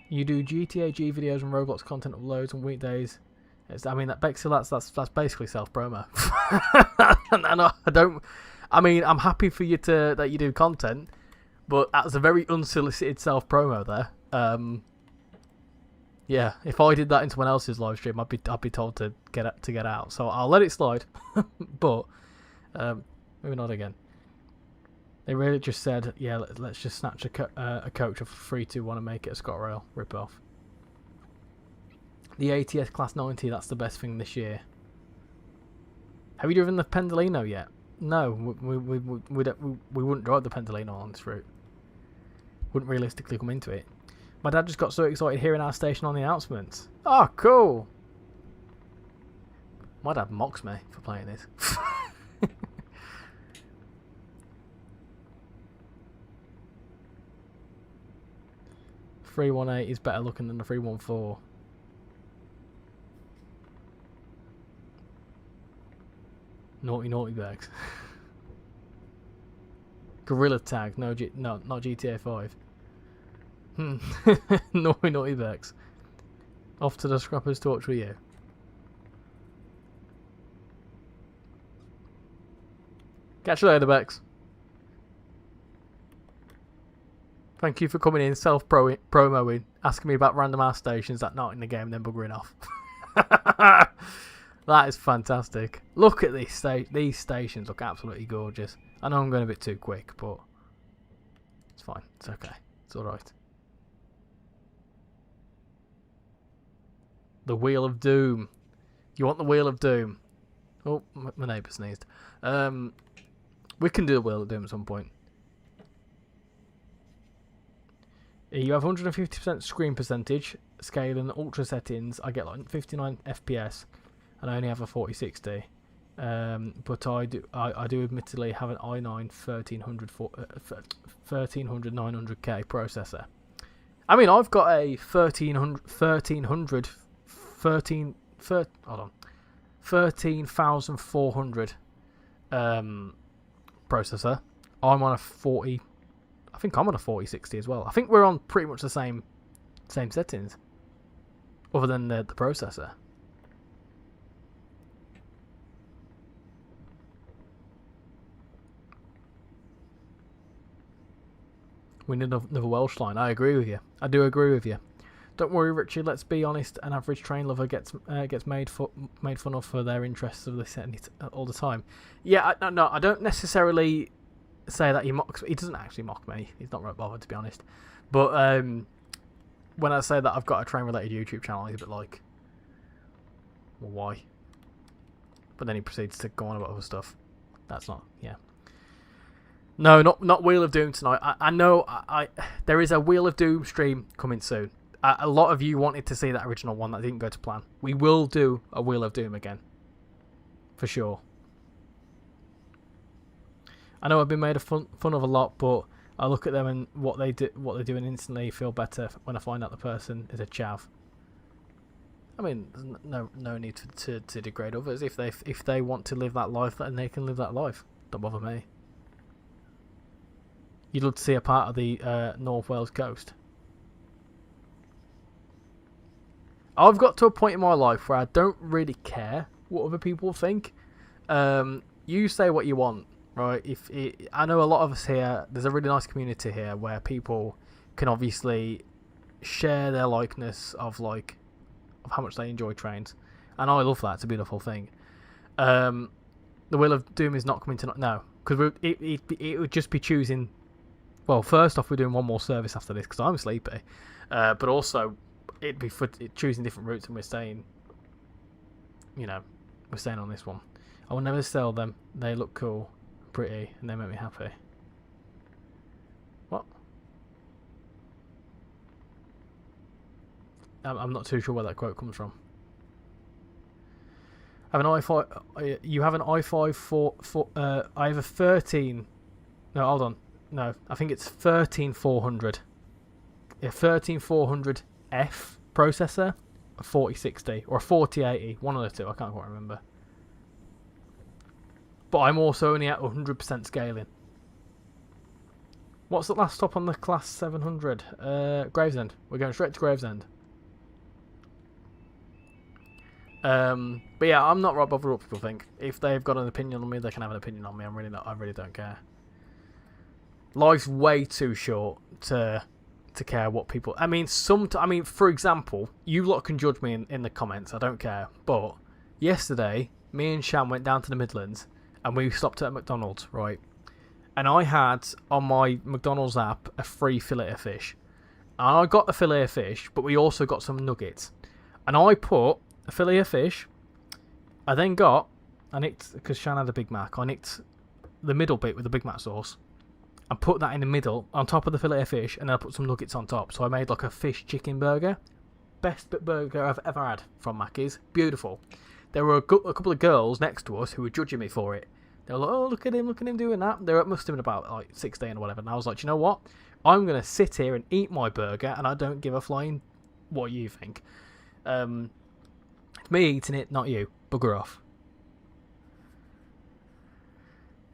You do GTA G videos and Roblox content uploads on weekdays. I mean, that Bexhill, that's basically self-promo. And I mean, I'm happy for you that you do content, but that's a very unsolicited self-promo there. Yeah, if I did that in someone else's live stream, I'd be told to get out. So I'll let it slide. But maybe not again. They really just said, yeah, let's just snatch a coach off free to want to make it a ScotRail rip-off. The ATS Class 90, that's the best thing this year. Have you driven the Pendolino yet? No, we wouldn't drive the Pendolino on this route. Wouldn't realistically come into it. My dad just got so excited hearing our station on the announcements. Oh, cool! My dad mocks me for playing this. 318 is better looking than the 314. Naughty bags. Gorilla Tag, no, not GTA 5. Naughty bags. Off to the scrapper's torch for you. Catch you later, Bex. Thank you for coming in, self-promoing, asking me about random ass stations that not in the game, then buggering off. That is fantastic. Look at these stations look absolutely gorgeous. I know I'm going a bit too quick, but it's fine. It's okay. It's alright. The Wheel of Doom. You want the Wheel of Doom? Oh, my neighbour sneezed. We can do the Wheel of Doom at some point. You have 150% screen percentage, scale and ultra settings. I get like 59 FPS, and I only have a 4060. But I do admittedly have an i9 1300 900K processor. I mean, I've got a 13400 processor. I'm on a 40. I think I'm on a 4060 as well. I think we're on pretty much the same settings, other than the processor. We need another Welsh line. I agree with you. I do agree with you. Don't worry, Richard. Let's be honest. An average train lover gets made fun of for their interests of this all the time. Yeah, no, I don't necessarily say that he mocks. He doesn't actually mock me. He's not really bothered, to be honest. But when I say that I've got a train-related YouTube channel, he's a bit like, well, why? But then he proceeds to go on about other stuff. That's not, yeah. No, not Wheel of Doom tonight. I know there is a Wheel of Doom stream coming soon. A lot of you wanted to see that original one that didn't go to plan. We will do a Wheel of Doom again, for sure. I know I've been made fun of a lot, but I look at them and what they do and instantly feel better when I find out the person is a chav. I mean, there's no need to degrade others. If they want to live that life, then they can live that life. Don't bother me. You'd love to see a part of the North Wales coast. I've got to a point in my life where I don't really care what other people think. You say what you want, right? I know a lot of us here, there's a really nice community here where people can obviously share their likeness of how much they enjoy trains, and I love that. It's a beautiful thing. The Wheel of Doom is not coming tonight, no, because it would just be choosing. Well, first off, we're doing one more service after this because I'm sleepy, but also it'd be for choosing different routes, and we're staying on this one. I will never sell them. They look cool, pretty, and they make me happy. What? I'm not too sure where that quote comes from. I have an i5. You have an i5 for I have a 13. No, hold on. No, I think it's 13400. A 13400F processor, a 4060 or a 4080. One of the two. I can't quite remember. But I'm also only at 100% scaling. What's the last stop on the Class 700? Gravesend. We're going straight to Gravesend. But yeah, I'm not right bothered what people think. If they've got an opinion on me, they can have an opinion on me. I'm really not. I really don't care. Life's way too short to care what people. I mean, for example, you lot can judge me in the comments. I don't care. But yesterday, me and Sham went down to the Midlands, and we stopped at McDonald's, right? And I had on my McDonald's app a free fillet of fish, and I got a fillet of fish, but we also got some nuggets, and I put a fillet of fish. I nicked, because Shan had a Big Mac, I nicked the middle bit with the Big Mac sauce and put that in the middle on top of the fillet of fish, and then I put some nuggets on top. So I made like a fish chicken burger. Best burger I've ever had from Mackey's. Beautiful. There were a couple of girls next to us who were judging me for it. They were like, oh, look at him doing that. They must have been about like 16 or whatever. And I was like, you know what? I'm going to sit here and eat my burger, and I don't give a flying what you think. It's me eating it, not you. Bugger off.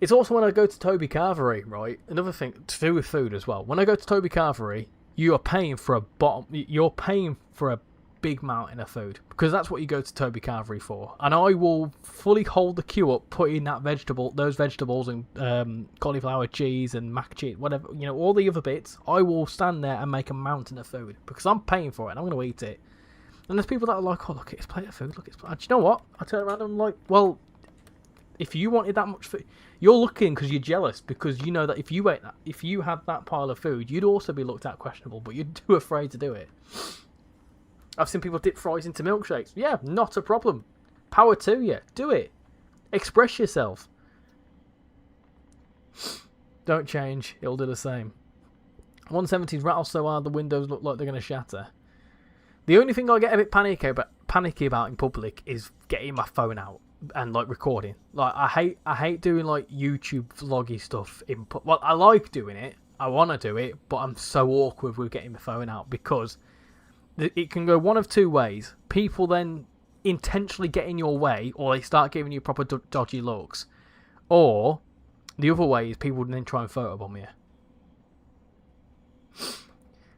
It's also when I go to Toby Carvery, right? Another thing to do with food as well. When I go to Toby Carvery, you are paying for a big mountain of food, because that's what you go to Toby Carvery for. And I will fully hold the queue up, put in those vegetables and cauliflower cheese and mac cheese, whatever, all the other bits. I will stand there and make a mountain of food because I'm paying for it and I'm going to eat it. And there's people that are like, oh, look at his plate of food, look at his plate. And do you know what? I turn around and I'm like, well, if you wanted that much food, you're looking because you're jealous, because you know that if you had that pile of food, you'd also be looked at questionable, but you're too afraid to do it. I've seen people dip fries into milkshakes. Yeah, not a problem. Power to you. Do it. Express yourself. Don't change. It'll do the same. 170s rattle so hard the windows look like they're going to shatter. The only thing I get a bit panicky about in public is getting my phone out and recording. I hate doing YouTube vloggy stuff well, I like doing it. I want to do it, but I'm so awkward with getting my phone out because it can go one of two ways. People then intentionally get in your way, or they start giving you proper dodgy looks. Or the other way is people then try and photobomb you.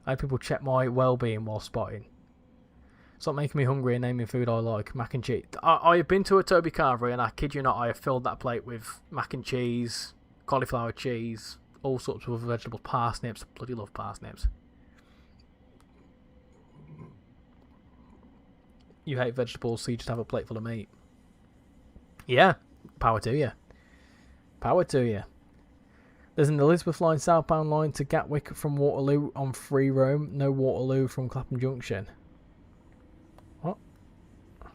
I had people check my well-being while spotting. Stop making me hungry and naming food I like. Mac and cheese. I have been to a Toby Carvery, and I kid you not, I have filled that plate with mac and cheese, cauliflower cheese, all sorts of vegetables, parsnips. I bloody love parsnips. You hate vegetables, so you just have a plate full of meat. Yeah, power to you. Power to you. There's an Elizabeth line southbound line to Gatwick from Waterloo on free roam. No Waterloo from Clapham Junction. What? I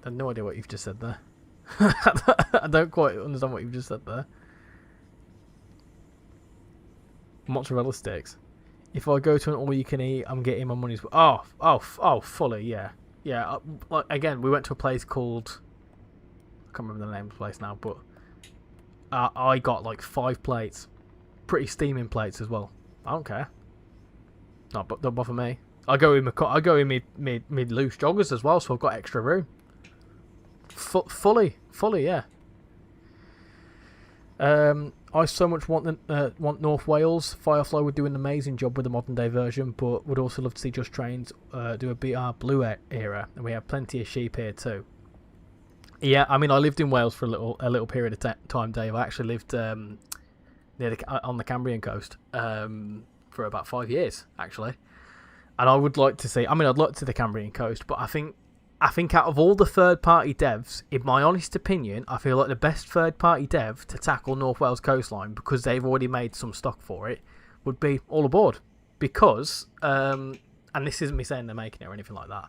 have no idea what you've just said there. I don't quite understand what you've just said there. Mozzarella sticks. If I go to an all-you-can-eat, I'm getting my money's worth. Oh, fully, yeah. Yeah, again, we went to a place called... I can't remember the name of the place now, but... I got 5 plates. Pretty steaming plates as well. I don't care. No, but don't bother me. I go in my loose joggers as well, so I've got extra room. Fully, yeah. I so much want North Wales. Firefly would do an amazing job with the modern day version, but would also love to see Just Trains do a BR Blue era, and we have plenty of sheep here too. Yeah, I mean, I lived in Wales for a little period of time, Dave. I actually lived on the Cambrian coast for about 5 years, actually. And I would like to see. I mean, I'd like to see the Cambrian coast, but I think out of all the third-party devs, in my honest opinion, I feel like the best third-party dev to tackle North Wales coastline, because they've already made some stock for it, would be All Aboard. Because, and this isn't me saying they're making it or anything like that,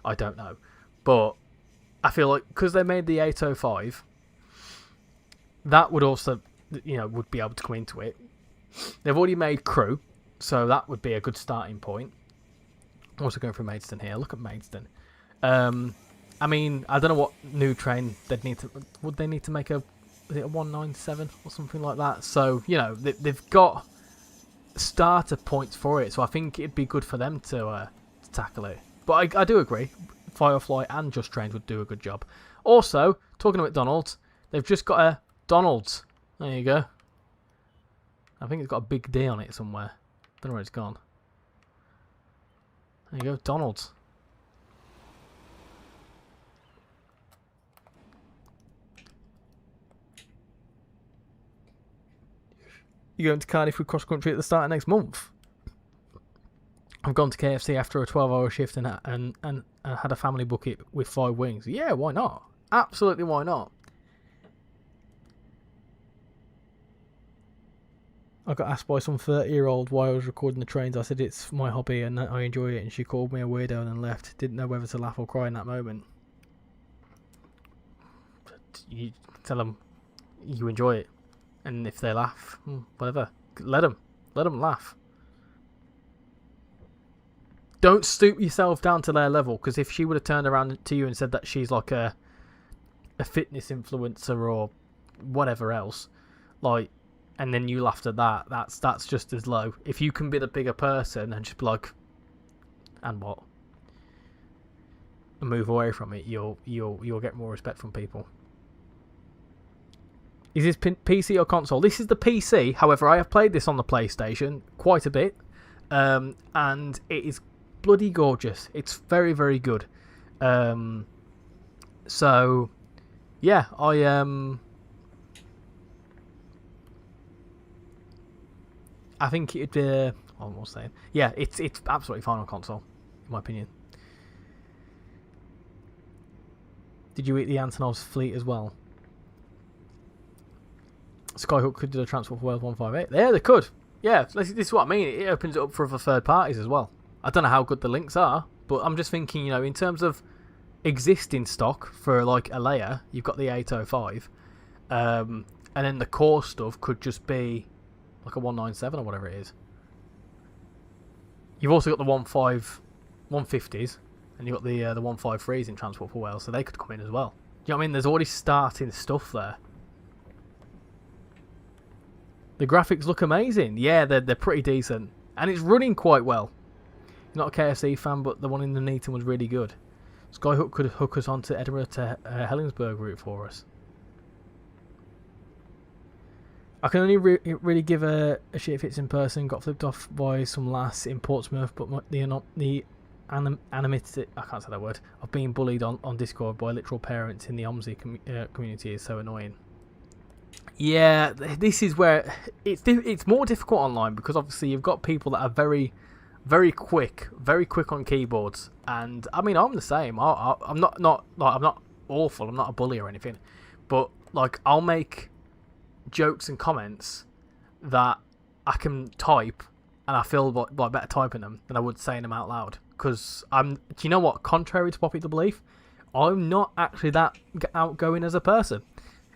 I don't know, but I feel like because they made the 805, that would also, would be able to come into it. They've already made Crew, so that would be a good starting point. Also going through Maidstone here. Look at Maidstone. I mean, I don't know what new train they'd need to. Would they need to make a 197 or something like that? So they've got starter points for it. So I think it'd be good for them to tackle it. But I do agree, Firefly and Just Trains would do a good job. Also, talking about McDonald's, they've just got a Donald's. There you go. I think it's got a big D on it somewhere. Don't know where it's gone. There you go, Donald's. You're going to Cardiff with cross country at the start of next month. I've gone to KFC after a 12-hour shift and had a family bucket with 5 wings. Yeah, why not? Absolutely, why not? I got asked by some 30-year-old why I was recording the trains. I said it's my hobby and I enjoy it, and she called me a weirdo and then left. Didn't know whether to laugh or cry in that moment. You tell them you enjoy it, and if they laugh, whatever. Let them laugh. Don't stoop yourself down to their level, because if she would have turned around to you and said that she's like a fitness influencer or whatever else, like, and then you laughed at that, that's just as low. If you can be the bigger person and just be like, and what? And move away from it, you'll get more respect from people. Is this PC or console? This is the PC. However, I have played this on the PlayStation quite a bit, and it is bloody gorgeous. It's very, very good. So, yeah, I think it'd be. What was I saying? Yeah, it's absolutely fine on console, in my opinion. Did you eat the Antonov's fleet as well? Skyhook could do the Transport for Wales 158. Yeah, they could. Yeah, this is what I mean. It opens it up for other third parties as well. I don't know how good the links are, but I'm just thinking, in terms of existing stock for like a layer, you've got the 805, and then the core stuff could just be like a 197 or whatever it is. You've also got the 150s, and you've got the 153s in Transport for Wales, so they could come in as well. Do you know what I mean? There's already starting stuff there. The graphics look amazing. Yeah, they're pretty decent, and it's running quite well. You're not a KFC fan, but the one in the Nuneaton was really good. Skyhook could hook us onto Edinburgh to Helensburgh route for us. I can only really give a shit if it's in person. Got flipped off by some lass in Portsmouth, but the anonymity, I can't say that word, of being bullied on Discord by literal parents in the OMSI community is so annoying. Yeah, this is where it's more difficult online, because obviously you've got people that are very, very quick on keyboards, and I mean I'm the same. I'm not like, I'm not awful. I'm not a bully or anything, but like I'll make jokes and comments that I can type, and I feel like better typing them than I would saying them out loud. Because do you know what? Contrary to popular belief, I'm not actually that outgoing as a person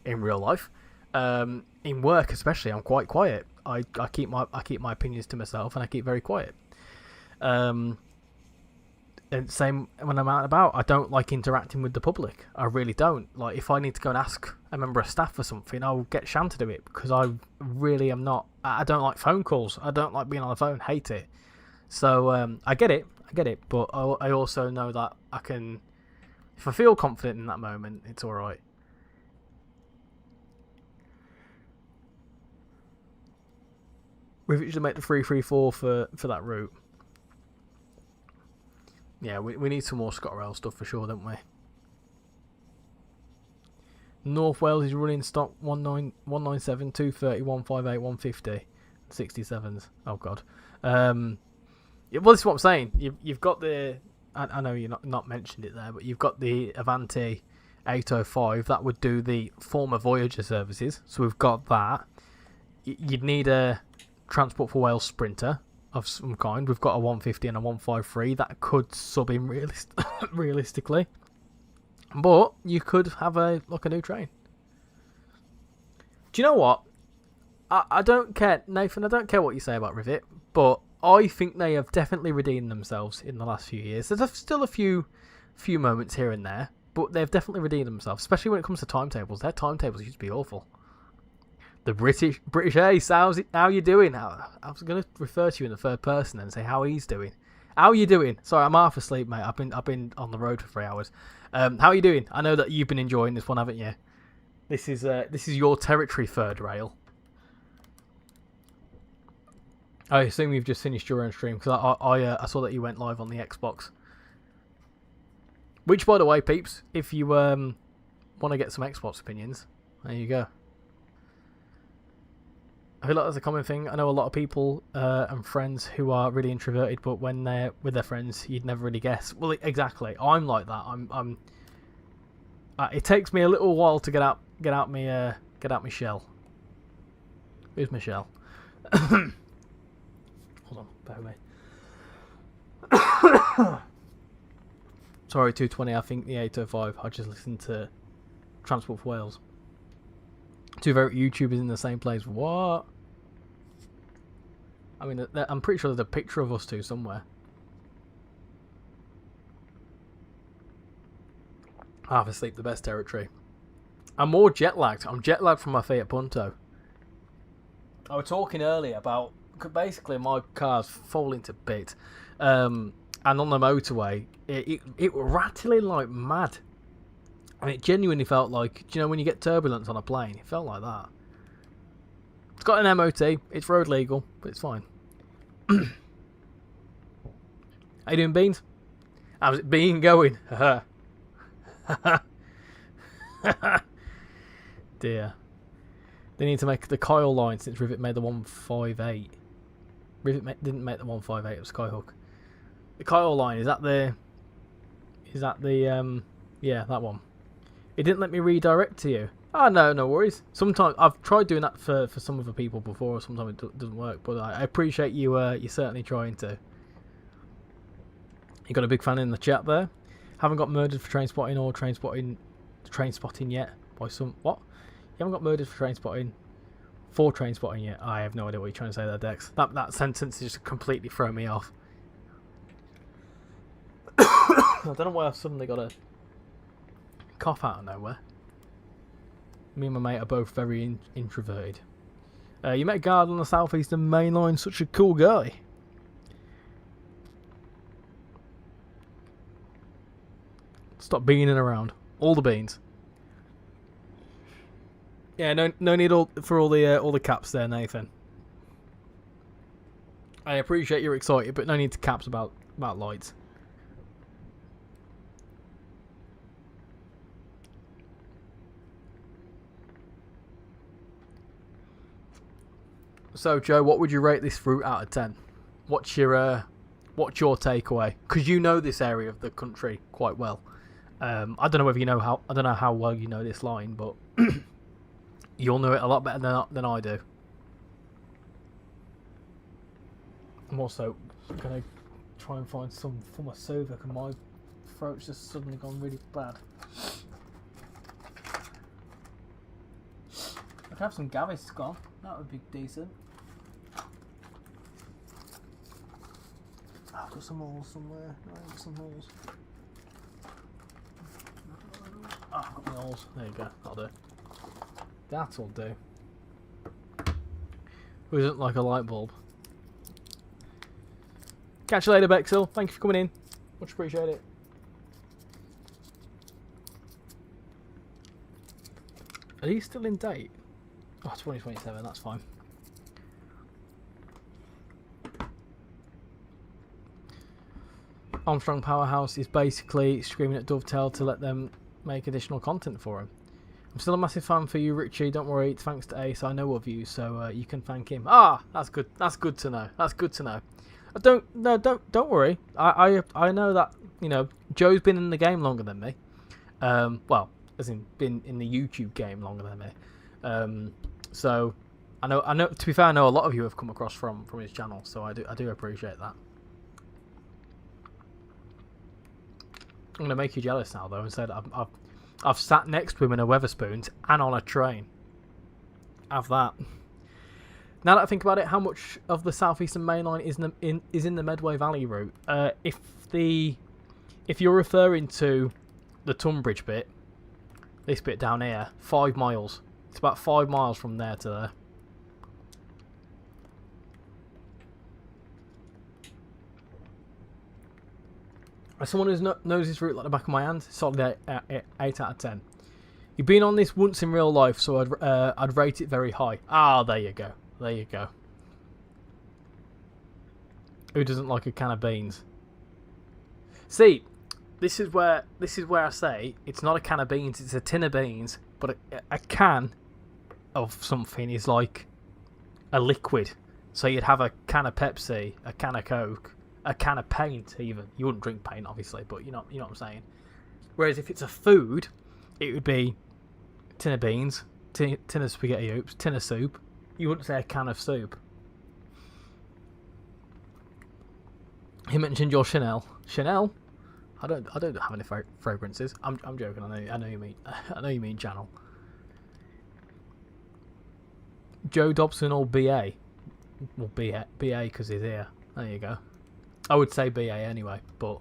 in real life. In work especially, I'm quite quiet. I keep my opinions to myself, and I keep very quiet. And same when I'm out and about. I don't like interacting with the public. I really don't. Like, if I need to go and ask a member of staff for something, I'll get Shan to do it, because I really am not. I don't like phone calls. I don't like being on the phone. Hate it. So I get it, but I also know that I can. If I feel confident in that moment, it's all right. Rivet should make the 334 for that route. Yeah, we need some more ScotRail stuff for sure, don't we? North Wales is running stock 197, 230, 158, 150, 67s. Oh god. Yeah, well, this is what I'm saying. You've got the. I know you're not mentioned it there, but you've got the Avanti 805 that would do the former Voyager services. So we've got that. You'd need a Transport for Wales Sprinter of some kind. We've got a 150 and a 153 that could sub in realistically. But you could have a new train. Do you know what? I don't care, Nathan. I don't care what you say about Rivet, but I think they have definitely redeemed themselves in the last few years. There's still a few moments here and there, but they've definitely redeemed themselves, especially when it comes to timetables. Their timetables used to be awful. The British Ace, how you doing? I was going to refer to you in the third person and say how he's doing. How are you doing? Sorry, I'm half asleep, mate. I've been on the road for 3 hours. How are you doing? I know that you've been enjoying this one, haven't you? This is your territory, third rail. I assume you've just finished your own stream because I saw that you went live on the Xbox. Which, by the way, peeps, if you want to get some Xbox opinions, there you go. I feel like that's a common thing. I know a lot of people and friends who are really introverted, but when they're with their friends, you'd never really guess. Well, exactly. I'm like that. I'm. It takes me a little while to get out my shell. Where's my shell? Hold on, bear with me. Sorry, 220. I think the 805. I just listened to Transport for Wales. Two very YouTubers in the same place. What? I mean, I'm pretty sure there's a picture of us two somewhere. Half asleep, the best territory. I'm more jet lagged. I'm jet lagged from my Fiat Punto. I was talking earlier about basically my car's falling to bits, and on the motorway, it was rattling like mad. And it genuinely felt like, do you know when you get turbulence on a plane? It felt like that. It's got an MOT. It's road legal, but it's fine. How you doing, Beans? How's it been going? Dear. They need to make the Kyle line since Rivet made the 158. Rivet didn't make the 158, it was Skyhook. The Kyle line, is that the... yeah, that one. It didn't let me redirect to you. Oh, no worries. Sometimes I've tried doing that for some other people before. Sometimes it doesn't work, but I appreciate you. You're certainly trying to. You got a big fan in the chat there. Haven't got murdered for train spotting or train spotting yet by some what? You haven't got murdered for train spotting yet. I have no idea what you're trying to say there, Dex. That sentence just completely thrown me off. I don't know why I've suddenly got a cough out of nowhere. Me and my mate are both very introverted. You met a guard on the southeastern main line, such a cool guy. Stop beaning around. All the beans. Yeah, no need for all the caps there, Nathan. I appreciate you're excited, but no need to caps about lights. So, Joe, what would you rate this route out of 10? What's your takeaway? Because you know this area of the country quite well. I don't know whether you know I don't know how well you know this line, but you'll know it a lot better than I do. I'm also gonna try and find some for my sofa, because my throat's just suddenly gone really bad. I could have some Gaviscon. That would be decent. I've got some holes somewhere. I've got some holes. Oh, I've got my holes. There you go. That'll do. That'll do. Who isn't like a light bulb? Catch you later, Bexel. Thank you for coming in. Much appreciated. Are these still in date? Oh, 2027, that's fine. Armstrong Powerhouse is basically screaming at Dovetail to let them make additional content for him. I'm still a massive fan for you, Richie. Don't worry, it's thanks to Ace I know of you, so you can thank him. Ah, that's good. That's good to know. That's good to know. Don't worry. I know that, you know, Joe's been in the game longer than me. Well, as in been in the YouTube game longer than me. So I know. To be fair, I know a lot of you have come across from his channel, so I do appreciate that. I'm gonna make you jealous now, though, and said I've sat next to him in a Weatherspoons and on a train. Have that. Now that I think about it, how much of the southeastern main line is in the Medway Valley route? If you're referring to the Tunbridge bit, this bit down here, 5 miles. It's about 5 miles from there to there. As someone who knows this route like the back of my hand, solid 8 out of 10. You've been on this once in real life, so I'd rate it very high. Ah, there you go. There you go. Who doesn't like a can of beans? See, this is where I say it's not a can of beans, it's a tin of beans, but a can of something is like a liquid. So you'd have a can of Pepsi, a can of Coke, a can of paint even. You wouldn't drink paint obviously, but you know what I'm saying. Whereas if it's a food, it would be tin of beans, tin of spaghetti hoops, tin of soup. You wouldn't say a can of soup. He mentioned your Chanel. Chanel? I don't have any fragrances. I'm joking. I know you mean Channel. Joe Dobson or BA? Well, BA because he's here. There you go. I would say BA anyway, but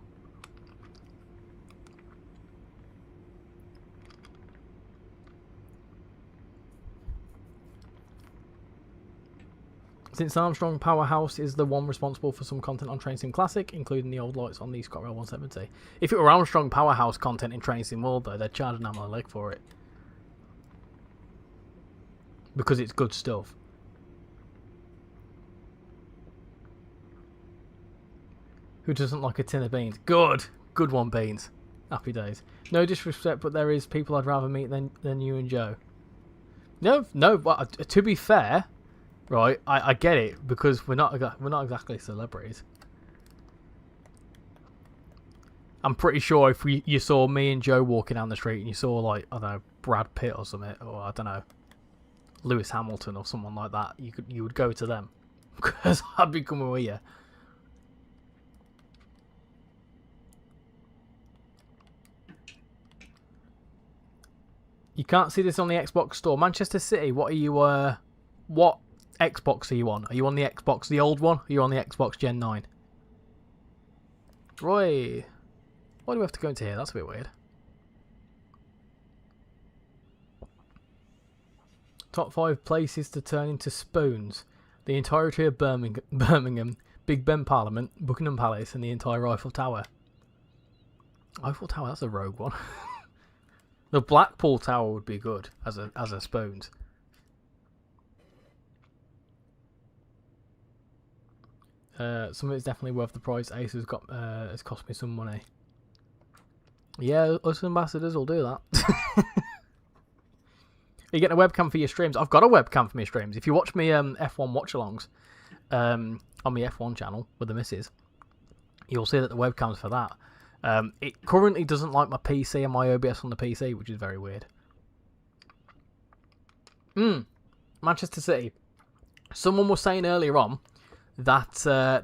since Armstrong Powerhouse is the one responsible for some content on Train Sim Classic, including the old lights on the ScotRail 170. If it were Armstrong Powerhouse content in Train Sim World, though, they'd charge an arm and a leg for it. Because it's good stuff. Who doesn't like a tin of beans? Good! Good one, Beans. Happy days. No disrespect, but there is people I'd rather meet than you and Joe. No, well, to be fair... Right, I get it, because we're not exactly celebrities. I'm pretty sure if you saw me and Joe walking down the street and you saw, like, I don't know, Brad Pitt or something, or I don't know, Lewis Hamilton or someone like that, you would go to them, because I'd be coming with you. You can't see this on the Xbox store. Manchester City, what are you, what Xbox are you on? Are you on the Xbox, the old one? Or are you on the Xbox Gen 9? Roy, why do we have to go into here? That's a bit weird. Top 5 places to turn into spoons. The entirety of Birmingham, Big Ben Parliament, Buckingham Palace, and the entire Eiffel Tower. Eiffel Tower, that's a rogue one. The Blackpool Tower would be good as a spoons. Some of it's definitely worth the price. Ace has cost me some money. Yeah, us ambassadors will do that. You get a webcam for your streams. I've got a webcam for my streams. If you watch me F1 watch-alongs on my F1 channel with the missus, you'll see that the webcam's for that. It currently doesn't like my PC and my OBS on the PC, which is very weird. Manchester City. Someone was saying earlier on that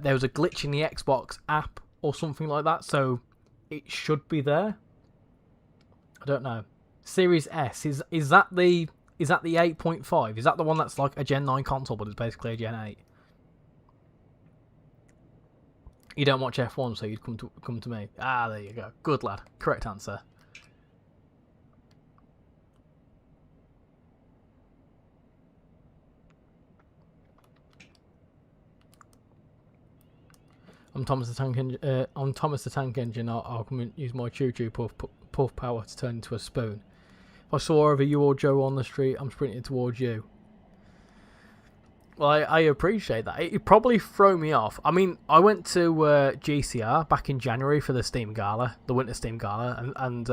there was a glitch in the Xbox app or something like that, so it should be there. I don't know. Series S, is that the 8.5? Is that the one that's like a Gen 9 console but it's basically a Gen 8? You don't watch F1, so you'd come to me. Ah, there you go. Good lad. Correct answer. I'm Thomas the Tank Engine. I'll come and use my choo-choo puff power to turn into a spoon. If I saw either you or Joe on the street, I'm sprinting towards you. Well, I appreciate that. It probably throw me off. I mean, I went to GCR back in January for the Steam Gala, the Winter Steam Gala, and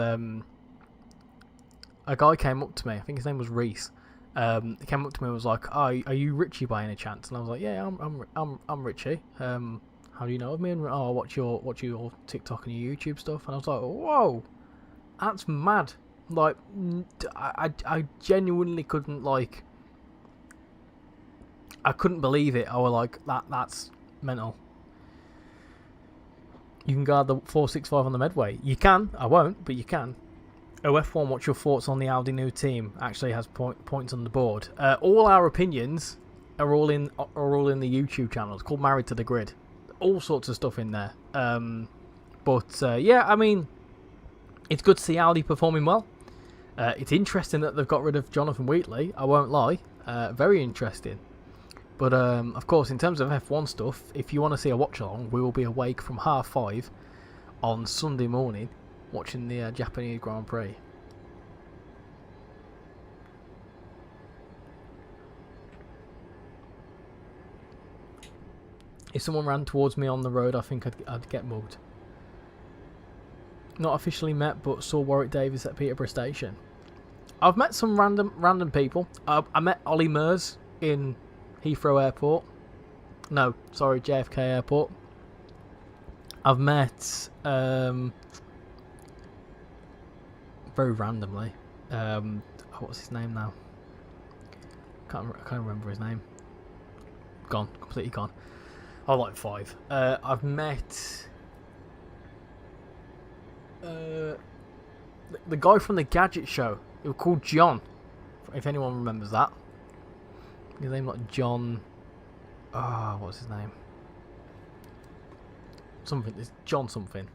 a guy came up to me. I think his name was Reese. He came up to me and was like, "Oh, are you Richie by any chance?" And I was like, "Yeah, I'm Richie. How do you know of me?" And I watch your TikTok and your YouTube stuff. And I was like, "Whoa, that's mad!" Like, I genuinely couldn't like. I couldn't believe it. I was like, that's mental. You can guard the 465 on the Medway. You can. I won't, but you can. OF1, what's your thoughts on the Audi new team? Actually has points on the board. All our opinions are all in the YouTube channel. It's called Married to the Grid. All sorts of stuff in there. Yeah, I mean, it's good to see Audi performing well. It's interesting that they've got rid of Jonathan Wheatley. I won't lie. Very interesting. But, of course, in terms of F1 stuff, if you want to see a watch-along, we will be awake from 5:30 on Sunday morning watching the Japanese Grand Prix. If someone ran towards me on the road, I think I'd get mugged. Not officially met, but saw Warwick Davis at Peterborough Station. I've met some random people. I met Ollie Mers in Heathrow Airport. No, sorry, JFK Airport. I've met very randomly. What's his name now? Can't remember his name. Gone, completely gone. I like 5. I've met the guy from the Gadget Show. He was called John. If anyone remembers that. His name like John. What's his name? Something. It's John something.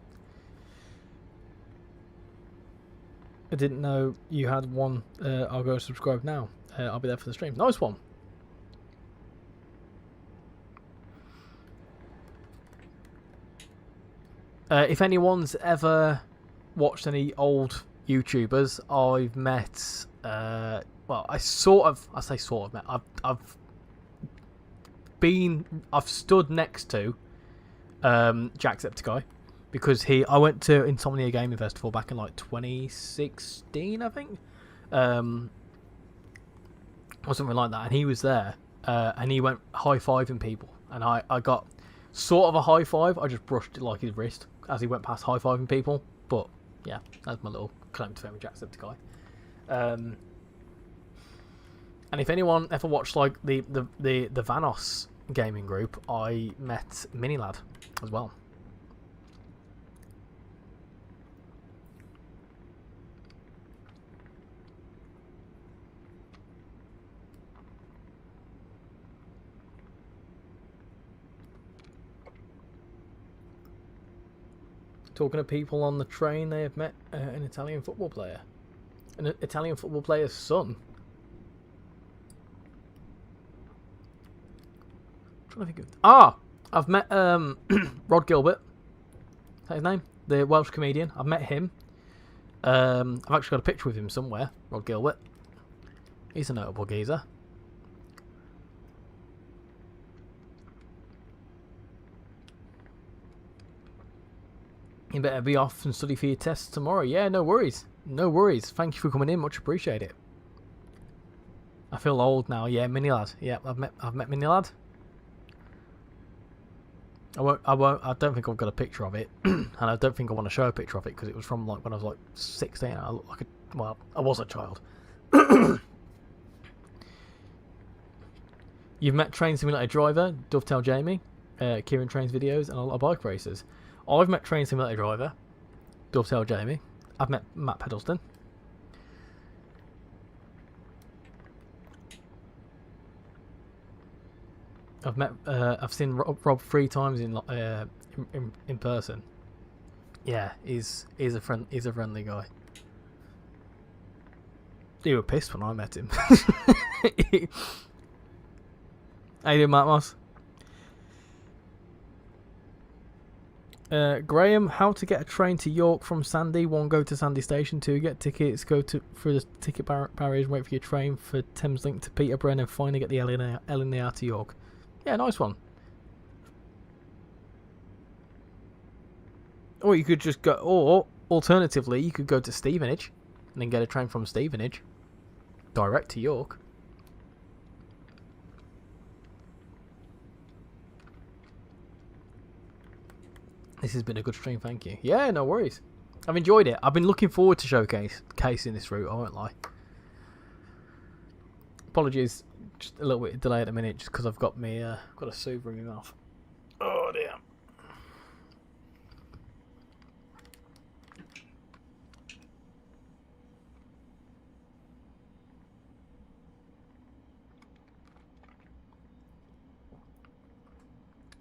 I didn't know you had one. I'll go subscribe now. I'll be there for the stream. Nice one. If anyone's ever watched any old YouTubers, I've met. Well, I say sort of met. I've stood next to Jacksepticeye because I went to Insomnia Gaming Festival back in like 2016, I think, or something like that, and he was there, and he went high-fiving people, and I got sort of a high five. I just brushed like his wrist as he went past high-fiving people, but yeah, that's my little claim to fame with Jacksepticeye. And if anyone ever watched like the Vanos gaming group, I met Minilad as well. Talking to people on the train, they have met an Italian football player. An Italian football player's son. I'm trying to think of... I've met Rod Gilbert. Is that his name? The Welsh comedian. I've met him. I've actually got a picture with him somewhere. Rod Gilbert. He's a notable geezer. You better be off and study for your tests tomorrow. Yeah, no worries. No worries. Thank you for coming in. Much appreciate it. I feel old now. Yeah, Minilad. Yeah, I've met Minilad. I don't think I've got a picture of it, and I don't think I want to show a picture of it because it was from like when I was like 16. I look like I was a child. You've met Train Simulator Driver, Dovetail Jamie, Kieran Trains videos, and a lot of bike racers. I've met Train Simulator Driver, Dovetail Jamie. I've met Matt Peddleston. I've seen Rob 3 times in person. Yeah, he's a friendly guy. You were pissed when I met him. How you doing, Matt Moss? Graham, how to get a train to York from Sandy? 1, go to Sandy Station. 2, get tickets, go through the ticket barriers, wait for your train for Thameslink to Peterborough, and finally get the LNR to York. Yeah, nice one. Or you could just go, or alternatively, you could go to Stevenage and then get a train from Stevenage direct to York. This has been a good stream, thank you. Yeah, no worries. I've enjoyed it. I've been looking forward to showcasing this route, I won't lie. Apologies, just a little bit delay at the minute, just because I've got a soother in my mouth. Oh dear.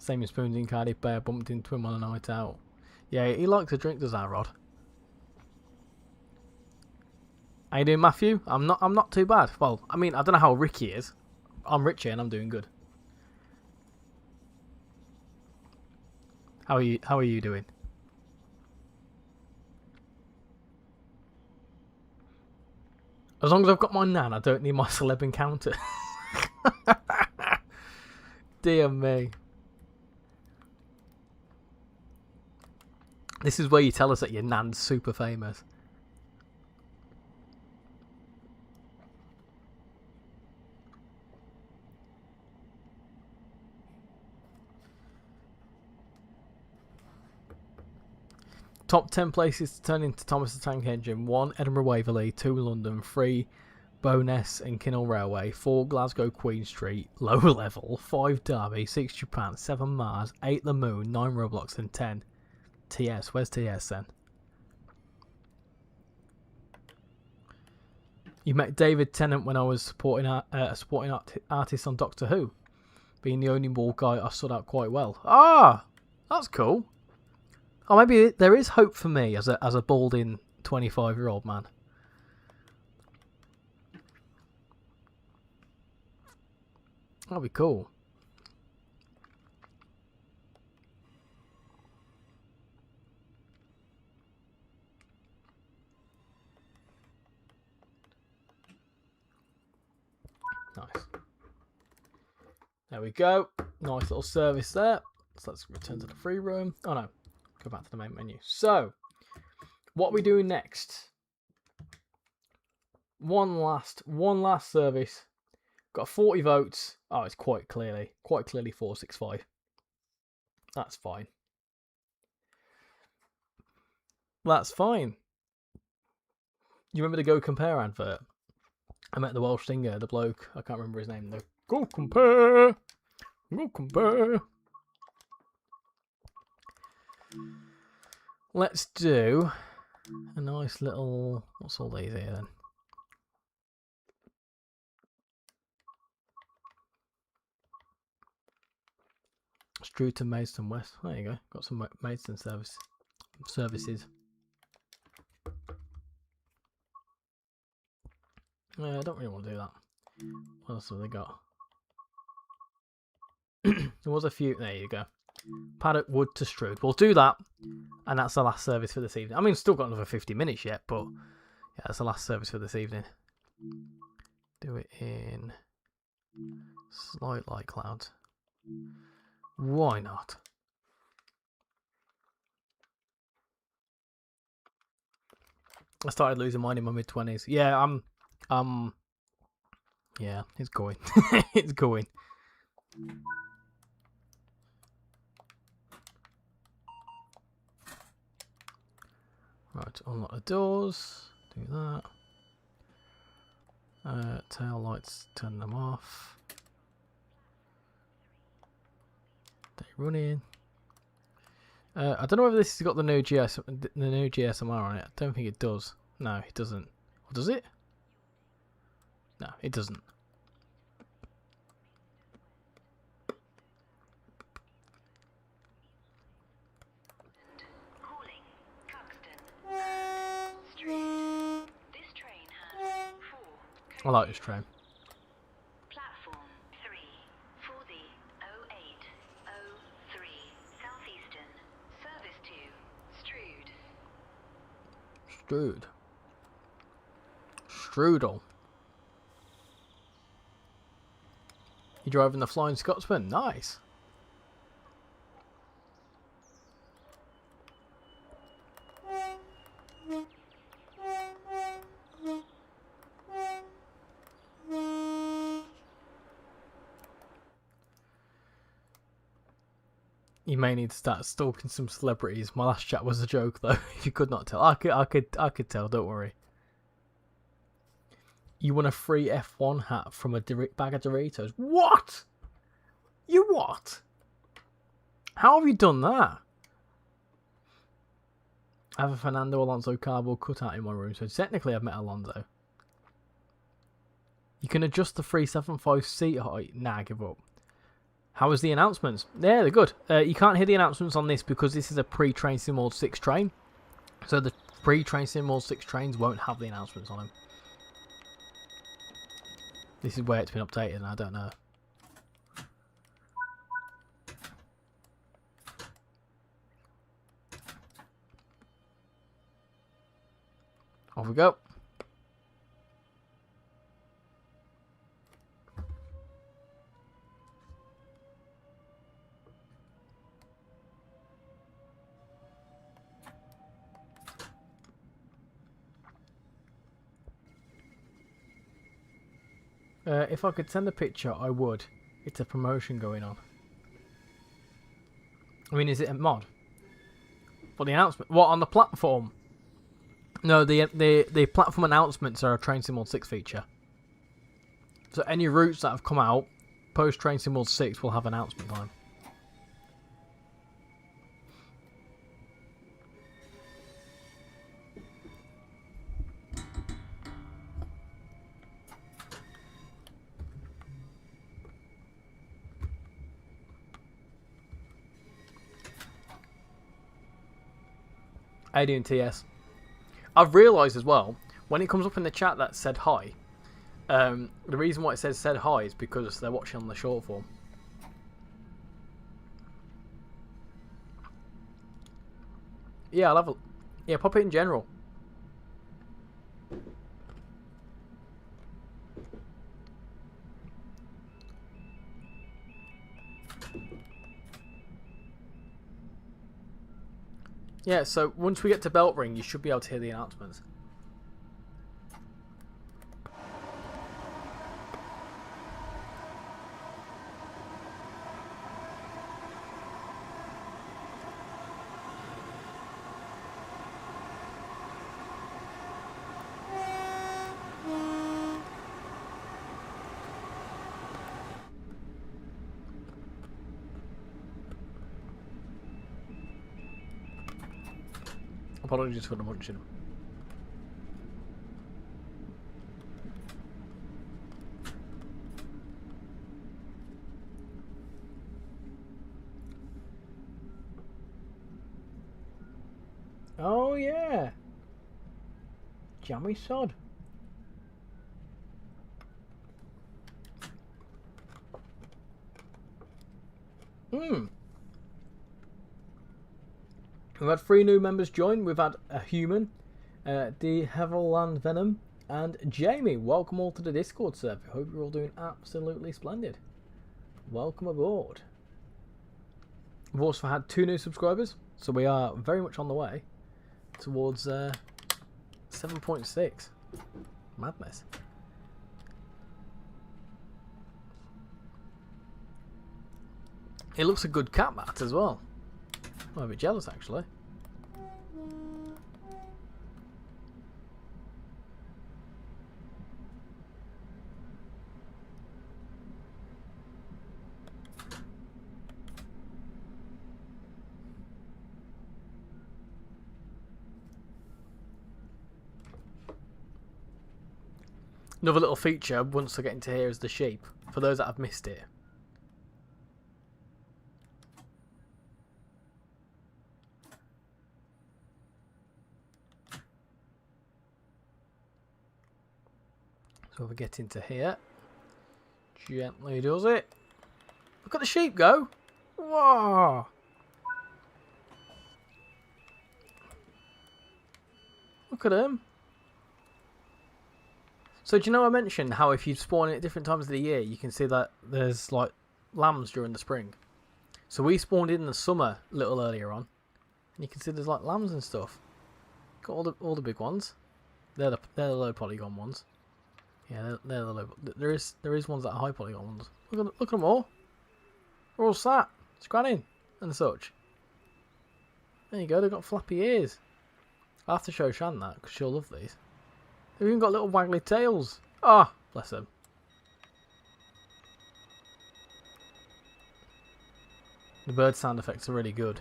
Same as Spoons in Cardiff Bay. I bumped into him on a night out. Yeah, he likes to drink, does that, Rod? How you doing, Matthew? I'm not too bad. Well, I mean, I don't know how Ricky is. I'm Richie and I'm doing good. How are you doing? As long as I've got my nan, I don't need my celeb encounter. Dear me. This is where you tell us that your nan's super famous. Top 10 places to turn into Thomas the Tank Engine. 1, Edinburgh Waverley. 2, London. 3, Bowness and Kinnell Railway. 4, Glasgow Queen Street. Low Level. 5, Derby. 6, Japan. 7, Mars. 8, the Moon. 9, Roblox. And 10, TS. Where's TS then? You met David Tennant when I was supporting artists on Doctor Who. Being the only bald guy, I stood out quite well. Ah! That's cool. Oh, maybe there is hope for me as a balding 25-year-old man. That'd be cool. Nice. There we go. Nice little service there. So let's return to the free room. Oh no, go back to the main menu. So, what are we doing next? One last service. Got 40 votes. Oh, it's quite clearly 465. That's fine. That's fine. You remember the Go Compare advert? I met the Welsh singer, the bloke, I can't remember his name. The Go Compare. Go Compare. Let's do a nice little... What's all these here then? Strew to Maidstone West. There you go. Got some Maidstone services. Yeah, I don't really want to do that. What else have they got? There was a few. There you go. Paddock Wood to Strood. We'll do that. And that's the last service for this evening. I mean, still got another 50 minutes yet, but yeah, that's the last service for this evening. Do it in slight light clouds. Why not? I started losing mine in my mid-20s. Yeah, yeah, it's going. It's going. Right, unlock the doors. Do that. Tail lights, turn them off. They run in. I don't know whether this has got the new GSM-R on it. I don't think it does. No, it doesn't. Or does it? No, it doesn't. Calling Cuxton Street. This train has 4 I like this train. Platform 3 for the 0803 Southeastern service Strudel. You're driving the Flying Scotsman. Nice. You may need to start stalking some celebrities. My last chat was a joke, though. If you could not tell, I could tell. Don't worry. You won a free F1 hat from a bag of Doritos. What? You what? How have you done that? I have a Fernando Alonso cardboard cutout in my room, so technically I've met Alonso. You can adjust the 375 seat height. Nah, give up. How was the announcements? Yeah, they're good. You can't hear the announcements on this because this is a pre-Train Sim World 6 train. So the pre-Train Sim World 6 trains won't have the announcements on them. This is where it's been updated and I don't know. Off we go. If I could send a picture, I would. It's a promotion going on. I mean, is it a mod? For the announcement? What, on the platform? No, the platform announcements are a Train Sim World 6 feature. So any routes that have come out post Train Sim World 6 will have announcement time. How you doing, TS? I've realised as well, when it comes up in the chat that said hi, the reason why it said hi is because they're watching on the short form. Yeah, I'll have a... Yeah, pop it in general. Yeah, so once we get to Belt Ring, you should be able to hear the announcements. Apologies for the munching. Oh yeah, jammy sod. We've had 3 new members join. We've had a human, De Hevelland Venom, and Jamie. Welcome all to the Discord server. Hope you're all doing absolutely splendid. Welcome aboard. We've also had 2 new subscribers, so we are very much on the way towards 7.6. Madness. It looks a good cat, that as well. I'm a bit jealous, actually. Another little feature once I get into here is the sheep, for those that have missed it. So if we get into here, gently does it. Look at the sheep go. Whoa. Look at them. So do you know I mentioned how if you spawn at different times of the year, you can see that there's like lambs during the spring. So we spawned in the summer a little earlier on, and you can see there's like lambs and stuff. Got all the big ones. They're the low polygon ones. Yeah, they're the low. There is ones that are high polygon ones. Look at them all. They're all sat, scanning and such. There you go. They've got flappy ears. I have to show Shan that because she'll love these. They've even got little waggly tails. Ah, bless them. The bird sound effects are really good.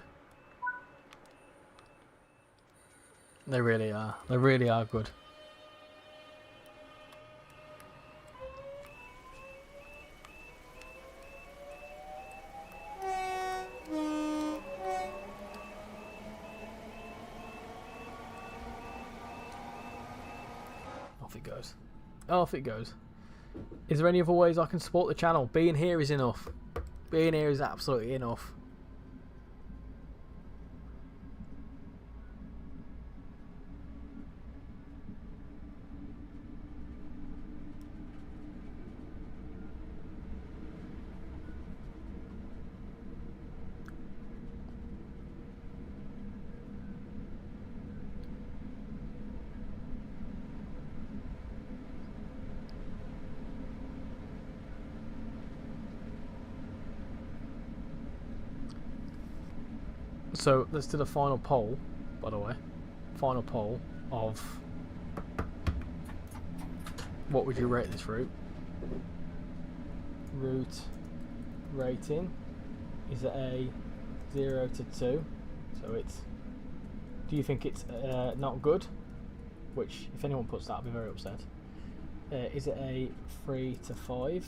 They really are. They really are good. Off it goes. Off it goes. Is there any other ways I can support the channel? Being here is enough. Being here is absolutely enough. So let's do the final poll, by the way. Final poll of what would you rate this route? Route rating is it a 0 to 2? So it's. Do you think it's not good? Which, if anyone puts that, I'll be very upset. Is it a 3 to 5?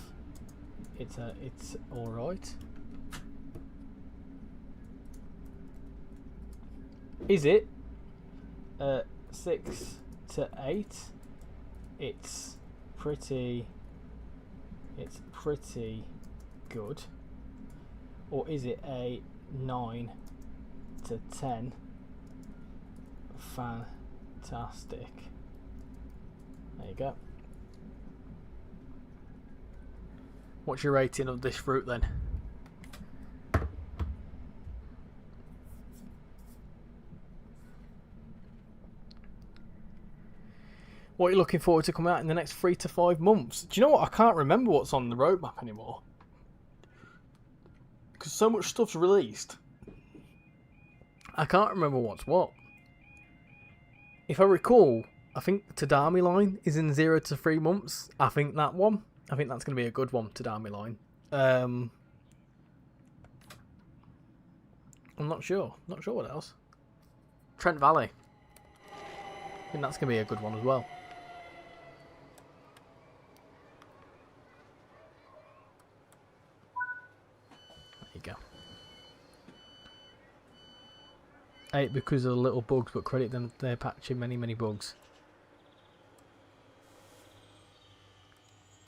It's all right. Is it 6 to 8? It's pretty good. Or is it a 9 to 10? Fantastic. There you go. What's your rating of this route then? What are you looking forward to come out in the next 3 to 5 months? Do you know what? I can't remember what's on the roadmap anymore. Because so much stuff's released. I can't remember what's what. If I recall, I think the Tadami line is in 0 to 3 months. I think that one. I think that's going to be a good one, Tadami line. I'm not sure. Not sure what else. Trent Valley. I think that's going to be a good one as well. Go. 8 because of the little bugs, but credit them, they're patching many bugs.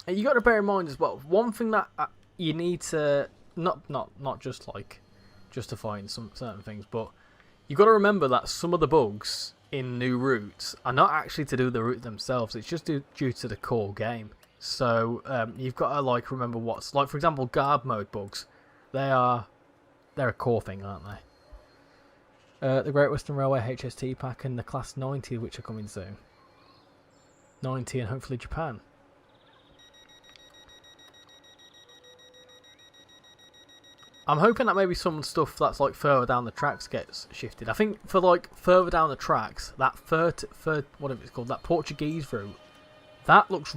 And you got to bear in mind as well, one thing that you need to not just like justifying some certain things, but you got to remember that some of the bugs in new routes are not actually to do with the route themselves. It's just due to the core game. So you've got to like remember what's like, for example, guard mode bugs. They're a core thing, aren't they? The Great Western Railway HST pack and the Class 90, which are coming soon. 90 and hopefully Japan. I'm hoping that maybe some stuff that's like further down the tracks gets shifted. I think for like further down the tracks, that third whatever it's called, that Portuguese route, that looks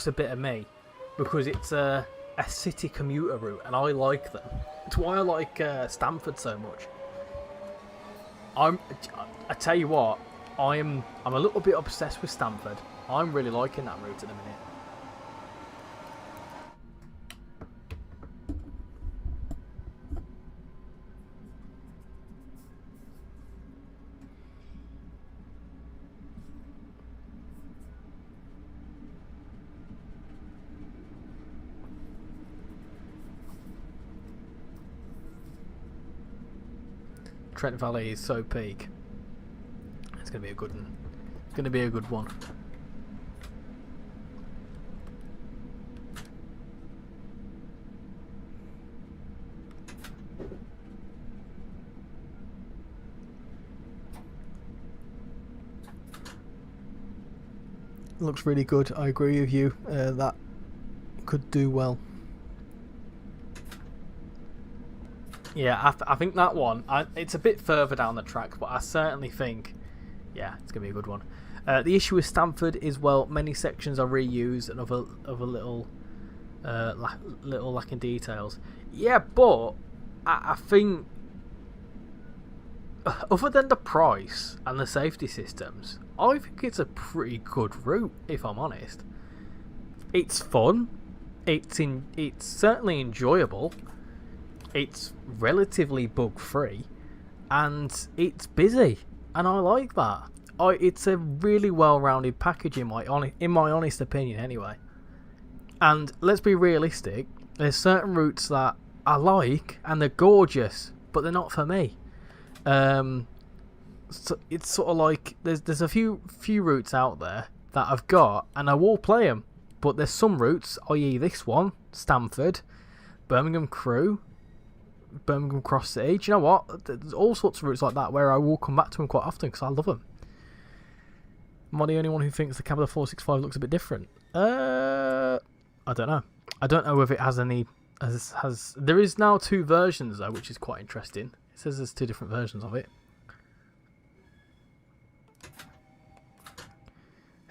a bit of me, because it's a city commuter route, and I like them. It's why I like Stamford so much. I tell you what, I'm a little bit obsessed with Stamford. I'm really liking that route at the minute. Trent Valley is so peak. It's going to be a good one. Going to be a good one. Looks really good. I agree with you. That could do well. Yeah, I think that one. It's a bit further down the track, but I certainly think, yeah, it's gonna be a good one. The issue with Stamford is, well, many sections are reused and other little lacking details. Yeah, but I think, other than the price and the safety systems, I think it's a pretty good route, if I'm honest. It's fun. It's certainly enjoyable. It's relatively bug-free, and it's busy, and I like that. It's a really well-rounded package in my honest opinion, anyway. And let's be realistic. There's certain routes that I like, and they're gorgeous, but they're not for me. So it's sort of like there's a few routes out there that I've got, and I will play them. But there's some routes, i.e. this one, Stamford, Birmingham Crew, Birmingham Cross City. Do you know what? There's all sorts of routes like that where I will come back to them quite often because I love them. Am I the only one who thinks the Cabela 465 looks a bit different? I don't know. I don't know if it has any. There is now 2 versions though, which is quite interesting. It says there's 2 different versions of it.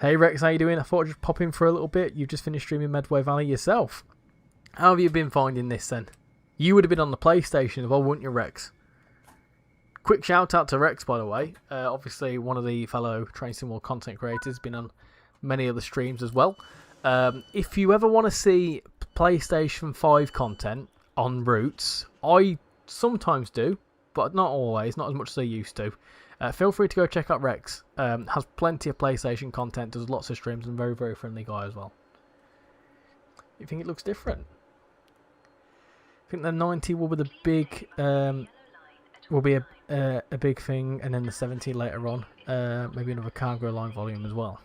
Hey Rex, how you doing? I thought I'd just pop in for a little bit. You've just finished streaming Medway Valley yourself. How have you been finding this then? You would have been on the PlayStation as well, wouldn't you, Rex? Quick shout out to Rex, by the way. Obviously, one of the fellow Train Sim World content creators, been on many of the streams as well. If you ever want to see PlayStation 5 content on routes, I sometimes do, but not always, not as much as I used to. Feel free to go check out Rex. Has plenty of PlayStation content, does lots of streams, and very, very friendly guy as well. You think it looks different? I think the 90 will be the big, will be a big thing, and then the 70 later on. Maybe another cargo line volume as well.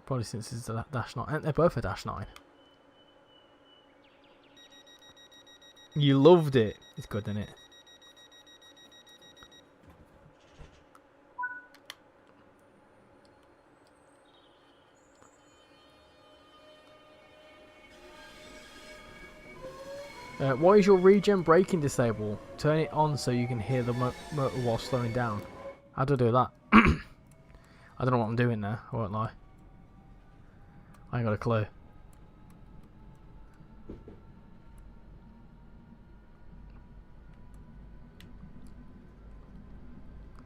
Probably since it's a Dash 9. They're both a Dash 9. You loved it. It's good, isn't it? Why is your regen braking disabled? Turn it on so you can hear the motor while slowing down. How do I do that? I don't know what I'm doing there, I won't lie. I ain't got a clue.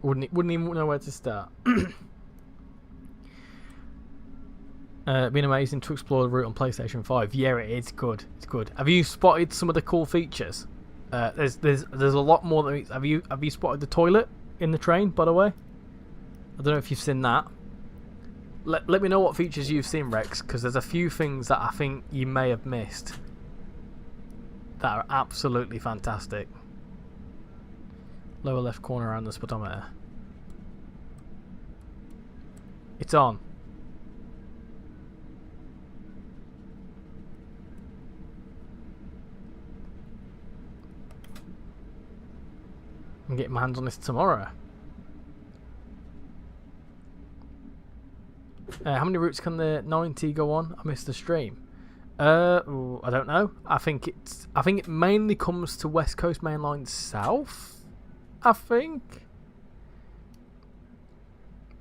Wouldn't even know where to start. Been amazing to explore the route on PlayStation 5. Yeah, it is good. It's good. Have you spotted some of the cool features? There's a lot more than. Have you spotted the toilet in the train? By the way, I don't know if you've seen that. Let me know what features you've seen, Rex, because there's a few things that I think you may have missed that are absolutely fantastic. Lower left corner around the speedometer. It's on. I'm getting my hands on this tomorrow. How many routes can the 90 go on? I missed the stream. I don't know. I think it mainly comes to West Coast Main Line South. I think.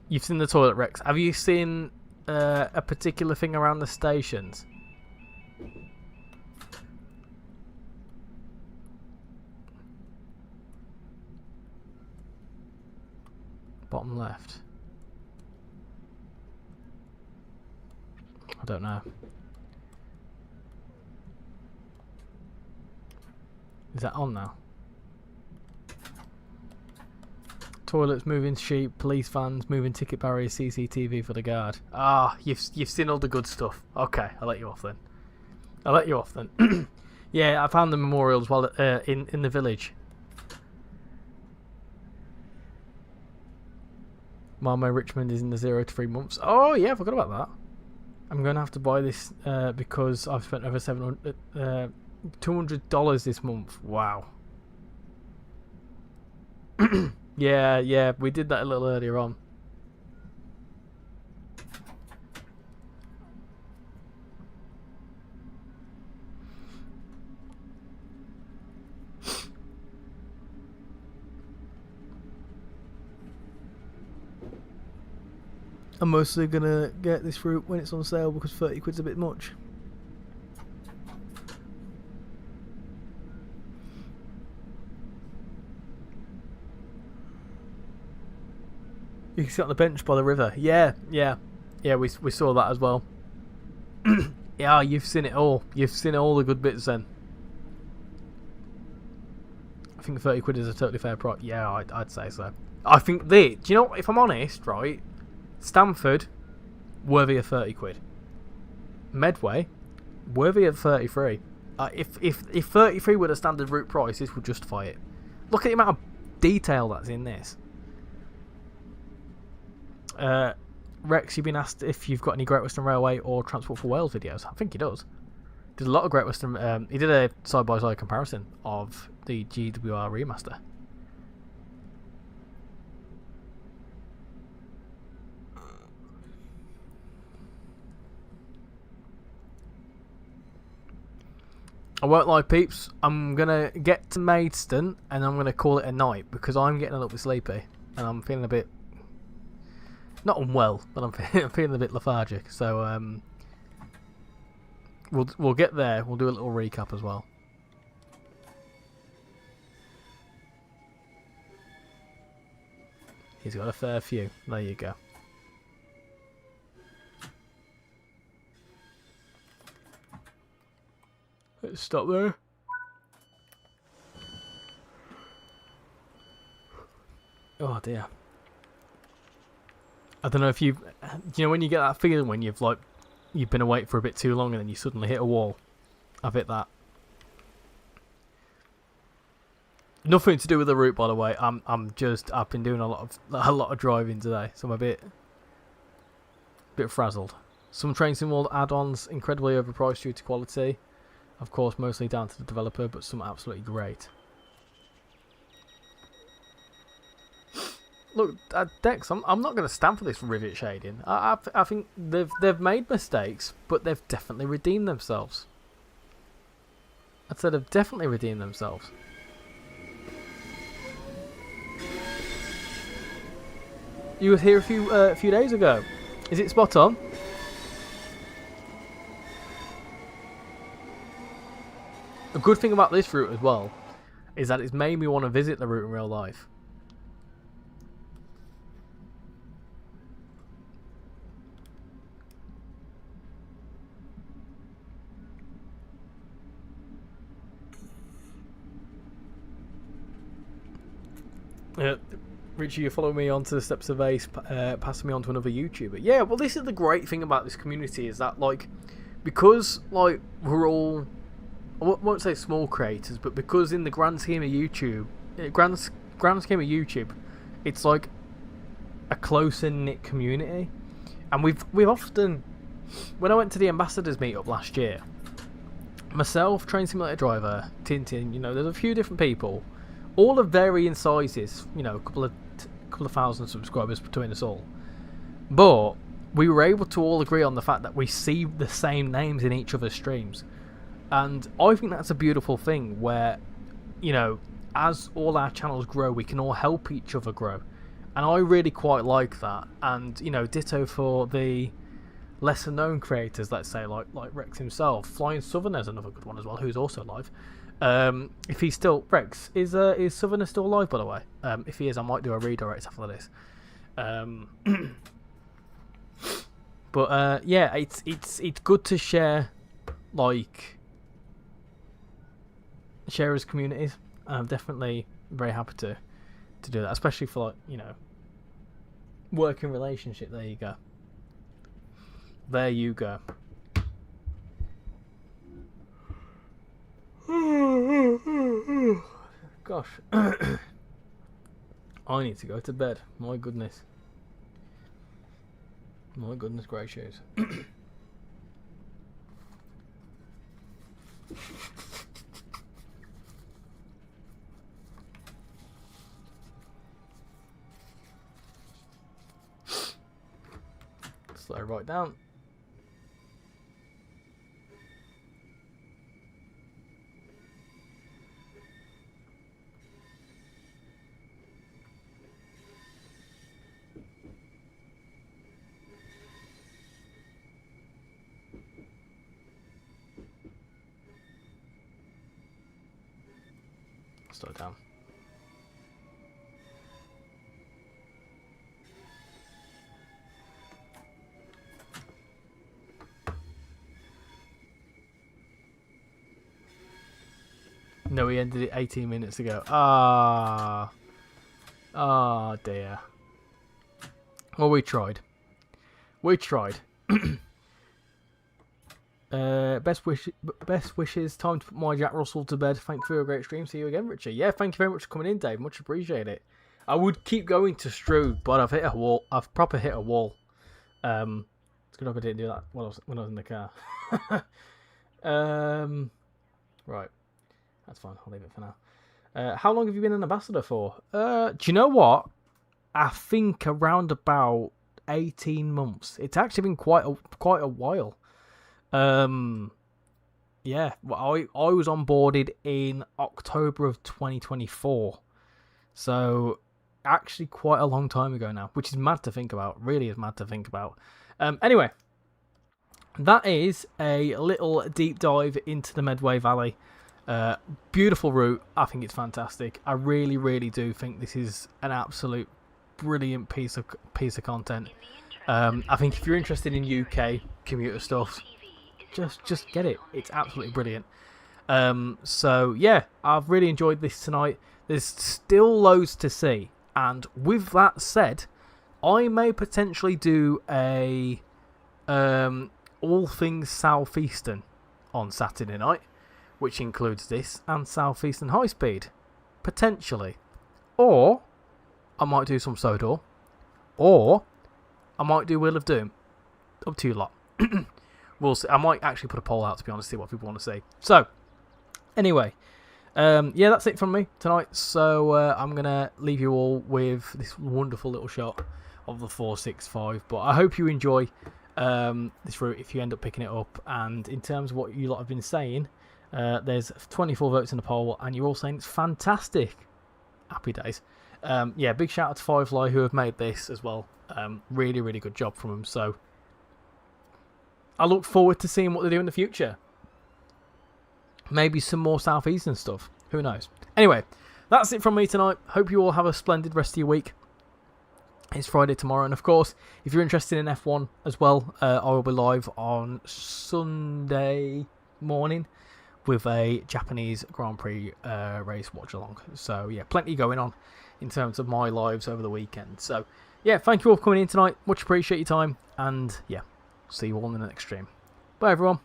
You've seen the toilet, Rex. Have you seen a particular thing around the stations? Bottom left. I don't know. Is that on now? Toilets, moving sheep, police vans, moving ticket barriers, CCTV for the guard. Ah, you've seen all the good stuff. Okay, I'll let you off then. Yeah, I found the memorial as well in the village. Malmo Richmond is in the 0 to 3 months. Oh yeah, I forgot about that. I'm gonna have to buy this because I've spent over $200 this month. Wow. Yeah, we did that a little earlier on. I'm mostly gonna get this route when it's on sale because 30 quid's a bit much. You can sit on the bench by the river. Yeah, we saw that as well. Yeah, you've seen it all. You've seen all the good bits then. I think 30 quid is a totally fair price. Yeah, I'd say so. I think do you know, if I'm honest, right? Stamford, worthy of 30 quid. Medway, worthy of 33. If 33 were the standard route price, this would justify it. Look at the amount of detail that's in this. Rex, you've been asked if you've got any Great Western Railway or Transport for Wales videos. I think he does. Did a lot of Great Western. He did a side-by-side comparison of the GWR remaster. I won't lie, peeps. I'm gonna get to Maidstone and I'm gonna call it a night because I'm getting a little bit sleepy and I'm feeling a bit not unwell, but I'm feeling a bit lethargic. So we'll get there. We'll do a little recap as well. He's got a fair few. There you go. Let's stop there. Oh dear. I don't know if you know when you get that feeling when you've been awake for a bit too long and then you suddenly hit a wall. I've hit that. Nothing to do with the route, by the way. I've been doing a lot of driving today, so I'm a bit frazzled. Some Train Sim World add-ons incredibly overpriced due to quality. Of course, mostly down to the developer, but some absolutely great. Look, Dex, I'm not going to stand for this rivet shading. I think they've made mistakes, but they've definitely redeemed themselves. I'd say they've definitely redeemed themselves. You were here a few days ago. Is it spot on? A good thing about this route as well is that it's made me want to visit the route in real life. Richie, you follow me onto the Steps of Ace, passing me on to another YouTuber. Yeah, well, this is the great thing about this community is that, because, we're all, I won't say small creators, but because in the grand scheme of YouTube, it's like a closer knit community, and we've often, when I went to the Ambassadors meetup last year, myself, Train Simulator Driver, Tintin, there's a few different people, all of varying sizes, a couple of thousand subscribers between us all, but we were able to all agree on the fact that we see the same names in each other's streams. And I think that's a beautiful thing where, as all our channels grow, we can all help each other grow. And I really quite like that. And, ditto for the lesser known creators, let's say, like Rex himself. Flying Southerner's another good one as well, who's also live. If he's still... Rex, is Southerner still live, by the way? If he is, I might do a redirect after this. But, yeah, it's good to share, share as communities. I'm definitely very happy to do that, especially for working relationship. There you go. There you go. Gosh. I need to go to bed. My goodness. My goodness gracious. Slow right down. Slow down. No, we ended it 18 minutes ago. Ah. Ah, dear. Well, we tried. We tried. Best wishes. Time to put my Jack Russell to bed. Thank you for a great stream. See you again, Richie. Yeah, thank you very much for coming in, Dave. Much appreciate it. I would keep going to Strood, but I've hit a wall. I've proper hit a wall. It's good I didn't do that when I was in the car. Right. That's fine. I'll leave it for now. How long have you been an ambassador for? Do you know what? I think around about 18 months. It's actually been quite a while. Yeah. Well, I was onboarded in October of 2024. So actually quite a long time ago now, which is mad to think about. Really is mad to think about. Anyway, that is a little deep dive into the Medway Valley. Beautiful route. I think it's fantastic. I really, really do think this is an absolute brilliant piece of content. I think if you're interested in UK commuter stuff, just get it. It's absolutely brilliant. So yeah, I've really enjoyed this tonight. There's still loads to see, and with that said, I may potentially do a all things southeastern on Saturday night, which includes this and Southeastern High Speed, potentially. Or I might do some Sodor, or I might do Wheel of Doom. Up to you lot. We'll see. I might actually put a poll out, to be honest, see what people want to see. So, anyway, yeah, that's it from me tonight. So I'm going to leave you all with this wonderful little shot of the 465. But I hope you enjoy this route if you end up picking it up. And in terms of what you lot have been saying, there's 24 votes in the poll, and you're all saying it's fantastic. Happy days. Yeah, big shout out to Firefly who have made this as well. Really, really good job from them. So I look forward to seeing what they do in the future. Maybe some more Southeastern stuff. Who knows? Anyway, that's it from me tonight. Hope you all have a splendid rest of your week. It's Friday tomorrow, and of course, if you're interested in F1 as well, I will be live on Sunday morning with a Japanese Grand Prix race watch along. So yeah, plenty going on in terms of my lives over the weekend. So yeah, thank you all for coming in tonight. Much appreciate your time, and yeah, see you all in the next stream. Bye everyone.